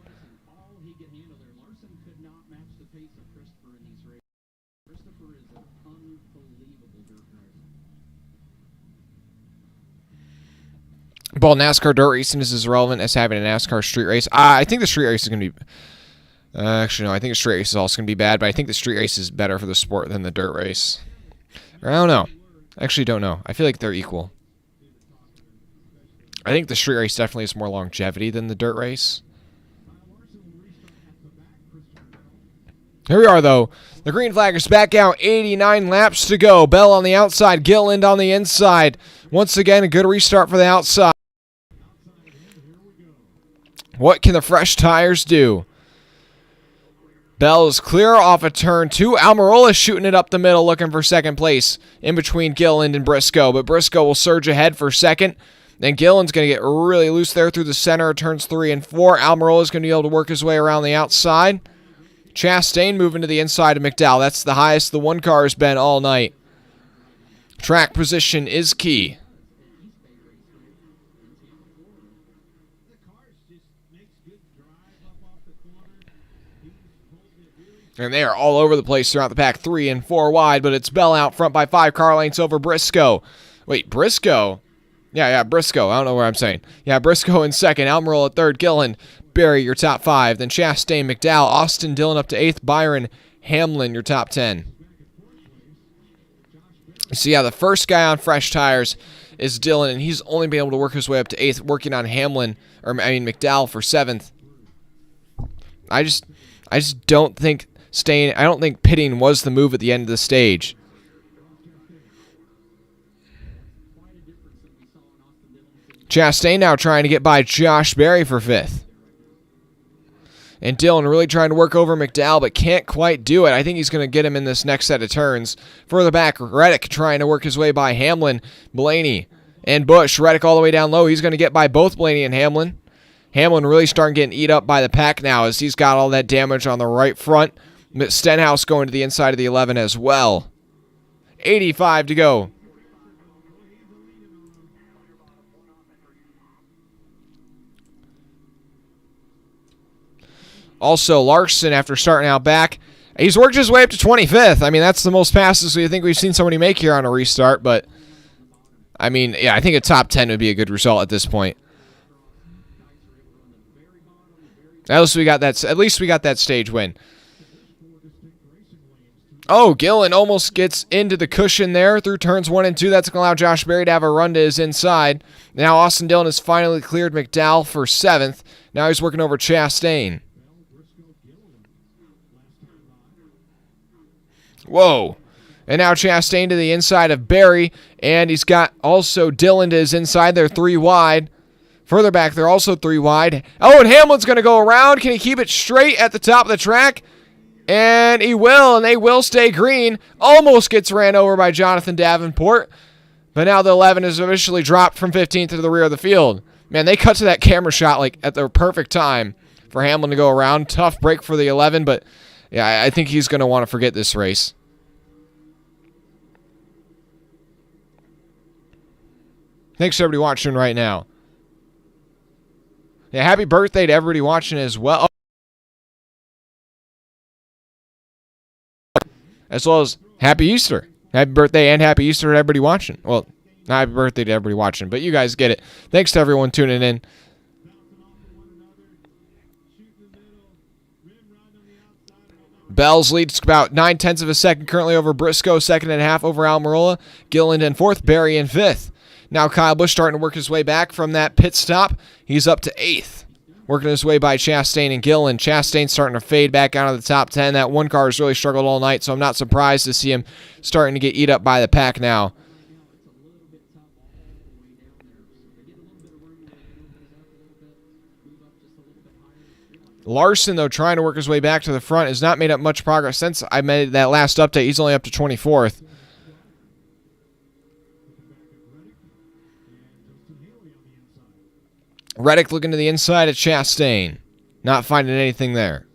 S1: Ball, NASCAR dirt racing is as relevant as having a NASCAR street race. I think the street race is going to be... actually, no. I think the street race is also going to be bad, but I think the street race is better for the sport than the dirt race. Or I don't know. I actually don't know. I feel like they're equal. I think the street race definitely has more longevity than the dirt race. Here we are, though. The green flag is back out. 89 laps to go. Bell on the outside. Gilliland on the inside. Once again, a good restart for the outside. What can the fresh tires do? Bell is clear off a turn 2. Almirola shooting it up the middle, looking for second place in between Gilliland and Briscoe. But Briscoe will surge ahead for second. Then Gillen's going to get really loose there through the center, turns 3 and 4. Almirola's going to be able to work his way around the outside. Chastain moving to the inside of McDowell. That's the highest the one car has been all night. Track position is key. And they are all over the place throughout the pack, 3 and 4 wide, but it's Bell out front by 5 car lengths over Briscoe. Wait, Briscoe? Yeah, Briscoe. I don't know what I'm saying. Yeah, Briscoe in second, Almirola third, Gillen, Barry, your top 5. Then Chastain, McDowell, Austin, Dillon up to 8th, Byron, Hamlin, your top 10. So yeah, the first guy on fresh tires is Dillon, and he's only been able to work his way up to 8th, working on McDowell for 7th. I just don't think I don't think pitting was the move at the end of the stage. Chastain now trying to get by Josh Berry for 5th. And Dillon really trying to work over McDowell, but can't quite do it. I think he's going to get him in this next set of turns. Further back, Reddick trying to work his way by Hamlin, Blaney, and Busch. Reddick all the way down low. He's going to get by both Blaney and Hamlin. Hamlin really starting getting eat up by the pack now as he's got all that damage on the right front. Stenhouse going to the inside of the 11 as well. 85 to go. Also, Larson, after starting out back, he's worked his way up to 25th. I mean, that's the most passes we think we've seen somebody make here on a restart. But, I mean, yeah, I think a top 10 would be a good result at this point. At least we got that stage win. Oh, Gillen almost gets into the cushion there through turns 1 and 2. That's going to allow Josh Berry to have a run to his inside. Now Austin Dillon has finally cleared McDowell for 7th. Now he's working over Chastain. Whoa. And now Chastain to the inside of Berry. And he's got also Dillon to his inside. They're 3 wide. Further back, they're also 3 wide. Oh, and Hamlin's going to go around. Can he keep it straight at the top of the track? And he will, and they will stay green. Almost gets ran over by Jonathan Davenport. But now the 11 is officially dropped from 15th to the rear of the field. Man, they cut to that camera shot like at the perfect time for Hamlin to go around. Tough break for the 11, but yeah, I think he's going to want to forget this race. Thanks to everybody watching right now. Yeah, happy birthday to everybody watching as well. As well as happy Easter. Happy birthday and happy Easter to everybody watching. Well, not happy birthday to everybody watching, but you guys get it. Thanks to everyone tuning in. Bell's leads about 9/10 of a second currently over Briscoe, 2.5 over Almirola. Gillen in 4th, Berry in 5th. Now Kyle Busch starting to work his way back from that pit stop. He's up to 8th. Working his way by Chastain and Gillen. Chastain starting to fade back out of the top 10. That one car has really struggled all night, so I'm not surprised to see him starting to get eat up by the pack now. Larson, though, trying to work his way back to the front, has not made up much progress since I made that last update. He's only up to 24th. Reddick looking to the inside of Chastain. Not finding anything there.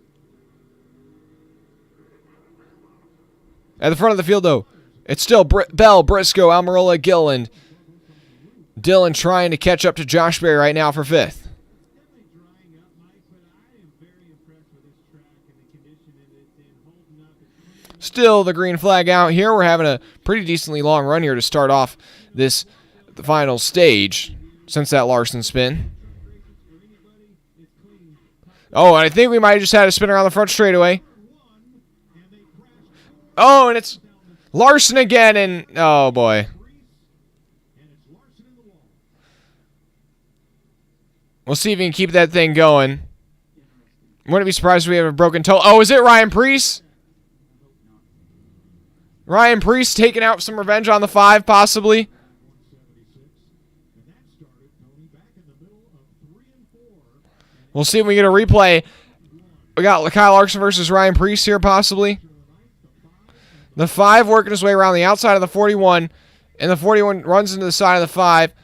S1: At the front of the field, though, it's still Bell, Briscoe, Almirola, Gillen. Dillon trying to catch up to Josh Berry right now for 5th. Still the green flag out here. We're having a pretty decently long run here to start off the final stage since that Larson spin. Oh, and I think we might have just had a spin around the front straightaway. Oh, and it's Larson again, and oh boy. We'll see if we can keep that thing going. Wouldn't be surprised if we have a broken toe. Oh, is it Ryan Preece? Ryan Preece taking out some revenge on the 5, possibly. We'll see if we get a replay. We got Kyle Larson versus Ryan Preece here, possibly. The 5 working his way around the outside of the 41, and the 41 runs into the side of the 5.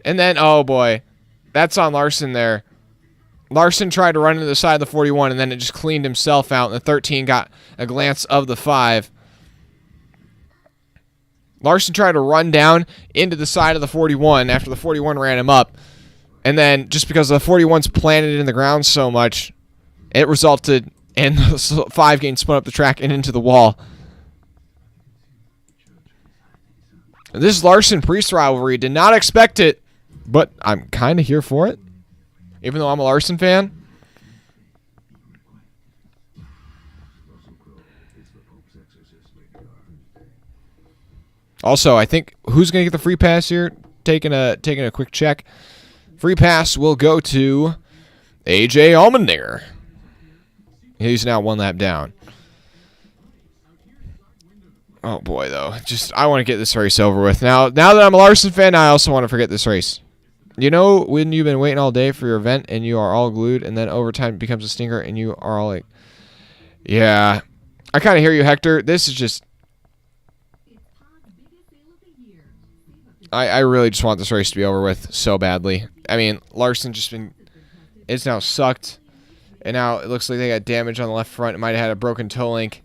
S1: And then, oh boy, that's on Larson there. Larson tried to run into the side of the 41, and then it just cleaned himself out, and the 13 got a glance of the 5. Larson tried to run down into the side of the 41 after the 41 ran him up, and then just because the 41's planted in the ground so much, it resulted in the 5 getting spun up the track and into the wall. This Larson-Priest rivalry, did not expect it, but I'm kind of here for it. Even though I'm a Larson fan. Also, I think who's going to get the free pass here? Taking a quick check. Free pass will go to AJ Allmendinger. He's now 1 lap down. Oh boy, though. I want to get this race over with. Now that I'm a Larson fan, I also want to forget this race. You know when you've been waiting all day for your event and you are all glued, and then overtime becomes a stinker and you are all like, yeah. I kind of hear you, Hector. This is just... I really just want this race to be over with so badly. I mean, Larson it's now sucked. And now it looks like they got damage on the left front. It might have had a broken toe link.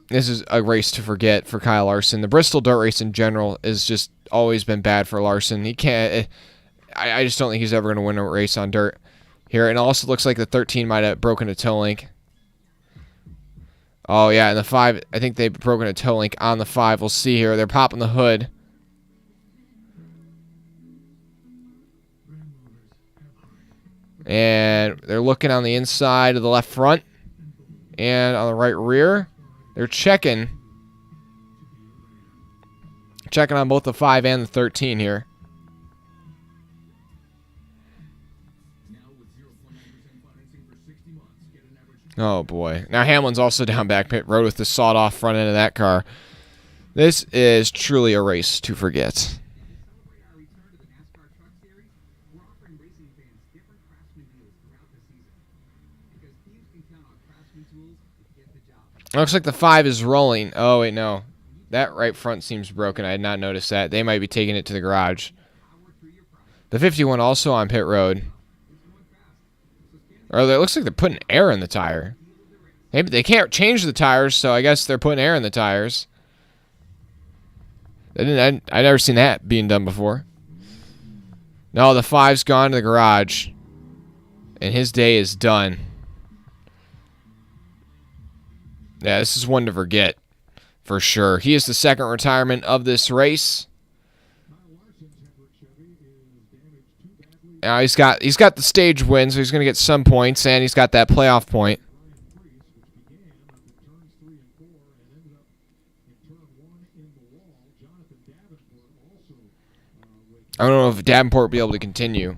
S1: This is a race to forget for Kyle Larson. The Bristol dirt race in general has just always been bad for Larson. He can't... I just don't think he's ever going to win a race on dirt here. And it also looks like the 13 might have broken a toe link. Oh, yeah, and the 5, I think they've broken a toe link on the 5. We'll see here. They're popping the hood. And they're looking on the inside of the left front and on the right rear. They're checking on both the 5 and the 13 here. Oh, boy. Now Hamlin's also down back pit road with the sawed-off front end of that car. This is truly a race to forget. Looks like the 5 is rolling. Oh, wait, no. That right front seems broken. I had not noticed that. They might be taking it to the garage. The 51 also on pit road. Or it looks like they're putting air in the tire. Maybe they can't change the tires, so I guess they're putting air in the tires. I've never seen that being done before. No, the 5's gone to the garage. And his day is done. Yeah, this is one to forget. For sure. He is the second retirement of this race. Now he's got the stage win, so he's going to get some points, and he's got that playoff point. I don't know if Davenport will be able to continue.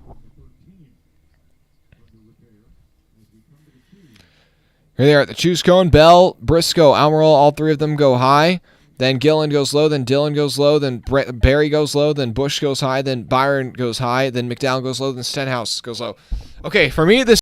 S1: Here they are at the choose cone. Bell, Briscoe, Almirola, all 3 of them go high. Then Gillen goes low, then Dillon goes low, then Barry goes low, then Bush goes high, then Byron goes high, then McDowell goes low, then Stenhouse goes low. Okay, for me, this